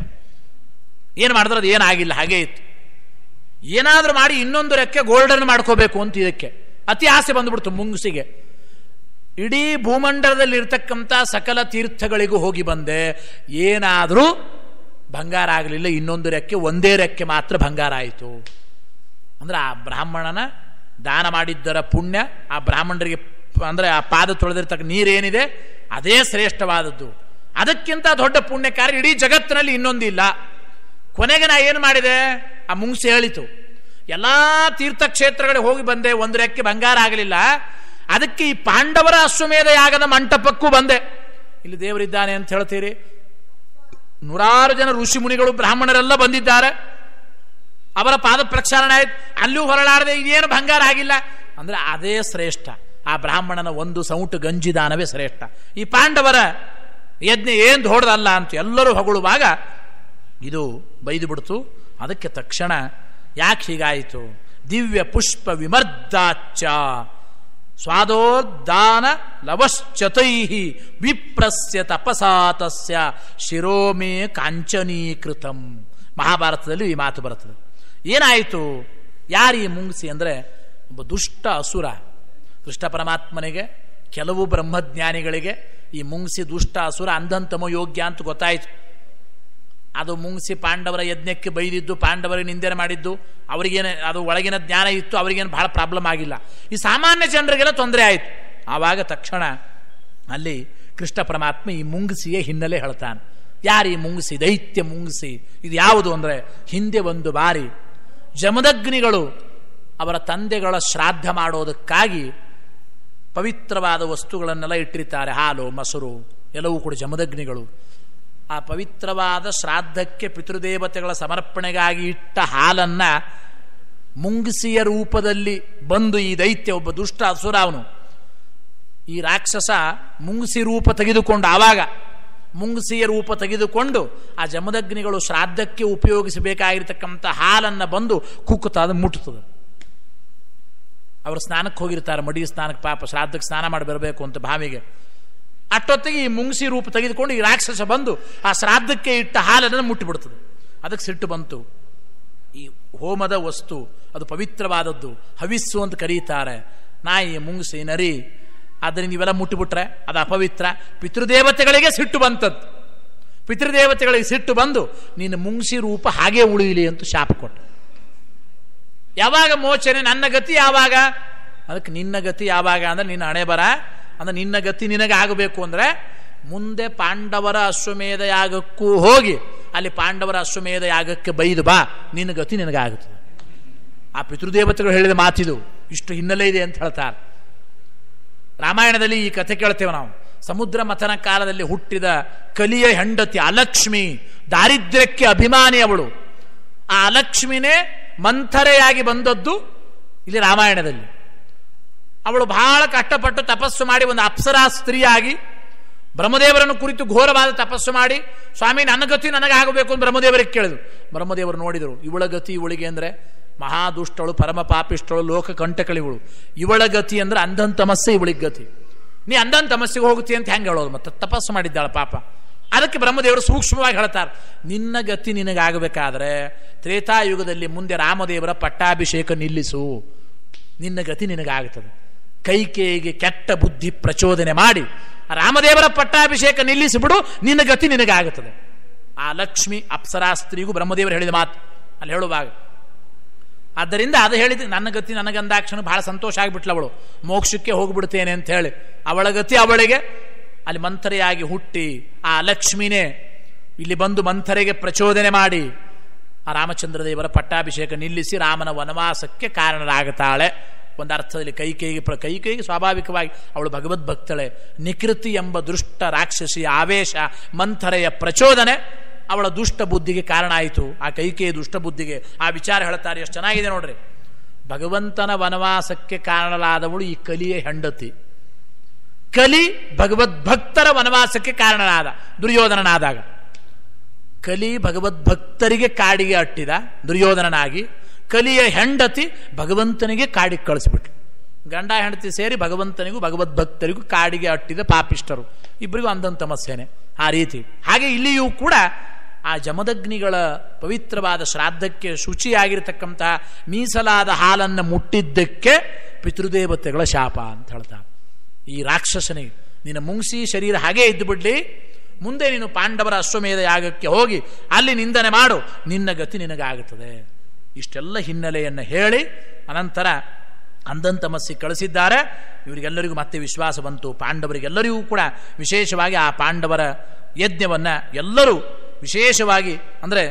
ಏನು ಮಾಡಿದ್ರೆ ಅದು ಏನಾಗಿಲ್ಲ, ಹಾಗೆ ಇತ್ತು. ಏನಾದರೂ ಮಾಡಿ ಇನ್ನೊಂದು ರೆಕ್ಕೆ ಗೋಲ್ಡನ್ ಮಾಡ್ಕೋಬೇಕು ಅಂತ ಇದಕ್ಕೆ ಅತಿ ಆಸೆ ಬಂದ್ಬಿಡ್ತು ಮುಂಗುಸಿಗೆ. ಇಡೀ ಭೂಮಂಡಲದಲ್ಲಿರ್ತಕ್ಕಂಥ ಸಕಲ ತೀರ್ಥಗಳಿಗೂ ಹೋಗಿ ಬಂದೆ, ಏನಾದರೂ ಬಂಗಾರ ಆಗಲಿಲ್ಲ. ಇನ್ನೊಂದು ರೆಕ್ಕೆ, ಒಂದೇ ರೆಕ್ಕೆ ಮಾತ್ರ ಬಂಗಾರ ಆಯಿತು. ಅಂದರೆ ಆ ಬ್ರಾಹ್ಮಣನ ದಾನ ಮಾಡಿದ್ದರ ಪುಣ್ಯ, ಆ ಬ್ರಾಹ್ಮಣರಿಗೆ ಅಂದರೆ ಆ ಪಾದ ತೊಳೆದಿರ್ತಕ್ಕ ನೀರೇನಿದೆ ಅದೇ ಶ್ರೇಷ್ಠವಾದದ್ದು. ಅದಕ್ಕಿಂತ ದೊಡ್ಡ ಪುಣ್ಯ ಕಾರ್ಯ ಇಡೀ ಜಗತ್ತಿನಲ್ಲಿ ಇನ್ನೊಂದಿಲ್ಲ. ಕೊನೆಗೆ ನಾ ಏನು ಮಾಡಿದೆ, ಆ ಮುಂಗ್ಸಿ ಹೇಳಿತು, ಎಲ್ಲ ತೀರ್ಥಕ್ಷೇತ್ರಗಳಿಗೆ ಹೋಗಿ ಬಂದೆ, ಒಂದು ರೆಕ್ಕೆ ಬಂಗಾರ ಆಗಲಿಲ್ಲ. ಅದಕ್ಕೆ ಈ ಪಾಂಡವರ ಅಶ್ವಮೇಧ ಯಾಗದ ಮಂಟಪಕ್ಕೂ ಬಂದೆ. ಇಲ್ಲಿ ದೇವರಿದ್ದಾನೆ ಅಂತ ಹೇಳ್ತೀರಿ, ನೂರಾರು ಜನ ಋಷಿ ಮುನಿಗಳು ಬ್ರಾಹ್ಮಣರೆಲ್ಲ ಬಂದಿದ್ದಾರೆ, ಅವರ ಪಾದ ಪ್ರಕ್ಷಾಳನೆ ಆಯ್ತು, ಅಲ್ಲೂ ಹೊರಳಾಡದೆ, ಇದೇನು ಬಂಗಾರ ಆಗಿಲ್ಲ ಅಂದ್ರೆ ಅದೇ ಶ್ರೇಷ್ಠ. ಆ ಬ್ರಾಹ್ಮಣನ ಒಂದು ಸೌಟು ಗಂಜಿದಾನವೇ ಶ್ರೇಷ್ಠ. ಈ ಪಾಂಡವರ ಯಜ್ಞ ಏನು ದೊಡ್ಡದಲ್ಲ ಅಂತ ಎಲ್ಲರೂ ಹೊಗಳುವಾಗ ಇದು ಬೈದು ಬಿಡ್ತು. ಅದಕ್ಕೆ ತಕ್ಷಣ ಯಾಕೆ ಹೀಗಾಯಿತು, ದಿವ್ಯ ಪುಷ್ಪ ವಿಮರ್ದಾಚ ಸ್ವಾದೋದ್ದಾನ ಲವಶ್ಚತೈ ವಿಪ್ರಸ್ಯ ತಪಸಾತಸ್ಯ ಶಿರೋಮೇ ಕಾಂಚನೀಕೃತಂ. ಮಹಾಭಾರತದಲ್ಲಿ ಈ ಮಾತು ಬರುತ್ತದೆ. ಏನಾಯಿತು, ಯಾರು ಈ ಮುಂಗ್ಸಿ ಅಂದರೆ ಒಬ್ಬ ದುಷ್ಟ ಅಸುರ. ಕೃಷ್ಣ ಪರಮಾತ್ಮನಿಗೆ, ಕೆಲವು ಬ್ರಹ್ಮಜ್ಞಾನಿಗಳಿಗೆ ಈ ಮುಂಗ್ಸಿ ದುಷ್ಟ ಅಸುರ ಅಂಧಂತಮ ಯೋಗ್ಯ ಅಂತ ಗೊತ್ತಾಯಿತು. ಅದು ಮುಂಗ್ಸಿ ಪಾಂಡವರ ಯಜ್ಞಕ್ಕೆ ಬೈದಿದ್ದು, ಪಾಂಡವರಿಗೆ ನಿಂದನೆ ಮಾಡಿದ್ದು, ಅವರಿಗೇನು ಅದು ಒಳಗಿನ ಜ್ಞಾನ ಇತ್ತು, ಅವರಿಗೇನು ಬಹಳ ಪ್ರಾಬ್ಲಮ್ ಆಗಿಲ್ಲ. ಈ ಸಾಮಾನ್ಯ ಜನರಿಗೆಲ್ಲ ತೊಂದರೆ ಆಯಿತು. ಆವಾಗ ತಕ್ಷಣ ಅಲ್ಲಿ ಕೃಷ್ಣ ಪರಮಾತ್ಮ ಈ ಮುಂಗ್ಸಿಯ ಹಿನ್ನೆಲೆ ಹೇಳ್ತಾನೆ. ಯಾರು ಈ ಮುಂಗ್ಸಿ, ದೈತ್ಯ ಮುಂಗ್ಸಿ. ಇದು ಯಾವುದು ಅಂದರೆ, ಹಿಂದೆ ಒಂದು ಬಾರಿ ಜಮದಗ್ನಿಗಳು ಅವರ ತಂದೆಗಳ ಶ್ರಾದ್ದ ಮಾಡೋದಕ್ಕಾಗಿ ಪವಿತ್ರವಾದ ವಸ್ತುಗಳನ್ನೆಲ್ಲ ಇಟ್ಟಿರ್ತಾರೆ, ಹಾಲು ಮೊಸರು ಎಲ್ಲವೂ ಕೂಡ ಜಮದಗ್ನಿಗಳು. ಆ ಪವಿತ್ರವಾದ ಶ್ರಾದ್ದಕ್ಕೆ ಪಿತೃದೇವತೆಗಳ ಸಮರ್ಪಣೆಗಾಗಿ ಇಟ್ಟ ಹಾಲನ್ನ ಮುಂಗ್ಸಿಯ ರೂಪದಲ್ಲಿ ಬಂದು ಈ ದೈತ್ಯ, ಒಬ್ಬ ದುಷ್ಟ ಅಸುರ ಅವನು, ಈ ರಾಕ್ಷಸ ಮುಂಗ್ಸಿ ರೂಪ ತೆಗೆದುಕೊಂಡು, ಆವಾಗ ಮುಂಗ್ಸಿಯ ರೂಪ ತೆಗೆದುಕೊಂಡು ಆ ಜಮದಗ್ನಿಗಳು ಶ್ರಾದ್ದಕ್ಕೆ ಉಪಯೋಗಿಸಬೇಕಾಗಿರ್ತಕ್ಕಂಥ ಹಾಲನ್ನು ಬಂದು ಕುಕ್ಕುತ್ತದೆ, ಮುಟ್ಟುತ್ತದೆ. ಅವರು ಸ್ನಾನಕ್ಕೆ ಹೋಗಿರ್ತಾರೆ, ಮಡಿ ಸ್ನಾನಕ್ಕೆ, ಪಾಪ ಶ್ರಾದ್ದಕ್ಕೆ ಸ್ನಾನ ಮಾಡಿ ಬರಬೇಕು ಅಂತ ಬಾವಿಗೆ. ಅಷ್ಟೊತ್ತಿಗೆ ಈ ಮುಂಗ್ಸಿ ರೂಪ ತೆಗೆದುಕೊಂಡು ಈ ರಾಕ್ಷಸ ಬಂದು ಆ ಶ್ರಾದ್ದಕ್ಕೆ ಇಟ್ಟ ಹಾಲನ್ನು ಮುಟ್ಟಿಬಿಡ್ತದೆ. ಅದಕ್ಕೆ ಸಿಟ್ಟು ಬಂತು. ಈ ಹೋಮದ ವಸ್ತು ಅದು ಪವಿತ್ರವಾದದ್ದು, ಹವಿಸ್ಸು ಅಂತ ಕರೀತಾರೆ. ನಾಯಿ, ಮುಂಗ್ಸಿ, ನರಿ, ಆದ್ದರಿಂದ ಇವೆಲ್ಲ ಮುಟ್ಟಿಬಿಟ್ರೆ ಅದು ಅಪವಿತ್ರ. ಪಿತೃದೇವತೆಗಳಿಗೆ ಸಿಟ್ಟು ಬಂತದ್ದು. ಪಿತೃದೇವತೆಗಳಿಗೆ ಸಿಟ್ಟು ಬಂದು ನೀನು ಮುಂಗ್ಸಿ ರೂಪ ಹಾಗೇ ಉಳಿಯಲಿ ಅಂತ ಶಾಪ ಕೊಟ್ಟು. ಯಾವಾಗ ಮೋಚನೆ, ನನ್ನ ಗತಿ ಯಾವಾಗ? ಅದಕ್ಕೆ ನಿನ್ನ ಗತಿ ಯಾವಾಗ ಅಂದ್ರೆ ನಿನ್ನ ಹಣೆ ಬರ, ಅಂದ್ರೆ ನಿನ್ನ ಗತಿ ನಿನಗೆ ಆಗಬೇಕು ಅಂದರೆ ಮುಂದೆ ಪಾಂಡವರ ಅಶ್ವಮೇಧ ಯಾಗಕ್ಕೂ ಹೋಗಿ ಅಲ್ಲಿ ಪಾಂಡವರ ಅಶ್ವಮೇಧ ಯಾಗಕ್ಕೆ ಬೈದು ಬಾ, ನಿನ್ನ ಗತಿ ನಿನಗಾಗುತ್ತದೆ. ಆ ಪಿತೃದೇವತೆಗಳು ಹೇಳಿದ ಮಾತಿದು. ಇಷ್ಟು ಹಿನ್ನೆಲೆ ಇದೆ ಅಂತ ಹೇಳ್ತಾರೆ. ರಾಮಾಯಣದಲ್ಲಿ ಈ ಕಥೆ ಕೇಳ್ತೇವೆ ನಾವು. ಸಮುದ್ರ ಮಥನ ಕಾಲದಲ್ಲಿ ಹುಟ್ಟಿದ ಕಲಿಯ ಹೆಂಡತಿ ಅಲಕ್ಷ್ಮಿ, ದಾರಿದ್ರ್ಯಕ್ಕೆ ಅಭಿಮಾನಿ ಅವಳು. ಆ ಅಲಕ್ಷ್ಮಿನೇ ಮಂಥರೆಯಾಗಿ ಬಂದದ್ದು ಇಲ್ಲಿ ರಾಮಾಯಣದಲ್ಲಿ. ಅವಳು ಬಹಳ ಕಷ್ಟಪಟ್ಟು ತಪಸ್ಸು ಮಾಡಿ ಒಂದು ಅಪ್ಸರಾ ಸ್ತ್ರೀಯಾಗಿ ಬ್ರಹ್ಮದೇವರನ್ನು ಕುರಿತು ಘೋರವಾದ ತಪಸ್ಸು ಮಾಡಿ, ಸ್ವಾಮಿ ನನ್ನ ಗತಿ ನನಗಾಗಬೇಕು ಅಂತ ಬ್ರಹ್ಮದೇವರಿಗೆ ಕೇಳಿದ್ರು. ಬ್ರಹ್ಮದೇವರು ನೋಡಿದರು, ಇವಳ ಗತಿ ಇವಳಿಗೆ ಅಂದರೆ ಮಹಾದುಷ್ಟಳು, ಪರಮ ಪಾಪಿಷ್ಟಳು, ಲೋಕ ಕಂಟಕಳಿವಳು. ಇವಳ ಗತಿ ಅಂದ್ರೆ ಅಂಧನ್ ತಮಸ್ಸೆ, ಇವಳಿಗೆ ಗತಿ. ನೀ ಅಂಧನ್ ತಮಸ್ಸಿಗೆ ಹೋಗುತ್ತಿ ಅಂತ ಹೆಂಗೆ ಹೇಳೋದು? ಮತ್ತೆ ತಪಸ್ಸು ಮಾಡಿದ್ದಾಳ ಪಾಪ. ಅದಕ್ಕೆ ಬ್ರಹ್ಮದೇವರು ಸೂಕ್ಷ್ಮವಾಗಿ ಹೇಳ್ತಾರೆ, ನಿನ್ನ ಗತಿ ನಿನಗಾಗಬೇಕಾದ್ರೆ ತ್ರೇತಾಯುಗದಲ್ಲಿ ಮುಂದೆ ರಾಮದೇವರ ಪಟ್ಟಾಭಿಷೇಕ ನಿಲ್ಲಿಸು, ನಿನ್ನ ಗತಿ ನಿನಗಾಗುತ್ತದೆ. ಕೈಕೇಯಿಗೆ ಕೆಟ್ಟ ಬುದ್ಧಿ ಪ್ರಚೋದನೆ ಮಾಡಿ ರಾಮದೇವರ ಪಟ್ಟಾಭಿಷೇಕ ನಿಲ್ಲಿಸಿಬಿಡು, ನಿನ್ನ ಗತಿ ನಿನಗಾಗುತ್ತದೆ. ಆ ಲಕ್ಷ್ಮಿ ಅಪ್ಸರಾ ಸ್ತ್ರೀಗೂ ಬ್ರಹ್ಮದೇವರು ಹೇಳಿದ ಮಾತು ಅಲ್ಲಿ ಹೇಳುವಾಗ. ಆದ್ದರಿಂದ ಅದು ಹೇಳಿದ ನನ್ನ ಗತಿ ನನಗಂದಾಕ್ಷಣ ಬಹಳ ಸಂತೋಷ ಆಗಿಬಿಟ್ಲ ಅವಳು, ಮೋಕ್ಷಕ್ಕೆ ಹೋಗ್ಬಿಡ್ತೇನೆ ಅಂತ ಹೇಳಿ. ಅವಳ ಗತಿ ಅವಳಿಗೆ ಅಲ್ಲಿ ಮಂಥರೆಯಾಗಿ ಹುಟ್ಟಿ ಆ ಲಕ್ಷ್ಮಿನೇ ಇಲ್ಲಿ ಬಂದು ಮಂಥರೆಗೆ ಪ್ರಚೋದನೆ ಮಾಡಿ ಆ ರಾಮಚಂದ್ರ ದೇವರ ಪಟ್ಟಾಭಿಷೇಕ ನಿಲ್ಲಿಸಿ ರಾಮನ ವನವಾಸಕ್ಕೆ ಕಾರಣರಾಗುತ್ತಾಳೆ. ಒಂದು ಅರ್ಥದಲ್ಲಿ ಕೈಕೇಯಿಗೆ ಸ್ವಾಭಾವಿಕವಾಗಿ ಅವಳು ಭಗವದ್ಭಕ್ತಳೆ. ನಿಕೃತಿ ಎಂಬ ದುಷ್ಟ ರಾಕ್ಷಸಿಯ ಆವೇಶ, ಮಂಥರೆಯ ಪ್ರಚೋದನೆ ಅವಳ ದುಷ್ಟ ಬುದ್ಧಿಗೆ ಕಾರಣ ಆಯಿತು. ಆ ಕೈಕೇಯಿ ದುಷ್ಟ ಬುದ್ಧಿಗೆ ಆ ವಿಚಾರ ಹೇಳ್ತಾರೆ. ಎಷ್ಟು ಚೆನ್ನಾಗಿದೆ ನೋಡ್ರಿ. ಭಗವಂತನ ವನವಾಸಕ್ಕೆ ಕಾರಣರಾದವಳು ಈ ಕಲಿಯ ಹೆಂಡತಿ. ಕಲಿ ಭಗವದ್ಭಕ್ತರ ವನವಾಸಕ್ಕೆ ಕಾರಣನಾದ ದುರ್ಯೋಧನನಾದಾಗ. ಕಲಿ ಭಗವದ್ಭಕ್ತರಿಗೆ ಕಾಡಿಗೆ ಅಟ್ಟಿದ ದುರ್ಯೋಧನನಾಗಿ, ಕಲಿಯ ಹೆಂಡತಿ ಭಗವಂತನಿಗೆ ಕಾಡಿಗೆ ಕಳಿಸ್ಬಿಟ್ರು. ಗಂಡ ಹೆಂಡತಿ ಸೇರಿ ಭಗವಂತನಿಗೂ ಭಗವದ್ಭಕ್ತರಿಗೂ ಕಾಡಿಗೆ ಅಟ್ಟಿದ ಪಾಪಿಷ್ಟರು, ಇಬ್ಬರಿಗೂ ಅಂದಂತ ಸಮಸ್ಯೆನೆ. ಆ ರೀತಿ ಹಾಗೆ ಇಲ್ಲಿಯೂ ಕೂಡ ಆ ಜಮದಗ್ನಿಗಳ ಪವಿತ್ರವಾದ ಶ್ರಾದ್ದಕ್ಕೆ ಶುಚಿಯಾಗಿರ್ತಕ್ಕಂತಹ ಮೀಸಲಾದ ಹಾಲನ್ನು ಮುಟ್ಟಿದ್ದಕ್ಕೆ ಪಿತೃದೇವತೆಗಳ ಶಾಪ ಅಂತ ಹೇಳ್ತಾರೆ. ಈ ರಾಕ್ಷಸನಿಗೆ ನಿನ್ನ ಮುಂಗ್ಸಿ ಶರೀರ ಹಾಗೇ ಇದ್ದು ಬಿಡ್ಲಿ, ಮುಂದೆ ನೀನು ಪಾಂಡವರ ಅಶ್ವಮೇಧ ಯಾಗಕ್ಕೆ ಹೋಗಿ ಅಲ್ಲಿ ನಿಂದನೆ ಮಾಡು, ನಿನ್ನ ಗತಿ ನಿನಗಾಗುತ್ತದೆ. ಇಷ್ಟೆಲ್ಲ ಹಿನ್ನೆಲೆಯನ್ನು ಹೇಳಿ ಅನಂತರ ಅಂದಂತಮಸ್ಸಿ ಕಳಿಸಿದ್ದಾರೆ. ಇವರಿಗೆಲ್ಲರಿಗೂ ಮತ್ತೆ ವಿಶ್ವಾಸ ಬಂತು. ಪಾಂಡವರಿಗೆಲ್ಲರಿಗೂ ಕೂಡ ವಿಶೇಷವಾಗಿ ಆ ಪಾಂಡವರ ಯಜ್ಞವನ್ನು ಎಲ್ಲರೂ ವಿಶೇಷವಾಗಿ ಅಂದರೆ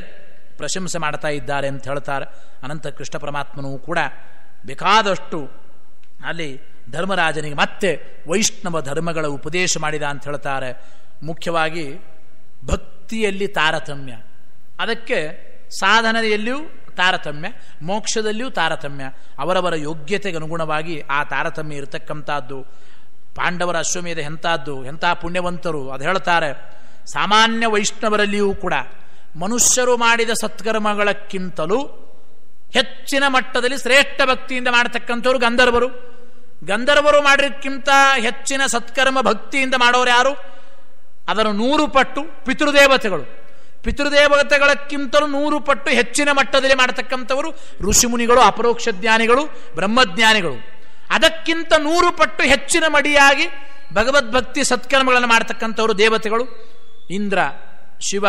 ಪ್ರಶಂಸೆ ಮಾಡ್ತಾ ಇದ್ದಾರೆ ಅಂತ ಹೇಳ್ತಾರೆ. ಅನಂತ ಕೃಷ್ಣ ಪರಮಾತ್ಮನೂ ಕೂಡ ಬೇಕಾದಷ್ಟು ಅಲ್ಲಿ ಧರ್ಮರಾಜನಿಗೆ ಮತ್ತೆ ವೈಷ್ಣವ ಧರ್ಮಗಳ ಉಪದೇಶ ಮಾಡಿದ ಅಂತ ಹೇಳ್ತಾರೆ. ಮುಖ್ಯವಾಗಿ ಭಕ್ತಿಯಲ್ಲಿ ತಾರತಮ್ಯ, ಅದಕ್ಕೆ ಸಾಧನೆಯಲ್ಲಿಯೂ ತಾರತಮ್ಯ, ಮೋಕ್ಷದಲ್ಲಿಯೂ ತಾರತಮ್ಯ, ಅವರವರ ಯೋಗ್ಯತೆಗೆ ಅನುಗುಣವಾಗಿ ಆ ತಾರತಮ್ಯ ಇರತಕ್ಕಂಥದ್ದು. ಪಾಂಡವರ ಅಶ್ವಮೇಧ ಎಂಥದ್ದು, ಎಂಥ ಪುಣ್ಯವಂತರು ಅದು ಹೇಳ್ತಾರೆ. ಸಾಮಾನ್ಯ ವೈಷ್ಣವರಲ್ಲಿಯೂ ಕೂಡ ಮನುಷ್ಯರು ಮಾಡಿದ ಸತ್ಕರ್ಮಗಳಕ್ಕಿಂತಲೂ ಹೆಚ್ಚಿನ ಮಟ್ಟದಲ್ಲಿ ಶ್ರೇಷ್ಠ ಭಕ್ತಿಯಿಂದ ಮಾಡತಕ್ಕಂಥವ್ರು ಗಂಧರ್ವರು. ಗಂಧರ್ವರು ಮಾಡಿದಕ್ಕಿಂತ ಹೆಚ್ಚಿನ ಸತ್ಕರ್ಮ ಭಕ್ತಿಯಿಂದ ಮಾಡೋರು ಯಾರು? ಅದರ 100 ಪಟ್ಟು ಪಿತೃದೇವತೆಗಳು. ಪಿತೃದೇವತೆಗಳಕ್ಕಿಂತಲೂ 100 ಪಟ್ಟು ಹೆಚ್ಚಿನ ಮಟ್ಟದಲ್ಲಿ ಮಾಡತಕ್ಕಂಥವರು ಋಷಿಮುನಿಗಳು, ಅಪರೋಕ್ಷ ಜ್ಞಾನಿಗಳು, ಬ್ರಹ್ಮಜ್ಞಾನಿಗಳು. ಅದಕ್ಕಿಂತ 100 ಪಟ್ಟು ಹೆಚ್ಚಿನ ಮಡಿಯಾಗಿ ಭಗವದ್ಭಕ್ತಿ ಸತ್ಕರ್ಮಗಳನ್ನು ಮಾಡತಕ್ಕಂಥವರು ದೇವತೆಗಳು. ಇಂದ್ರ, ಶಿವ,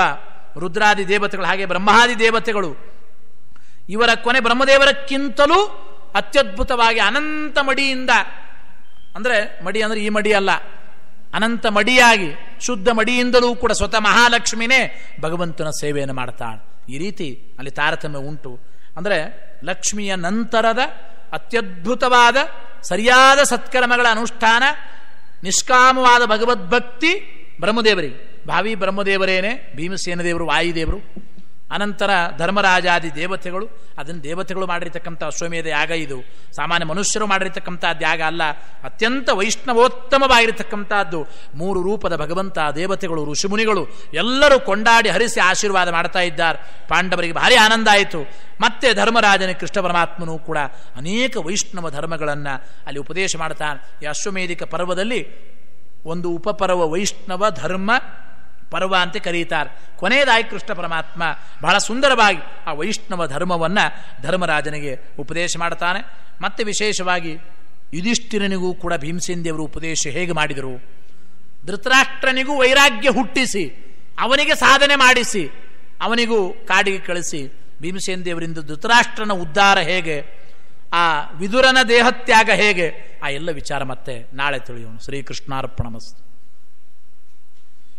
ರುದ್ರಾದಿ ದೇವತೆಗಳು, ಹಾಗೆ ಬ್ರಹ್ಮಾದಿ ದೇವತೆಗಳು. ಇವರ ಕೊನೆ ಬ್ರಹ್ಮದೇವರಕ್ಕಿಂತಲೂ ಅತ್ಯದ್ಭುತವಾಗಿ ಅನಂತ ಮಡಿಯಿಂದ, ಅಂದರೆ ಮಡಿ ಅಂದರೆ ಈ ಮಡಿ ಅಲ್ಲ, ಅನಂತ ಮಡಿಯಾಗಿ ಶುದ್ಧ ಮಡಿಯಿಂದಲೂ ಕೂಡ ಸ್ವತಃ ಮಹಾಲಕ್ಷ್ಮಿನೇ ಭಗವಂತನ ಸೇವೆಯನ್ನು ಮಾಡ್ತಾಳೆ. ಈ ರೀತಿ ಅಲ್ಲಿ ತಾರತಮ್ಯ ಉಂಟು. ಅಂದರೆ ಲಕ್ಷ್ಮಿಯ ನಂತರದ ಅತ್ಯದ್ಭುತವಾದ ಸರಿಯಾದ ಸತ್ಕರ್ಮಗಳ ಅನುಷ್ಠಾನ, ನಿಷ್ಕಾಮವಾದ ಭಗವದ್ಭಕ್ತಿ ಬ್ರಹ್ಮದೇವರಿಗೆ. ಭಾವಿ ಬ್ರಹ್ಮದೇವರೇನೆ ಭೀಮಸೇನ ದೇವರು, ವಾಯುದೇವರು, ಅನಂತರ ಧರ್ಮರಾಜಾದಿ ದೇವತೆಗಳು. ಅದನ್ನು ದೇವತೆಗಳು ಮಾಡಿರ್ತಕ್ಕಂಥ ಅಶ್ವಮೇಧ ಯಾಗ ಇದು ಸಾಮಾನ್ಯ ಮನುಷ್ಯರು ಮಾಡಿರ್ತಕ್ಕಂಥದ್ದು ಯಾಗ ಅಲ್ಲ, ಅತ್ಯಂತ ವೈಷ್ಣವೋತ್ತಮವಾಗಿರ್ತಕ್ಕಂಥದ್ದು. 3 ರೂಪದ ಭಗವಂತ, ದೇವತೆಗಳು, ಋಷಿಮುನಿಗಳು ಎಲ್ಲರೂ ಕೊಂಡಾಡಿ ಹರಿಸಿ ಆಶೀರ್ವಾದ ಮಾಡ್ತಾ ಇದ್ದಾರೆ. ಪಾಂಡವರಿಗೆ ಭಾರಿ ಆನಂದ ಆಯಿತು. ಮತ್ತೆ ಧರ್ಮರಾಜನ ಕೃಷ್ಣ ಪರಮಾತ್ಮನೂ ಕೂಡ ಅನೇಕ ವೈಷ್ಣವ ಧರ್ಮಗಳನ್ನು ಅಲ್ಲಿ ಉಪದೇಶ ಮಾಡ್ತಾನೆ. ಈ ಅಶ್ವಮೇಧಿಕ ಪರ್ವದಲ್ಲಿ ಒಂದು ಉಪಪರ್ವ ವೈಷ್ಣವ ಧರ್ಮ ಪರ್ವ ಅಂತ ಕರೀತಾರೆ. ಕೊನೆಯದಾಗಿ ಕೃಷ್ಣ ಪರಮಾತ್ಮ ಬಹಳ ಸುಂದರವಾಗಿ ಆ ವೈಷ್ಣವ ಧರ್ಮವನ್ನು ಧರ್ಮರಾಜನಿಗೆ ಉಪದೇಶ ಮಾಡ್ತಾನೆ. ಮತ್ತೆ ವಿಶೇಷವಾಗಿ ಯುಧಿಷ್ಠಿರನಿಗೂ ಕೂಡ ಭೀಮಸೇನ ದೇವರು ಉಪದೇಶ ಹೇಗೆ ಮಾಡಿದರು, ಧೃತರಾಷ್ಟ್ರನಿಗೂ ವೈರಾಗ್ಯ ಹುಟ್ಟಿಸಿ ಅವನಿಗೆ ಸಾಧನೆ ಮಾಡಿಸಿ ಅವನಿಗೂ ಕಾಡಿಗೆ ಕಳಿಸಿ ಭೀಮಸೇನ ದೇವರಿಂದ ಧೃತರಾಷ್ಟ್ರನ ಉದ್ಧಾರ ಹೇಗೆ, ಆ ವಿದುರನ ದೇಹತ್ಯಾಗ ಹೇಗೆ, ಆ ಎಲ್ಲ ವಿಚಾರ ಮತ್ತೆ ನಾಳೆ ತಿಳಿಯೋಣ. ಶ್ರೀಕೃಷ್ಣಾರ್ಪಣಮಸ್ತು.